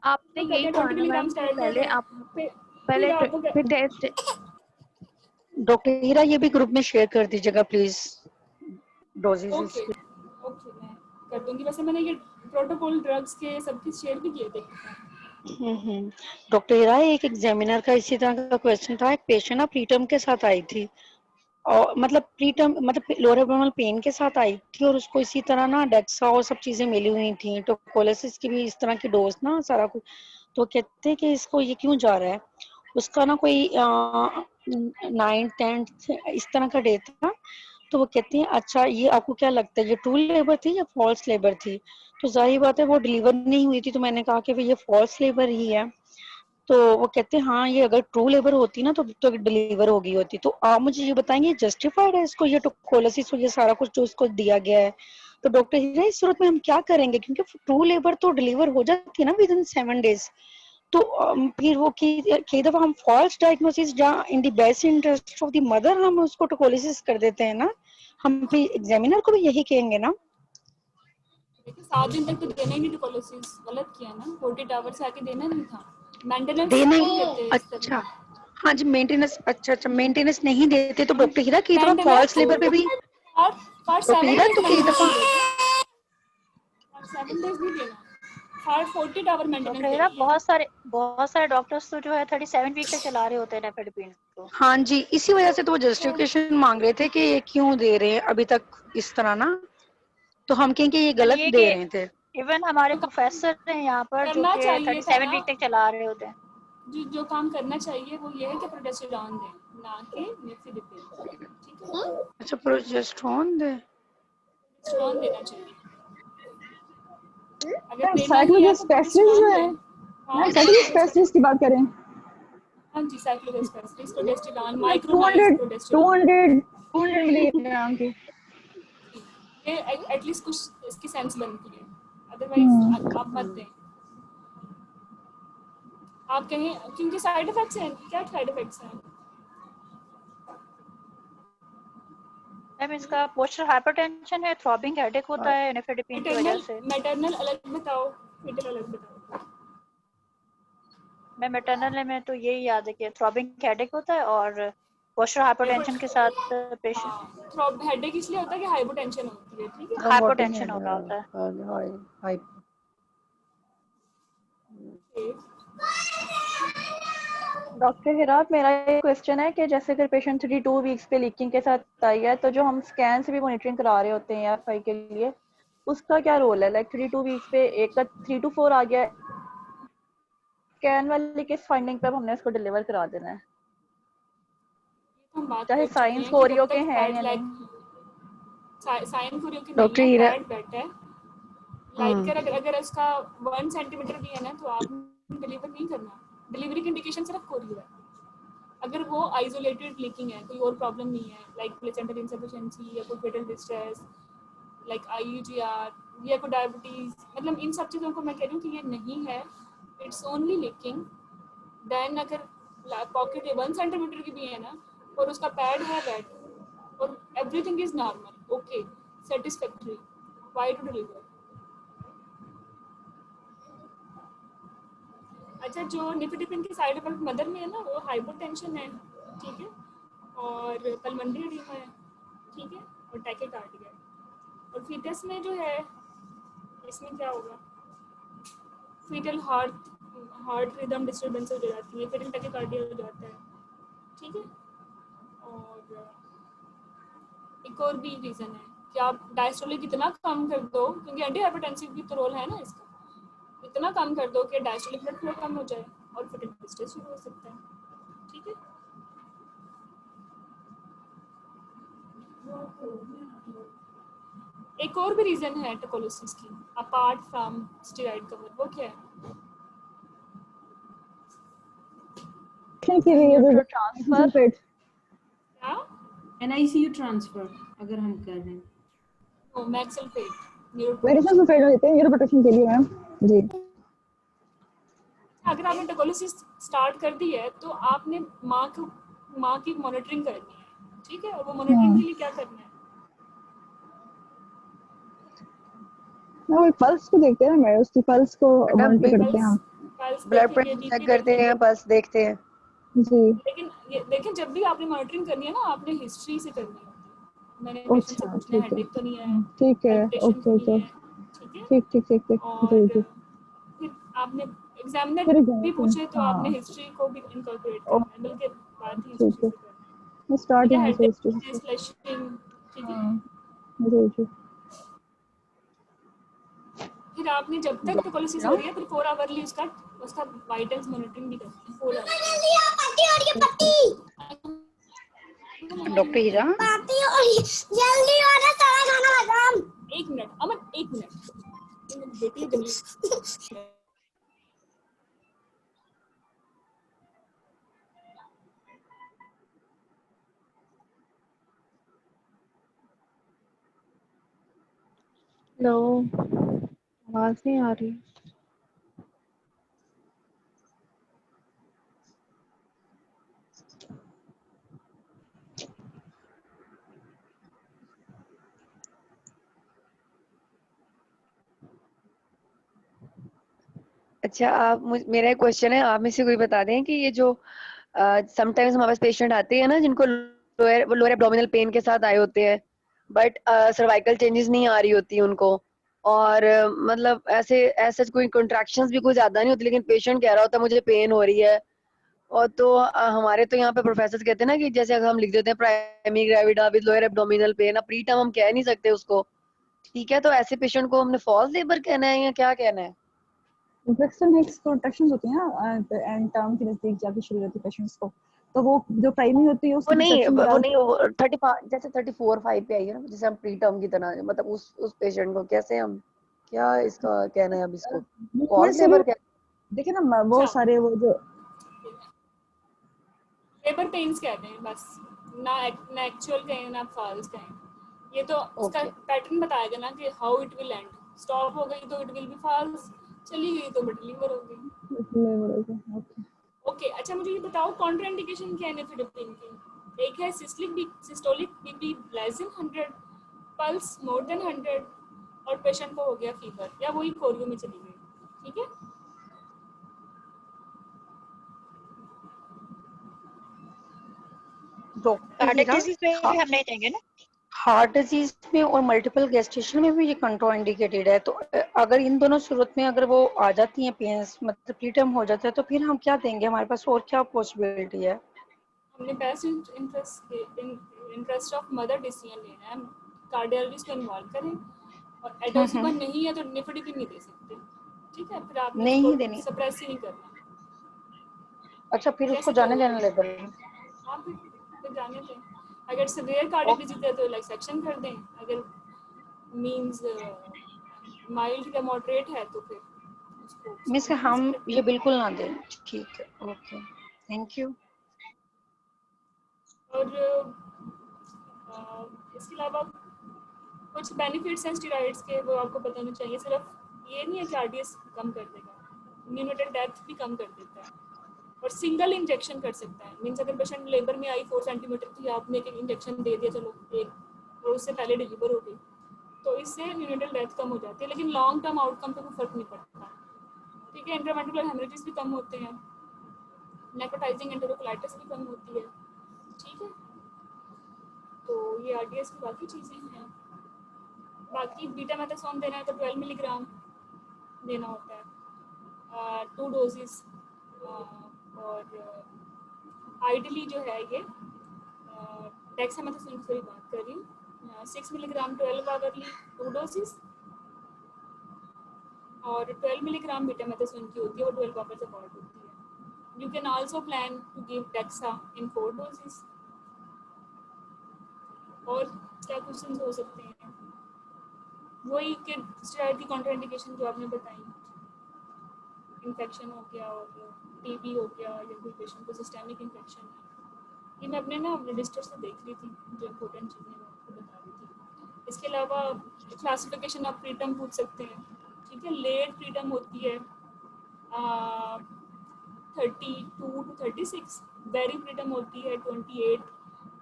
आपने यही कहा ना मैम, पहले आप फिर टेस्ट। डॉक्टर हीरा ये भी ग्रुप में शेयर कर दीजिएगा प्लीज डोजेस। ओके, मैं कर दूंगी। वैसे मैंने ये प्रोटोकॉल ड्रग्स के सब कुछ शेयर भी किए थे। डॉक्टर हीरा, एक एग्जामिनर का इसी तरह का क्वेश्चन था, एक पेशेंट ना प्रीटर्म के साथ आई थी, और मतलब प्रीटर्म मतलब लोअर एब्डोमिनल पेन के साथ आई थी और उसको इसी तरह ना डेक्सा और सब चीजें मिली हुई थी, टोकोलिसिस की भी इस तरह की डोज ना सारा कुछ। तो कहते हैं कि इसको ये क्यों जा रहा है, उसका ना कोई 9th 10th इस तरह का डे था। तो वो कहते हैं अच्छा ये आपको क्या लगता है ये ट्रू लेबर थी या फॉल्स लेबर थी। तो जाहिर बात है वो डिलीवर नहीं हुई थी, तो मैंने कहा कि ये फॉल्स लेबर ही है। तो वो कहते हैं हाँ ये अगर ट्रू लेबर होती ना तो डिलीवर हो गई होती। तो आप मुझे ये बताएंगे जस्टिफाइड है इसको ये टोकोलिसिस और ये सारा कुछ जो इसको दिया गया है। तो डॉक्टर हीरा इस सूरत में हम क्या करेंगे, क्योंकि ट्रू लेबर तो डिलीवर हो जाती है ना विद इन 7 days। तो फिर वो कई दफा हम फॉल्स डायग्नोसिस जहाँ in the best interest of the mother हम उसको टोकोलिसिस कर देते हैं ना, हम फिर एग्जामिनर को भी यही कहेंगे ना। देखिए 7 दिन तक तो देना ही नहीं टोकोलिसिस, गलत किया ना, 48 आवर्स से आके देना नहीं था। मेंटेनेंस देना नहीं ही देते इस तरह। अच्छा हाँ जी मेंटेनेंस अच्छा मेंटेनेंस नहीं देते। तो डॉक्टर हीरा कई दफा फॉल्स लेबर पे भी डॉक्टर हीरा तो कई दफा 7 days नहीं देना, 48 आवर मेंटेनेंस डॉक्टर हीरा बहुत सारे डॉक्टर्स तो जो है 37 वीक तक चला रहे होते हैं नेफेडिपिन को। हाँ जी इसी वजह से तो वो जस्टिफिकेशन मांग रहे थे कि ये क्यों दे रहे हैं अभी तक इस तरह ना। तो हम कहेंगे ये गलत दे रहे थे। इवन हमारे प्रोफेसर हैं यहाँ पर जो करना कि चाहिए 37 वीक तक चला रहे होते हैं। जो काम करना चाहिए वो ये है कि प्रोजेस्टेरॉन दें, ना कि नेफेडिपिन। ठीक है अच्छा प्रोजेस्टेरॉन दे, प्रोजेस्टेरॉन देना चाहिए। अगर देना ही साइकोलॉजी है तो स्पेशलिस्ट जो है, हाँ साइकोलॉजी स्पेशलिस्ट की बात करें, हाँ जी psychology specialist progesterone micronized 200 milligram की ये एटलीस्ट कुछ इसकी सेंस बनती है, अदरवाइज आप मत दें। आप कहें क्योंकि साइड इफेक्ट्स हैं, क्या साइड इफेक्ट्स हैं? मैम इसका पोस्चर हाइपरटेंशन है, थ्रॉबिंग हेडेक होता है नेफेडिपिन की वजह से। मैटरनल अलग बताओ, फीटल अलग बताओ। मैं मैटरनल में तो यही याद है कि थ्रॉबिंग हेडेक होता है और पोस्चर हाइपरटेंशन के साथ पेशेंट थ्रॉब हेडेक इसलिए होता है कि हाइपोटेंशन होती है। ठीक है हाइपोटेंशन हो रहा होता है। डॉक्टर हिरात मेरा ये क्वेश्चन है कि जैसे अगर पेशेंट 32 वीक्स पे लीकिंग के साथ आई है, तो जो हम स्कैन से भी मॉनिटरिंग करा रहे होते हैं एफआई के लिए, उसका क्या रोल है? लाइक 32 वीक्स पे एक का 3 to 4 आ गया, स्कैन वाली किस फाइंडिंग पे हमने उसको डिलीवर करा देना है, चाहे साइंस कोरियो के हैं या नहीं? साइंस कोरियो के डॉक्टर नहीं हीरा है, बेट है लाइक अगर उसका 1 सेंटीमीटर भी है ना तो आप डिलीवर नहीं करना। डिलीवरी की इंडिकेशन सिर्फ कोरियो है। अगर वो आइसोलेटेड लीकिंग है, कोई और प्रॉब्लम नहीं है लाइक प्लेसेंटल इनसफिशिएंसी या कोई फेटल डिस्ट्रेस लाइक IUGR या कोई डायबिटीज, मतलब इन सब चीज़ों को मैं कह रही हूँ कि ये नहीं है, इट्स ओनली लीकिंग। देन अगर पॉकेट 1 सेंटीमीटर की भी है ना और उसका पैड है वेट और everything is normal, okay, satisfactory, why to deliver. अच्छा जो निफेडिपिन की साइड इफेक्ट मदर में है ना वो हाइपोटेंशन है, ठीक है, और पल्मोनरी एडिमा है, ठीक है, और टैकीकार्डिया है। और फीटस में जो है इसमें क्या होगा, फीटल हार्ट रिदम डिस्टर्बेंस हो जाती है, फीटल टैकीकार्डिया हो जाता है, ठीक है। और एक और भी रीज़न है कि आप डायस्टोलिक इतना कम कर दो, क्योंकि एंटी हाइपरटेंसिव भी तो रोल है ना इसका, इतना कम कर दो कि डायस्टोलिक ब्लड फ्लो कम हो जाए और फिर डिस्ट्रेस शुरू हो सकता है, ठीक है। एक और भी रीजन है टोकोलिसिस की अपार्ट फ्रॉम स्टेरॉइड कवर, वो क्या है? के लिए ट्रांसफर क्या NICU ट्रांसफर अगर हम कर रहे हैं ओ मैक्सल्फेट मेडिसिन सल्फेट देते हैं न्यूरोप्रोटेक्शन के लिए मैम जी। अगर आपने टोकोलिसिस स्टार्ट कर दी है तो आपने माँ की मॉनिटरिंग करनी है, ठीक है, और वो मॉनिटरिंग के लिए क्या करना है? वो पल्स को देखते हैं ना, उसकी पल्स को मॉनिटर करते हैं हम, ब्लड प्रेशर चेक करते हैं, पल्स देखते हैं जी। लेकिन जब भी आपने मॉनिटरिंग करनी है ना आपने हिस्ट्री से करनी है। मैंने पेशेंट से पूछना है हेडेक तो नहीं है, ठीक है, ओके ओके, ठीक ठीक ठीक ठीक जी जी। फिर आपने एग्जामिनर भी पूछे तो आपने हिस्ट्री को भी इनकॉर्पोरेट करना है, बल्कि बाद ही हिस्ट्री से करना वो स्टार्ट ठीक है, होने से हिस्ट्री हेडेक, फ्लशिंग, ठीक है। मुझे फिर आपने जब तक टोकोलिसिस हो रही है फिर 4 आवरली उसका वाइटल्स मॉनिटरिंग भी करते हैं 4 आवर। डॉक्टर हीरा जल्दी वाला सारा खाना खत्म। 1 मिनट अमन, 1 मिनट बेटी जल्दी। हेलो, आवाज नहीं आ रही। अच्छा, मेरा एक क्वेश्चन है, आप में से कोई बता दें कि ये जो समटाइम्स हमारे पास पेशेंट आते हैं ना जिनको लोअर एब्डोमिनल पेन के साथ आए होते हैं, बट सर्वाइकल चेंजेस नहीं आ रही होती उनको, और मतलब ऐसे कोई कॉन्ट्रैक्शंस भी कोई ज्यादा नहीं होती, लेकिन पेशेंट कह रहा होता है मुझे पेन हो रही है। और तो हमारे तो यहाँ पे प्रोफेसर कहते हैं ना कि जैसे अगर हम लिख देते हैं primary gravida with lower abdominal pain, अब प्री टर्म हम कह नहीं सकते उसको, ठीक है? तो ऐसे पेशेंट को हमने फॉल्स लेबर कहना है या क्या कहना है? इंट्रेक्शन नेक्स्ट कॉन्ट्रैक्शंस होती हैं ना एंड टर्म के नजदीक जाके शुरू होती है पेशेंट्स को, तो वो जो प्राइमरी होती है वो नहीं 35 जैसे 34-5 पे आई है ना, जैसे हम प्री टर्म की तरह, मतलब उस पेशेंट को कैसे हम क्या इसका कहना है अब इसको फॉल्स लेबर क्या? देखिए ना वो सारे वो जो लेबर पेन्स कहते हैं बस, ना एक्चुअल कहें ना फॉल्स कहें। ये तो उसका पैटर्न बताएगा ना कि how it will and. Stop हो गई तो इट विल बी फॉल्स, चली गई तो डिलीवर हो गई। ओके, अच्छा मुझे ये बताओ कॉन्ट्राइंडिकेशन क्या है निफेडिपिन की? एक है systolic BP less than 100, pulse more than 100 और पेशेंट को हो गया फीवर या वही कोरियो में चली गई, ठीक है? हार्ट डिजीज में हम नहीं देंगे ना? हार्ट डिजीज में और मल्टीपल गैस्ट्रेशन में भी ये कंट्रोल इंडिकेटेड है, तो अगर इन दोनों सूरत में अगर वो आ जाती हैं पेन्स, मतलब प्रीटर्म हो जाता है, तो फिर हम क्या देंगे? हमारे पास और क्या पॉसिबिलिटी है? हमने best interest of mother decision लेना है, कार्डियोलॉजिस्ट को इन्वॉल्व करें, और एडोसिबन नहीं है तो निफेडिपिन नहीं दे सकते, ठीक है? फिर आपने नहीं देनी, सप्रेस ही नहीं करना। अच्छा, फिर उसको जाने देना लेबर। हाँ, फिर जाने दें। अगर सीवियर कार्डियक डिजीज है तो लाइसेक्शन कर दें, अगर मींस माइल्ड या मॉडरेट है तो फिर उसको मिस हम ये बिल्कुल ना दें, ठीक है? Okay, thank you. और इसके अलावा कुछ बेनिफिट्स हैं स्टेरॉइड्स के, वो आपको पता होना चाहिए। सिर्फ ये नहीं है कि आरडीएस कम कर देगा, न्यूनेटल डेथ भी कम कर देता है, और सिंगल इंजेक्शन कर सकता है। मीन्स अगर पेशेंट लेबर में आई 4 सेंटीमीटर तो आपने एक इंजेक्शन दे दिया, चलो एक, और उससे पहले डिलीवर हो गई, तो इससे न्यूनेटल डेथ कम हो जाती है, लेकिन लॉन्ग टर्म आउटकम पे कोई फर्क नहीं पड़ता, ठीक है? इंट्रावेंट्रिकुलर हेमरेजेस भी कम होते हैं, नेक्रोटाइजिंग एंटेरोकोलाइटिस भी कम होती है, ठीक है? तो ये आरडीएस की बाकी चीज़ें हैं। बाकी बीटामेथासोन देना है तो 12 मिलीग्राम देना होता है, 2 डोजेस, और आइडली जो है ये डेक्सामेथासोन की बात कर रही हूँ, 6 मिलीग्राम 12 आवरली 2 डोजेस, और 12 मिलीग्राम बीटामेथासोन की होती है, वो 12 आवर्स अपार्ट होती है। You can also plan to give dexa in 4 doses. और क्या क्वेश्चन हो सकते हैं? वही कि स्टेरॉइड की कॉन्ट्राइंडिकेशन जो आपने बताई, इन्फेक्शन हो गया और टीबी हो गया, या कोई पेशेंट को सिस्टेमिक इन्फेक्शन है, ये मैं अपने ना रजिस्टर से देख रही थी, जो इम्पोर्टेंट चीज़ें मैं आपको बता रही थी। इसके अलावा क्लासिफिकेशन आप प्रीटर्म पूछ सकते हैं, ठीक है? लेट प्रीटर्म होती है 32 to 36, वेरी प्रीटर्म होती है 28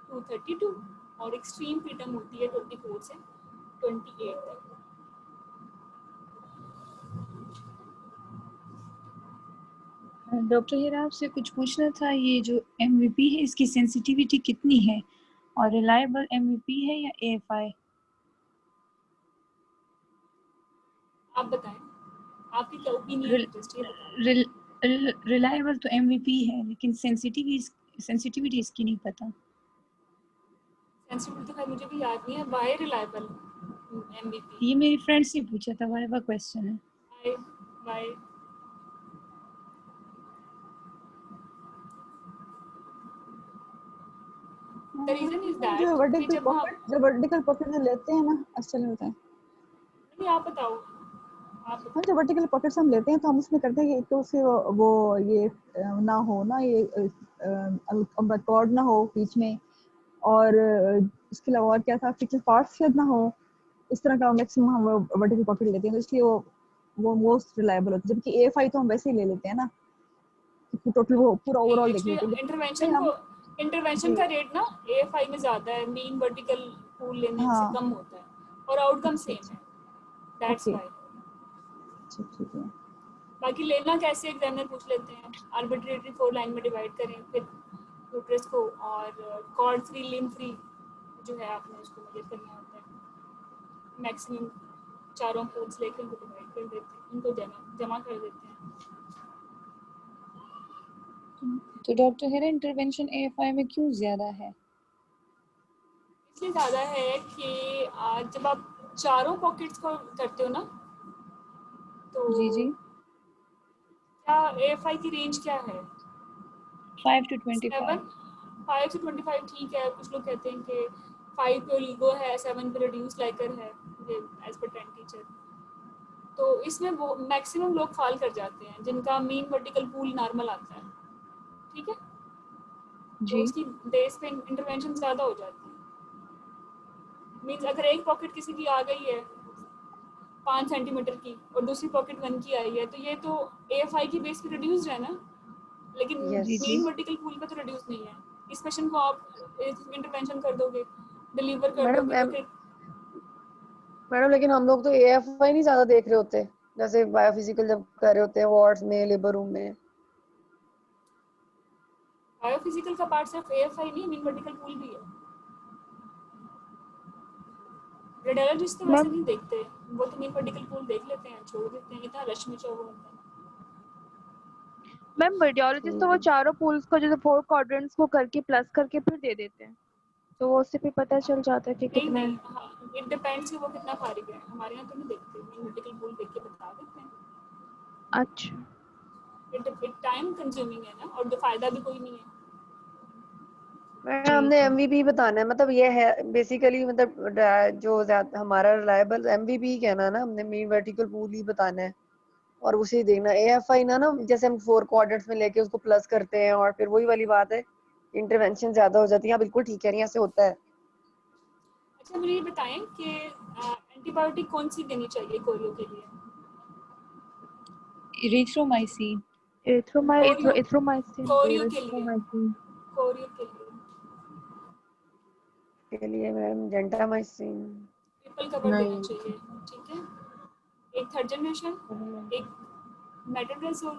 to 32, और एक्सट्रीम प्रीटर्म होती है 24 से 28 तक। डॉक्टर हीरा आपसे कुछ पूछना था, ये जो MVP है इसकी सेंसिटिविटी कितनी है, और रिलायबल MVP है या AFI? आप बताएं, आपकी क्या ओपिनियन है? रिलायबल तो MVP है, लेकिन सेंसिटिविटी इसकी नहीं पता। सेंसिटिविटी तो खैर मुझे भी याद नहीं है। वाई रिलायबल MVP ये मेरी फ्रेंड से पूछा था, वाइवा क्वेश्चन है। Why The reason is that जो कि वर्टिकल जब हम पॉकेट जो लेते हैं ना, अच्छा नहीं होता है। नहीं, आप बताओ। हम जो वर्टिकल पॉकेट्स हम लेते हैं तो हम उसमें करते हैं कि एक तो उससे वो ये ना हो ना, ये कॉर्ड ना हो बीच में, और इसके अलावा और क्या था, फ्रिक्शनल पार्ट्स शायद ना हो। इस तरह का मैक्सिमम हम वर्टिकल पॉकेट लेते हैं, तो इसलिए वो मोस्ट रिलायबल होता है। जबकि AFI तो हम वैसे ही ले लेते हैं ना, टोटल वो पूरा ओवरऑल देख लेते हैं। इंटरवेंशन का रेट ना AFI में ज्यादा है, मीन वर्टिकल पूल लेने से हाँ। कम होता है, और आउटकम सेम है। That's Okay. व्हाई। ठीक है। बाकी लेना कैसे, एग्जामिनर पूछ लेते हैं। आर्बिट्रेटरी 4 लाइन में डिवाइड करें फिर यूट्रस को, और कॉर्ड फ्री लिम्ब फ्री जो है आपने उसको मेजर करना होता है। मैक्सिमम चारों पोल्स लेकर उनको डिवाइड कर देते हैं, उनको जमा कर देते हैं। तो डॉक्टर हेरा, इंटरवेंशन AFI में क्यों ज्यादा है? इसलिए ज़्यादा है कि जब आप चारों पॉकेट्स को करते हो ना, तो जी क्या AFI की रेंज क्या है? 5 to 25। 5 to 25 ठीक है। कुछ लोग कहते हैं कि 5 पे ओलिगो है, 7 पे रिड्यूस लाइकर है, एज पर ट्रेंड टीचर। तो इसमें वो मैक्सिमम लोग फॉल कर जाते हैं जिनका मीन वर्टिकल पूल नॉर्मल आता है, ठीक है। तो उसकी बेस पे इंटरवेंशन ज़्यादा हो जाती है। मीन्स अगर एक पॉकेट किसी की आ गई है 5 सेंटीमीटर की और दूसरी पॉकेट 1 की आई है, तो ये तो AFI की बेस पे रिड्यूस्ड है ना, लेकिन मीन वर्टिकल पूल पे तो रिड्यूस नहीं है। इस पेशेंट को आप इंटरवेंशन कर दोगे, डिलीवर कर दोगे, तो फिर मैडम लेकिन हम लोग तो AFI नहीं ज्यादा देख रहे होते, जैसे बायोफिजिकल जब कर रहे होते हैं वार्ड्स में, लेबर रूम में। बायोफिजिकल का पार्ट सिर्फ AFI नहीं, मीन वर्टिकल पूल भी है। रेडियोलॉजिस्ट तो वैसे नहीं देखते, वो तो मीन वर्टिकल पूल देख लेते हैं, छोड़ देते हैं, इतना रश में चौक होता है। मैम रेडियोलॉजिस्ट तो वो चारों पूल्स को जैसे 4 क्वाड्रेंट्स को करके प्लस करके फिर दे देते हैं, तो वो उससे भी पता चल जाता है कि कितने। इट डिपेंड्स कि वो कितना खारिज है। हमारे यहाँ तो नहीं देखते, मीन वर्टिकल पूल देख के बता देते हैं। अच्छा, इट टाइम कंज्यूमिंग है ना, और फायदा भी कोई नहीं है। हमने MVP बताना है, मतलब ये है बेसिकली, मतलब जो हमारा रिलायबल MVP कहना है ना, हमने मीन वर्टिकल पूल ही बताना है और उसे देखना। AFI ना जैसे हम 4 क्वाड्रेंट्स में लेके उसको प्लस करते हैं और फिर वही वाली बात है, इंटरवेंशन ज्यादा हो जाती है। बिल्कुल ठीक है, नहीं ऐसे होता है। अच्छा, मुझे ये बताएं कि एंटीबायोटिक कौन सी देनी चाहिए कोरियो के लिए? इरिथ्रोमाइसिन। एथ्रोमाइसिन कोरियो के लिए मैम जेंटामाइसिन। ट्रिपल कवर देना चाहिए, ठीक है। एक थर्ड जनरेशन, एक मेट्रोट्रेजोल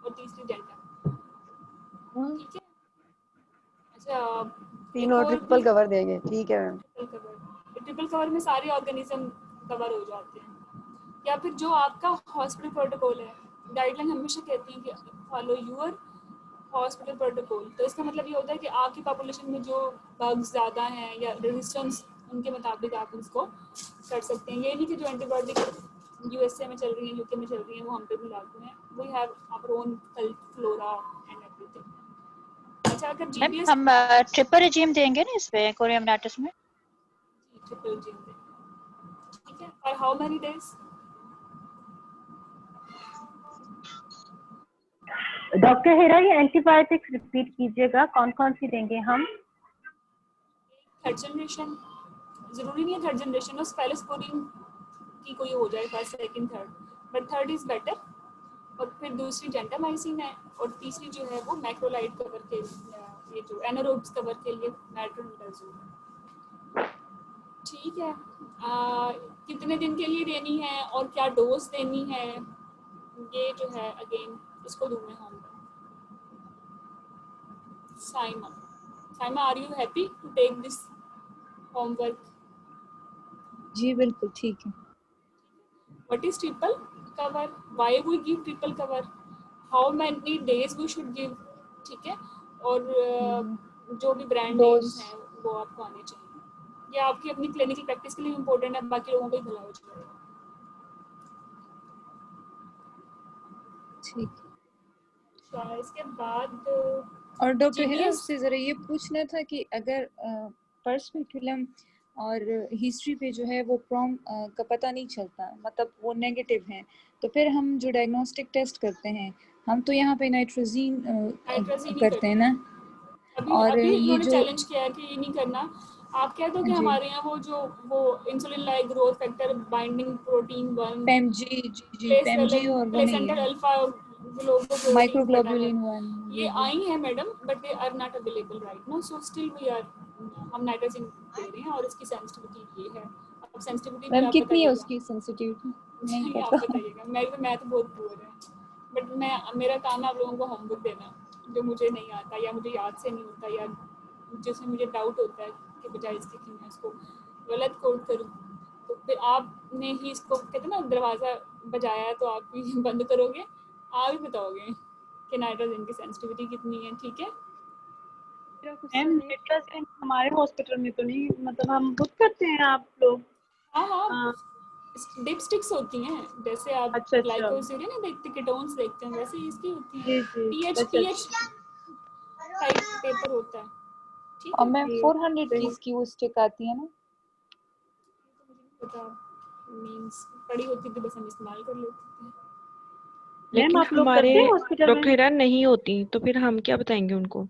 और तीसरी जेंटा, ठीक है। अच्छा, तीनों ट्रिपल कवर देंगे, ठीक है मैम। ट्रिपल कवर में सारे ऑर्गेनिज्म कवर हो जाते हैं। या फिर जो आपका हॉस्पिटल प्रोटोकॉल है, गाइडलाइन हमेशा कहती है कि फॉलो यूर हॉस्पिटल प्रोटोकॉल। तो इसका मतलब ये होता है कि आपकी पॉपुलेशन में जो बग्स ज़्यादा हैं या रेजिस्टेंस, उनके मुताबिक आप उसको कर सकते हैं। ये नहीं कि जो एंटीबायोटिक USA में चल रही है, UK में चल रही है, वो हम पे भी लागू हैं। We have our own flora and everything. अच्छा, अगर GBS हम ट्रिपल रेजिम देंगे ना इस पे कोरियमनाइटिस में? ट्रिपल रेजिम देंगे, ठीक है। और how many days? Doctor Hera, ये एंटीबायोटिक्स रिपीट कीजिएगा, कौन कौन सी देंगे हम? थर्ड जनरेशन, जरूरी नहीं है थर्ड जनरेशन, उस फेलोस्पोरिन की कोई हो जाए first second third, but third is better. और फिर दूसरी जेंटामाइसिन है, और तीसरी जो है वो मैक्रोलाइड कवर के लिए, ये जो एनारोब्स कवर के लिए मेट्रोनिडाजोल, ठीक है। कितने दिन के लिए देनी है और क्या डोज देनी है, ये जो है अगेन इसको दूँ मैं homework. Saima, are you happy to take this homework? जी बिल्कुल, ठीक है। What is triple cover? Why we give triple cover? How many days we should give? ठीक है। और जो भी ब्रांड नेम्स हैं वो आपको आने चाहिए। ये आपकी अपनी क्लिनिकल प्रैक्टिस के लिए इम्पोर्टेंट है, बाकी लोगों को ही भला हो जाएगा। ठीक। अच्छा, इसके बाद और डॉक्टर हिरा GPS आपसे जरा ये पूछना था कि अगर पर्सपेक्युलम और हिस्ट्री पे जो है वो प्रॉम का पता नहीं चलता, मतलब वो नेगेटिव है, तो फिर हम जो डायग्नोस्टिक टेस्ट करते हैं हम तो यहाँ पे नाइट्रोजीन करते हैं ना, और अभी ये इन्होंने जो चैलेंज किया है कि ये नहीं करना। आप कह दो कि जी हमारे यहाँ वो insulin like growth factor binding protein 1 पेम जी पेम जी और वो नहीं प्लेसेंटल है अल्फा ग्लोबोप्रोटीन माइक्रोग्लोबुलिन 1 ये जी जी आई हैं madam, but they are not available right now, so still we are हम नाइट्रोजन दे रहे हैं और इसकी सेंसिटिविटी ये है। अब सेंसिटिविटी भी मैम आप कितनी है बताइएगा। उसकी सेंसिटिविटी नहीं नहीं, आप पता। बताइएगा। मैं तो बहुत पुअर है, बट मेरा काम है आप लोगों को होमवर्क देना जो मुझे नहीं आता या मुझे याद से नहीं होता या जिसमें मुझे डाउट होता है कि बजाय इसके कि मैं इसको गलत कोड करूँ, तो फिर आपने ही इसको कहते हैं ना दरवाज़ा बजाया है तो आप ही बंद करोगे, आप ही बताओगे कि नाइट्रोजन की सेंसिटिविटी कितनी है। ठीक है मैम नाइट्रोजन हमारे हॉस्पिटल में तो नहीं, मतलब हम खुद करते हैं आप लोग? हाँ डिपस्टिक्स होती हैं, जैसे आप अच्छा ग्लाइकोसिडिन नहीं देखते, कीटोन्स देखते हैं, वैसे ही इसकी होती है। जी पीएच टाइप पेपर होता है। ठीक और है मैम 400 की इसकी वो स्टिक आती है ना, पता मींस पड़ी होती थी, बस हम इस्तेमाल कर लेते थे। मैम लेकिन आप लोग हमारे करते हैं हॉस्पिटल में? डॉक्टर हिरा नहीं होती तो फिर हम क्या बताएंगे उनको?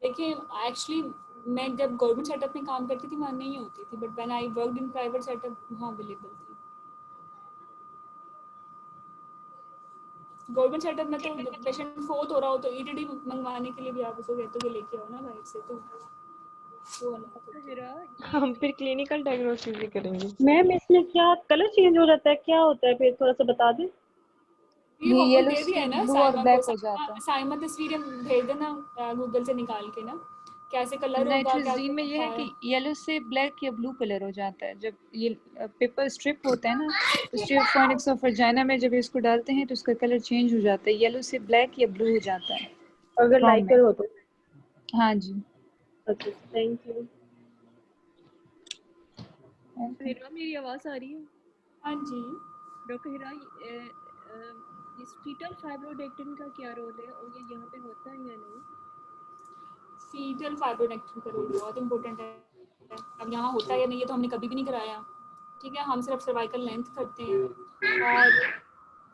देखिए एक्चुअली मैं जब गवर्नमेंट सेटअप में काम करती थी वहाँ नहीं होती थी, but when I worked in private setup वहाँ अवेलेबल थी। गवर्नमेंट सेटअप में तो पेशेंट फोर्थ हो रहा हो तो ईटीडी मंगवाने के लिए भी आप उसको कहते हो कि लेके आओ ना बाइक से, तो वो हम फिर क्लिनिकल डायग्नोसिस भी करेंगे। मैम इसमें क्या कलर चेंज हो जाता है, क्या होता है फिर थोड़ा सा बता दें? ये ये होमवर्क येलो दे दिया है से ना ब्लू और साइमा ब्लैक को। हो जाता है। साइमा तस्वीरें भेज देना गूगल से निकाल के ना, कैसे कलर होगा क्या नाइट्रोजीन में ये है कि येलो से ब्लैक या ब्लू कलर हो जाता है। जब ये पेपर स्ट्रिप होता है ना, तो स्ट्रिप फोनिक्स ऑफ वर्जिना में जब इसको डालते हैं तो उसका कलर चेंज हो जाता है, येलो से ब्लैक या ब्लू हो जाता है अगर फ्रॉम में। लाइकर हो तो? हाँ जी अच्छा थैंक यू। हिरा मेरी आवाज आ रही है? हाँ जी डॉक्टर हिरा, इस फीटल फाइब्रोडेक्टिन का क्या रोल है और ये यहाँ पे होता है या नहीं? फीटल फाइब्रोडेक्टिन का रोल बहुत इंपॉर्टेंट है। अब यहाँ होता है या नहीं ये तो हमने कभी भी नहीं कराया, ठीक है। हम सिर्फ सर्वाइकल लेंथ करते हैं और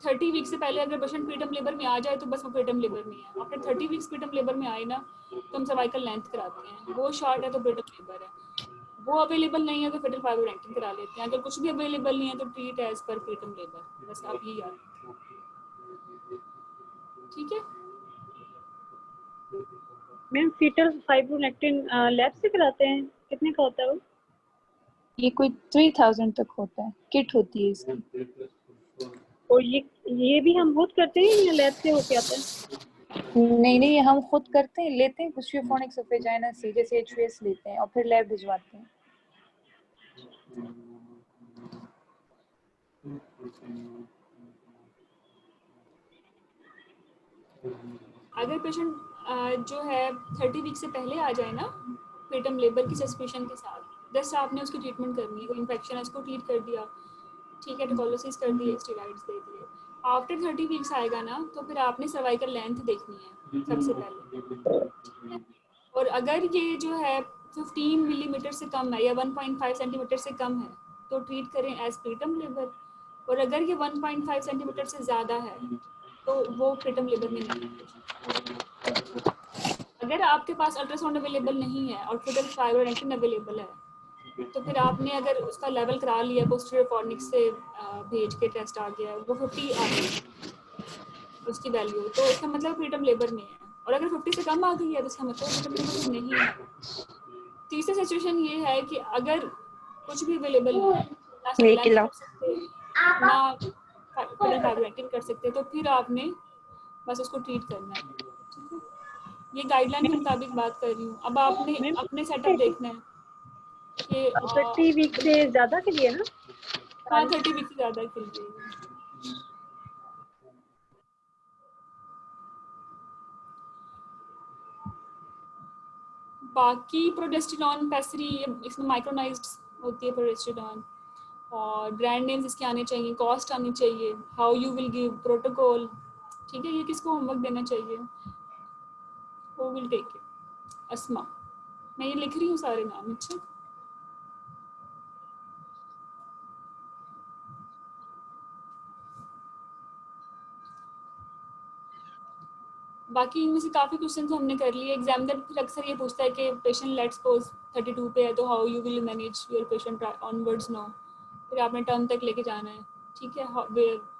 30 वीक से पहले अगर पेशेंट प्रीटर्म लेबर में आ जाए तो बस वो प्रीटर्म लेबर में है। आफ्टर 30 वीक्स प्रीटर्म लेबर में आए ना तो हम सर्वाइकल लेंथ कराते हैं, वो शॉर्ट है तो प्रीटर्म लेबर है, वो अवेलेबल नहीं है तो फीटल फाइब्रोडेक्टिन करा लेते हैं। अगर कुछ भी अवेलेबल नहीं है तो treat as per preterm labour, बस आप ये याद रखें। ठीक है मैम फीटल फाइब्रोनेक्टिन लैब से कराते हैं, कितने का होता है वो? ये कोई 3000 तक होता है, किट होती है इसकी। और ये भी हम खुद करते हैं या लैब से होके आता है? नहीं ये हम खुद करते हैं, लेते हैं कुछ फोनिक्स ऑफ वर्जिना से, जैसे एचवीएस लेते हैं और फिर लैब भिजवाते हैं। अगर पेशेंट जो है 30 वीक से पहले आ जाए ना प्रीटर्म लेबर की सस्पेंशन के साथ, जस्ट आपने उसकी ट्रीटमेंट करनी है। कोई इन्फेक्शन है उसको ट्रीट कर दिया, ठीक है, टुबरकुलोसिस कर दिए, स्टेरॉइड्स दे दिए। आफ्टर 30 वीक्स आएगा ना तो फिर आपने सर्वाइकल लेंथ देखनी है सबसे पहले। और अगर ये जो है 15 मिलीमीटर से कम है या 1.5 सेंटीमीटर से कम है तो ट्रीट करें एज प्रीटर्म लेबर। और अगर ये 1.5 सेंटीमीटर से ज़्यादा है तो वो प्रीटर्म लेबर में नहीं है। अगर आपके पास अल्ट्रासाउंड अवेलेबल नहीं है और फीटल फाइब्रोनेक्टिन अवेलेबल है तो फिर आपने अगर उसका लेवल करा लिया, पोस्टीरियर फॉर्निक्स से भेज के टेस्ट आ गया, वो 50 आ गई उसकी वैल्यू, तो उसका मतलब प्रीटर्म लेबर में है। और अगर 50 से कम आ गई है तो उसका मतलब प्रीटर्म लेबर में नहीं है। तीसरी सिचुएशन ये है कि अगर कुछ भी अवेलेबल नहीं है, ना सर्विलांस कर सकते ना फीटल फाइब्रोनेक्टिन कर सकते, तो फिर आपने बस उसको ट्रीट करना है। ठीक है, ये गाइडलाइन के मुताबिक बात कर रही हूँ। अब आपने अपने सेटअप देखना है कि 30 वीक से ज्यादा के लिए ना? हाँ 30 वीक से ज्यादा के लिए। बाकी प्रोजेस्टेरॉन पेसरी, इसमें माइक्रोनाइज्ड होती है प्रोजेस्टेरॉन, और ब्रांड नेम्स इसके आने चाहिए, कॉस्ट आनी चाहिए, how you will give, protocol, ठीक है। ये किसको होमवर्क देना चाहिए, वो विल टेक इट। अस्मा, मैं ये लिख रही हूँ सारे नाम। अच्छा, बाकी इनमें से काफ़ी क्वेश्चन तो हमने कर लिए। एग्जामिनर फिर अक्सर ये पूछता है कि पेशेंट लेट्स सपोज 32 पे है, तो how you will manage your patient onwards now, फिर आपने टर्म तक लेके जाना है, ठीक है।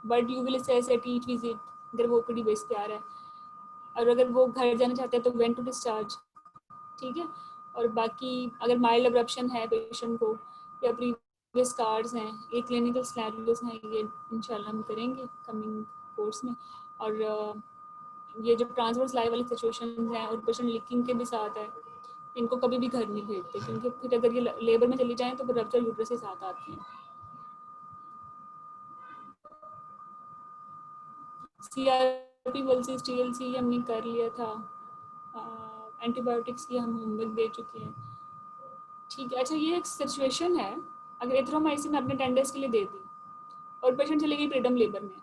But you will assess at each visit, अगर वो ओपीडी बेस पे आ रहा है, और अगर वो घर जाना चाहते हैं तो व्हेन टू डिस्चार्ज, ठीक है। और बाकी अगर माइल्ड अब्रप्शन है पेशेंट को या प्रीवियस स्कार्स हैं, ये क्लिनिकल सिनेरियोस हैं, ये इंशाल्लाह हम करेंगे कमिंग कोर्स में। और ये जो ट्रांसवर्स लाइव वाली सिचुएशंस हैं और पेशेंट लीकिंग के भी साथ है, इनको कभी भी घर नहीं भेजते, क्योंकि फिर अगर ये लेबर में चली जाएं तो फिर रप्चर यूट्रस के साथ आती हैं। सीआरपी वर्सेस टीएलसी हमने कर लिया था, एंटीबायोटिक्स की हम होमवर्क दे चुके हैं, ठीक है। अच्छा, ये एक सिचुएशन है, अगर एथ्रोमाइसिन आपने 10 डेज के लिए दे दी और पेशेंट चले गई प्रीटर्म लेबर में,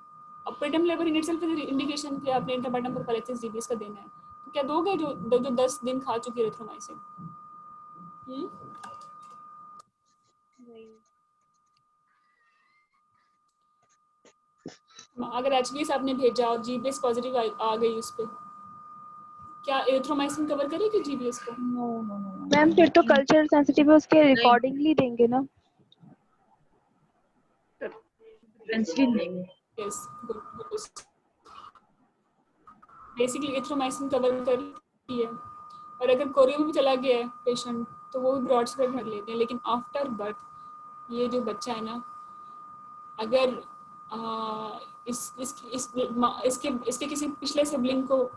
अब preterm labour in itself is indication कि आपने इंट्रापार्टम प्रोफिलैक्सिस जीबीएस का देना है, तो क्या दोगे जो 10 दिन खा चुकी है एथ्रोमाइसिन? अगर एचबीएस आपने भेजा और जीबीएस पॉजिटिव आ गई उस पे, क्या एथ्रोमाइसिन कवर करेगी जीबीएस को? मैम फिर तो कल्चर सेंसिटिव है, उसके रिकॉर्डिंगली देंगे ना। पेंसिलिन देंगे। यस, बेसिकली एथ्रोमाइसिन कवर करती है। और अगर कोरिया में भी चला गया है पेशेंट तो वो भी ब्रॉड स्प्रेड कर लेते हैं, लेकिन आफ्टर बर्थ ये जो बच्चा है ना, अगर इसके किसी पिछले सिबलिंग को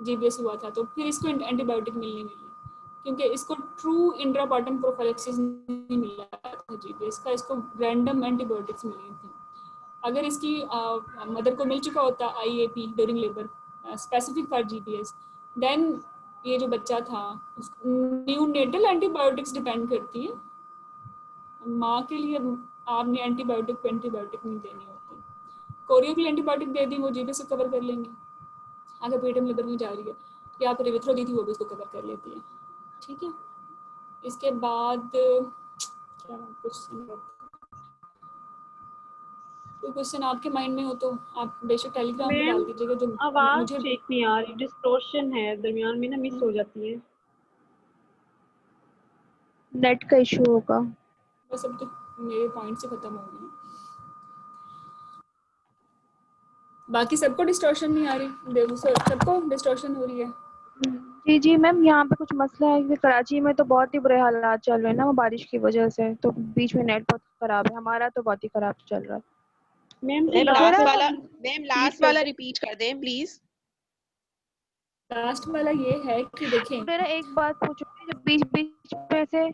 जीबीएस हुआ था तो फिर इसको एंटीबायोटिक मिलनी मिली, क्योंकि इसको ट्रू इंट्रापार्टम प्रोफिलैक्सिस नहीं मिला था जीबीएस का, इसको रैंडम एंटीबायोटिक्स मिली थी। अगर इसकी मदर को मिल चुका होता IAP during labour specific for GBS, then ये जो बच्चा था न्यूनेटल एंटीबायोटिक्स डिपेंड करती है, माँ के लिए आपने एंटीबायोटिक नहीं देनी होती। कोरियो के लिए एंटीबायोटिक दे दी, वो जीबीएस को कवर कर लेंगे अगर प्रीटर्म लेबर में जा रही है, या फिर विथ्रो दी थी वो भी उसको कवर कर लेती है, ठीक है। इसके बाद क्या कोई क्वेश्चन आपके माइंड में हो तो आप बेशक टेलीग्राम पे डाल दीजिएगा। जो आवाज मुझे ठीक नहीं आ रही, डिस्टॉर्शन है, दरमियान में ना मिस हो जाती है। नेट का इशू होगा। बस अब तो मेरे पॉइंट से खत्म हो गए, बाकी सबको डिस्टॉर्शन नहीं आ रही, सबको डिस्टॉर्शन हो रही है। जी जी मैम, यहाँ पे कुछ मसला है कि कराची में तो बहुत ही बुरे हालात चल रहे हैं ना, वो बारिश की वजह से, तो बीच में नेट बहुत खराब है, हमारा तो बहुत ही खराब चल रहा है। मैम लास्ट वाला रिपीट कर दें प्लीज। लास्ट वाला ये है कि देखें, मेरा एक बात पूछूंगी, जब बीच बीच में से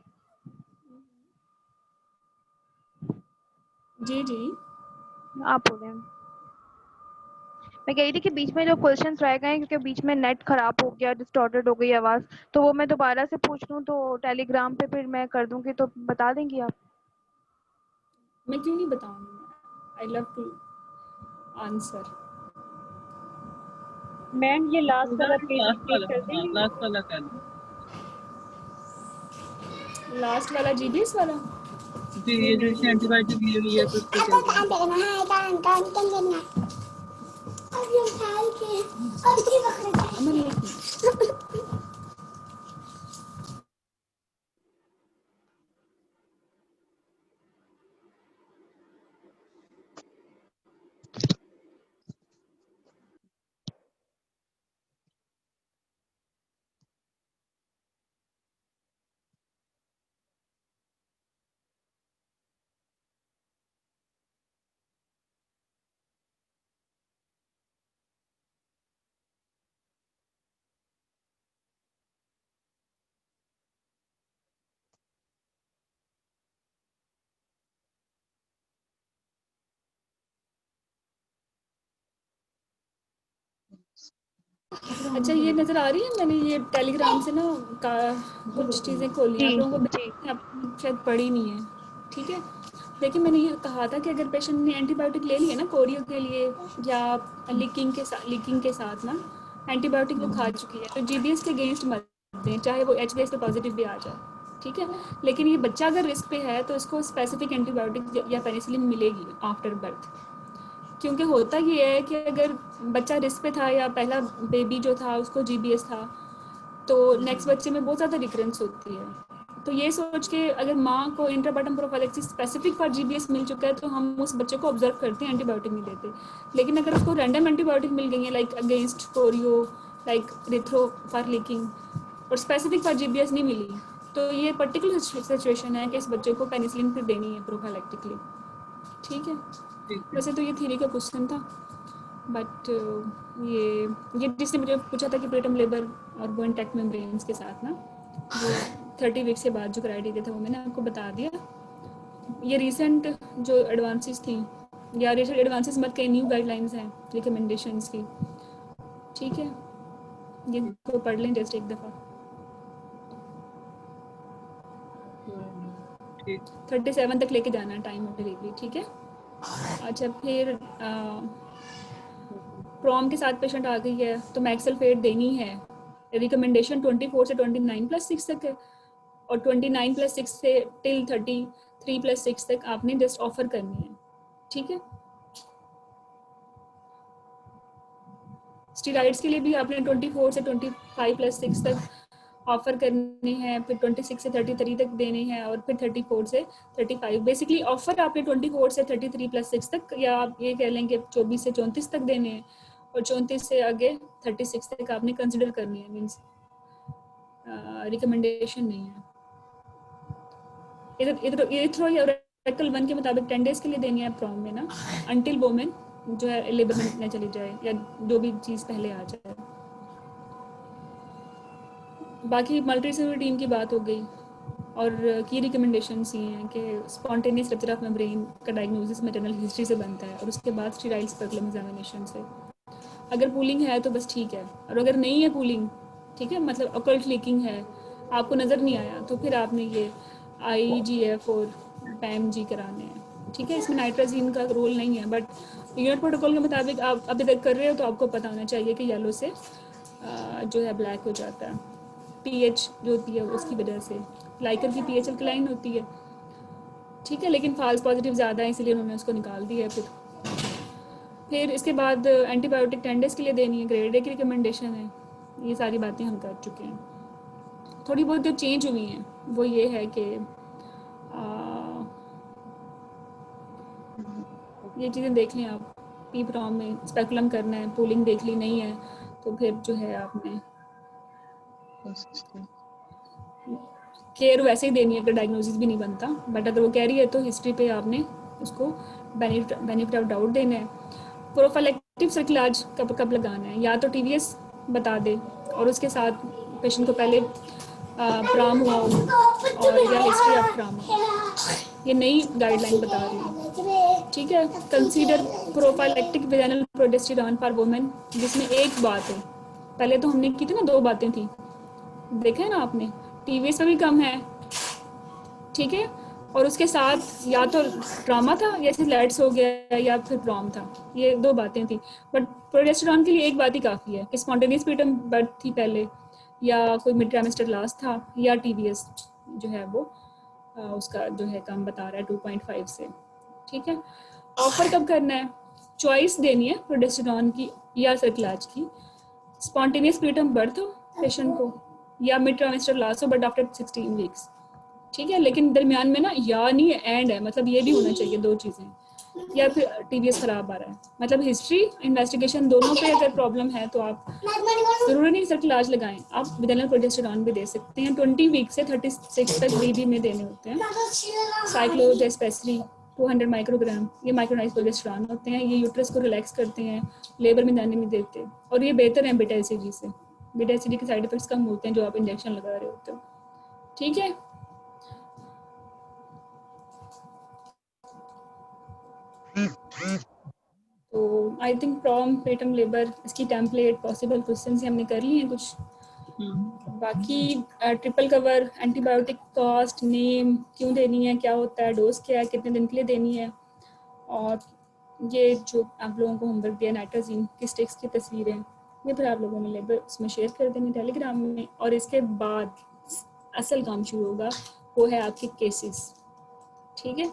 जी जी आप बोले, मैं कह रही थी कि बीच में जो क्वेश्चंस रह गए क्योंकि बीच में नेट खराब हो गया, डिस्टॉर्टेड हो गई आवाज, तो वो मैं दोबारा से पूछ लूँ तो टेलीग्राम पे फिर मैं कर दूंगी, तो बता देंगी आप? मैं क्यों नहीं बताऊंगी, I love to answer. Ma'am ये लास्ट वाला पेज लास्ट रिपीट कर वाला, देंगे? लास्ट वाला कर दो। लास्ट वाला जीबीएस वाला जी, ये जो इसने एंटीबायोटिक ली हुई है तो उसको क्या अच्छा ये नजर आ रही है, मैंने ये टेलीग्राम से ना कुछ चीजें खोली आप लोगों को आप शायद पढ़ी नहीं है, ठीक है। देखिए मैंने ये कहा था कि अगर पेशेंट ने एंटीबायोटिक ले लिया ना कोरियो के लिए या लीकिंग के साथ ना एंटीबायोटिक वो खा चुकी है, तो जीबीएस के अगेंस्ट मत दें, चाहे वो एचबीएस पे पॉजिटिव भी आ जाए, ठीक है। लेकिन ये बच्चा अगर रिस्क पे है तो इसको स्पेसिफिक एंटीबायोटिक या पेनिसिलिन मिलेगी आफ्टर बर्थ, क्योंकि होता ये है कि अगर बच्चा रिस्क पे था या पहला बेबी जो था उसको जीबीएस था तो नेक्स्ट बच्चे में बहुत ज़्यादा रिकरेंस होती है। तो ये सोच के अगर माँ को इंट्राबैटम प्रोफाइलैक्सिस स्पेसिफिक फॉर जीबीएस मिल चुका है तो हम उस बच्चे को ऑब्जर्व करते हैं, एंटीबायोटिक नहीं देते। लेकिन अगर उसको रैंडम एंटीबायोटिक मिल गई है like against chorio, like erythro for leaking, और स्पेसिफिक फॉर जीबीएस नहीं मिली, तो ये पर्टिकुलर सिचुएशन है कि इस बच्चे को पेनिसिलिन फिर देनी है प्रोफाइलैक्टिकली, ठीक है। वैसे तो ये थ्योरी का क्वेश्चन था, बट ये जिसने मुझे पूछा था कि प्रीटर्म लेबर और वो इंटैक्ट मेम्ब्रेन्स के साथ ना वो 30 वीक्स के बाद जो क्राइटेरिया था वो मैंने आपको बता दिया। ये रिसेंट जो एडवांसेस थी या रिसेंट एडवांसेस मत कई न्यू गाइडलाइंस हैं रिकमेंडेशंस की, ठीक है, ये को पढ़ लें जस्ट एक दफ़ा। 37 तक लेके जाना है टाइम ऑफ डिलीवरी, ठीक है। अच्छा फिर प्रॉम के साथ पेशेंट आ गई है तो मैक्सलफेट देनी है, रिकमेंडेशन 24 से 29+6 तक है, और 29+6 से टिल 33+6 तक आपने जस्ट ऑफर करनी है, ठीक है। स्टीरॉइड्स के लिए भी आपने 24 से 25+6 तक ऑफर करनी है, फिर 26 से 33 तक देने हैं, और फिर 34 से 35। बेसिकली ऑफर आपने 24 से 33+6 तक, या आप ये कह लें कि 24 से 34 तक देने हैं, और 34 से आगे 36 तक आपने कंसिडर करनी है, मीन्स रिकमेंडेशन नहीं है। इथ्रो या रेक्टल 1 के मुताबिक 10 डेज के लिए देनी है प्रॉम में ना, अंटिल वोमेन जो है लेबर में न चली जाए या जो भी चीज़ पहले आ जाए। बाकी मल्टीडिसिप्लिनरी टीम की बात हो गई, और की रिकमेंडेशंस ये हैं कि स्पॉन्टेनियस रप्चर ऑफ मेम्ब्रेन का डायग्नोसिस मैटरनल हिस्ट्री से बनता है, और उसके बाद स्टीराइल स्पेकुलम एग्जामिनेशन से। अगर पूलिंग है तो बस ठीक है, और अगर नहीं है पूलिंग, ठीक है, मतलब अकल्ट लीकिंग है, आपको नज़र नहीं आया, तो फिर आपने ये IGF और PAMG कराने हैं, ठीक है। इसमें नाइट्राजीन का रोल नहीं है, बट यूनिट प्रोटोकॉल के मुताबिक आप अभी तक कर रहे हो तो आपको पता होना चाहिए कि येलो से जो है ब्लैक हो जाता है, pH जो होती है उसकी वजह से। लाइकर की pH अल्कलाइन होती है, ठीक है, लेकिन फॉल्स पॉजिटिव ज़्यादा है इसलिए उन्होंने उसको निकाल दिया है। फिर इसके बाद एंटीबायोटिक 10 डेज के लिए देनी है, ग्रेड ए की रिकमेंडेशन है। ये सारी बातें हम कर चुके हैं। थोड़ी बहुत जो चेंज हुई हैं वो ये है कि ये चीज़ें देख लें आप, पी प्रॉम में स्पेकुलम करना है, पूलिंग देख ली नहीं है तो फिर जो है आपने केयर वैसे ही देनी है अगर डायग्नोसिस भी नहीं बनता, बट अगर वो कह रही है तो हिस्ट्री पे आपने उसको बेनिफिट ऑफ डाउट देना है। प्रोफाइलेक्टिव सर्कलाज कब लगाना है, या तो TVS बता दे और उसके साथ पेशेंट को पहले प्राम हुआ हो और या हिस्ट्री ऑफ प्राम हो, ये नई गाइडलाइन बता रही है, ठीक है। Consider prophylactic vaginal progesterone for women, जिसमें एक बात है, पहले तो हमने की थी ना 2 बातें थी, देखा है ना आपने, TVS में भी कम है, ठीक है, और उसके साथ या तो ट्रामा था जैसे लैट्स हो गया या फिर प्रॉम था, ये 2 बातें थी। बट प्रोजेस्टेरॉन के लिए एक बात ही काफ़ी है कि स्पॉन्टेनियस प्रीटर्म बर्थ थी पहले, या कोई मिड ट्राइमेस्टर लास्ट था, या TVS जो है वो उसका जो है कम बता रहा है 2.5 से, ठीक है। ऑफर कब करना है, चॉइस देनी है प्रोजेस्टेरॉन की या सर्कलाज की, स्पॉन्टेनियस प्रीटर्म बर्थ हो पेशेंट को या मिड ट्राइमेस्टर लास्ट हो बट आफ्टर 16 वीक्स, ठीक है। लेकिन दरमियान में ना या नहीं है, एंड है, मतलब ये भी होना चाहिए 2 चीज़ें, या फिर TVS खराब आ रहा है, मतलब हिस्ट्री इन्वेस्टिगेशन दोनों पे अगर प्रॉब्लम है तो आप ज़रूरी नहीं सर्कलाज लगाएं, आप विजाइनल प्रोजेस्टेरॉन भी दे सकते हैं। 20 वीक से 36 तक BB में देने होते हैं। साइक्लोजेस्पेसरी 200 माइक्रोग्राम, ये माइक्रोनाइज प्रोजेस्टेरॉन होते हैं, ये यूट्रस को रिलैक्स करते हैं, लेबर में जाने नहीं देते, और ये बेहतर है बीटा एसिडी से। बीटा एसिडी के साइड इफेक्ट्स कम होते हैं जो आप इंजेक्शन लगा रहे होते हो, ठीक है। तो I think PROM preterm labour इसकी टेम्पलेट पॉसिबल क्वेश्चन से हमने कर लिए हैं कुछ। बाकी triple cover, antibiotic cost, name, क्यों देनी है, क्या होता है, डोज क्या है, कितने दिन के लिए देनी है, और ये जो आप लोगों को होमवर्क दिया नाइट्रोजिन की स्टिक्स की तस्वीरें, ये फिर आप लोगों ने लेबर उसमें शेयर कर देंगे टेलीग्राम में। और इसके बाद असल काम शुरू होगा, वो है आपके केसेस। ठीक है,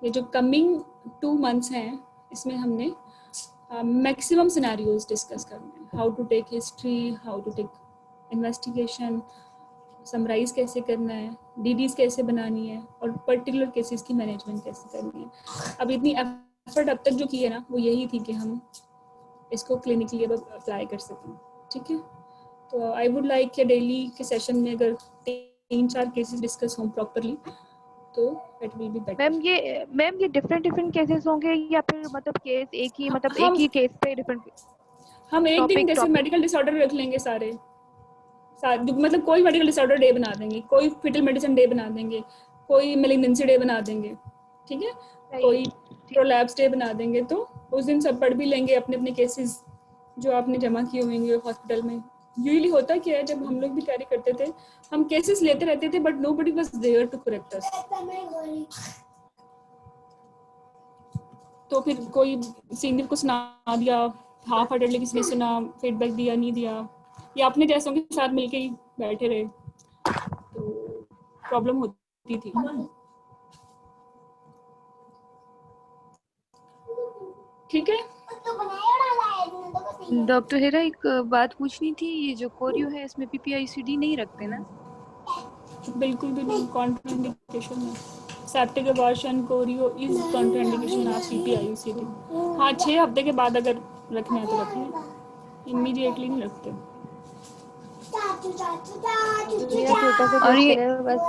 ये जो कमिंग 2 मंथ्स हैं इसमें हमने मैक्सिमम सिनेरियोज डिस्कस करने हैं। How to take history, how to take investigation, summarise कैसे करना है, डीडीज कैसे बनानी है, और पर्टिकुलर केसेस की मैनेजमेंट कैसे करनी है। अब इतनी एफर्ट अब तक जो की है ना, वो यही थी कि हम इसको क्लिनिकली अब अप्लाई कर सकें। ठीक है, तो आई वुड लाइक कि डेली के सेशन में अगर 3-4 केसेस डिस्कस हों प्रॉपरली तो it will be better. Ma'am ये डिफरेंट केसेस होंगे या फिर मतलब केस एक ही, मतलब एक ही केस पे डिफरेंट? हम एक दिन जैसे मेडिकल डिसऑर्डर रख लेंगे सारे, मतलब कोई मेडिकल डिसऑर्डर डे बना देंगे, कोई फिटल मेडिसिन डे बना देंगे, कोई मेलिग्नेंसी डे बना देंगे, ठीक है, कोई प्रोलैप्स डे बना देंगे। तो उस दिन सब पढ़ भी लेंगे अपने अपने केसेस जो आपने जमा किए होंगे हॉस्पिटल में। यूजुअली होता क्या है, जब हम लोग भी कैरी करते थे, हम केसेस लेते रहते थे but nobody was there to correct us. तो फिर कोई सीनियर को सुना दिया, हाफ हार्टेडली किसी ने सुना, फीडबैक दिया नहीं दिया, या अपने जैसों के साथ मिलके ही बैठे रहे, तो प्रॉब्लम होती थी। ठीक है डॉक्टर हेरा, एक बात पूछनी थी, ये जो कोरियो है इसमें पीपीआईसीडी नहीं रखते ना? बिल्कुल भी नहीं, कॉन्ट्राइंडिकेशन है। Septic abortion, chorio is contraindication of PPICD. हाँ, 6 हफ्ते के बाद अगर रखना है तो रख लें, इमीडिएटली नहीं रखते। मेरा छोटा सा क्वेश्चन है बस,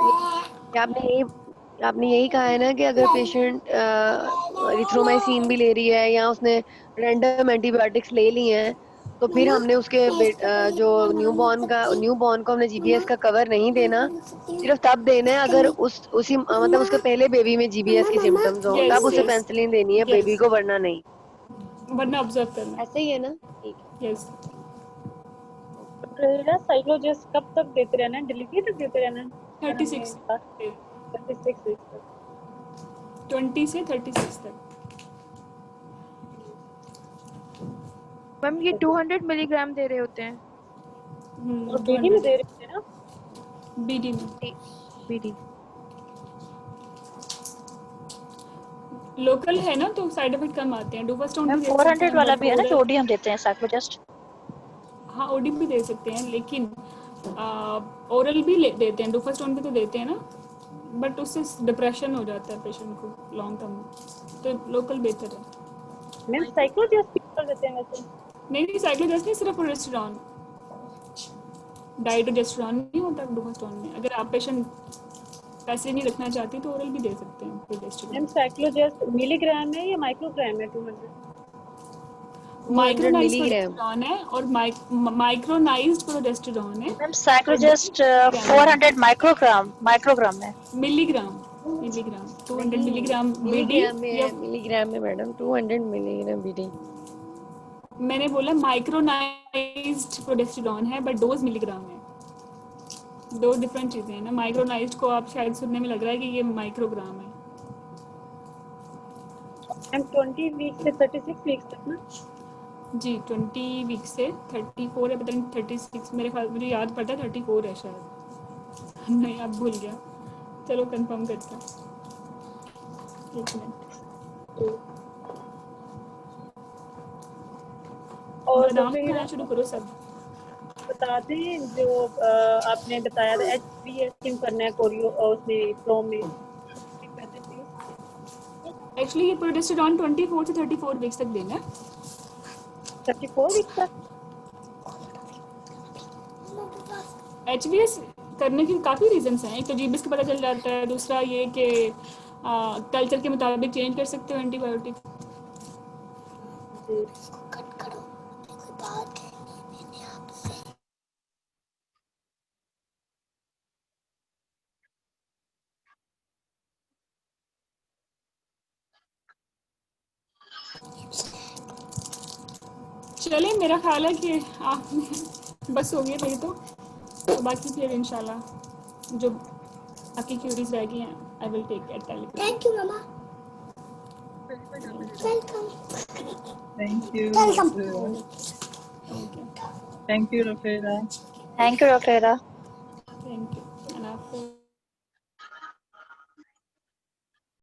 आपने यही कहा है ना कि अगर पेशेंट एरिथ्रोमाइसिन भी ले रही है या उसने रैंडम एंटीबायोटिक्स ले ली हैं, तो फिर हमने उसके जो न्यूबॉर्न को हमने जीबीएस का कवर नहीं देना, सिर्फ तब देना है अगर उसी मतलब उसके पहले बेबी में जीबीएस की सिम्टम्स हो, तब उसे पेनिसिलिन देनी है, बेबी को वरना नहीं, वरना ऑब्जर्व करना। ऐसे ही है ना? ठीक है। यस। साइक्लोजेस्ट कब तक देते रहना है? डिलीवरी तक देते रहना है? 36 वीक तक। 20 से 36 तक। मैम ये 200 मिलीग्राम दे रहे होते हैं और बीडी में दे रहे हैं ना? बीडी में, बीडी लोकल है ना, तो साइड इफेक्ट कम आते हैं। डुफास्टोन मैम 400 वाला भी है ना जो ओडी हम देते हैं साइक्लोजेस्ट? हाँ, ओडी भी दे सकते हैं, लेकिन ओरल भी देते हैं, डुफास्टोन भी तो देते हैं ना, बट उससे डिप्रेशन हो जाता है पेशेंट को लॉन्ग टर्म में, तो लोकल बेहतर है। मैम साइक्लोजेस्ट भी देते हैं वैसे? नहीं, साइक्लोजेस्ट नहीं, सिर्फ प्रोजेस्टेरॉन, डाइटोजेस्टेरॉन नहीं होता डुफास्टोन में। अगर आप पेशेंट पैसे नहीं रखना चाहती तो ओरल भी दे सकते हैं प्रोजेस्टेरॉन। मैम साइक्लोजेस्ट मिलीग्राम है या माइक्रोग्राम है? 200 माइक्रोनाइज्ड प्रोजेस्टेरॉन है और माइक्रोनाइज्ड प्रोजेस्टेरॉन है। मैम साइक्लोजेस्ट 400 माइक्रोग्राम है। मिलीग्राम 200 मिलीग्राम बीडी मिलीग्राम में मैडम 200 मिलीग्राम बीडी। मैंने बोला माइक्रोनाइज्ड प्रोजेस्टेरॉन है बट डोज मिलीग्राम है, दो डिफरेंट चीजें हैं ना। माइक्रोनाइज्ड को आप शायद सुनने में लग रहा है कि ये माइक्रोग्राम है। मैम 20 वीक से 36 वीक तक ना? जी 20 वीक से 34 है, पता नहीं 36, मेरे ख्याल मुझे याद पड़ता है 34 है शायद, नहीं अब भूल गया, चलो कंफर्म करते हैं, एक मिनट। और बताना शुरू करो सब। बता दें जो आपने बताया था HBS स्कीम करना है कोरियो उसमें प्रोम में, एक्चुअली ये प्रोजेस्टेरॉन 24 से 34 वीक्स तक देना है। 34 वीक्स तक HBS करने के काफ़ी रीजंस हैं। एक तो जीबीएस का पता चल जाता है, दूसरा ये कि कल्चर के मुताबिक चेंज कर सकते हो एंटीबायोटिक। चले, मेरा ख्याल है कि आप बस हो गए मेरी तो बाकी फिर इंशाल्लाह जो आपकी क्यूरीज रह गई हैं I will take care Telegram. Thank you मामा। Welcome. Thank you welcome. Thank you रफेरा। थैंक यू रफेरा। Thank you.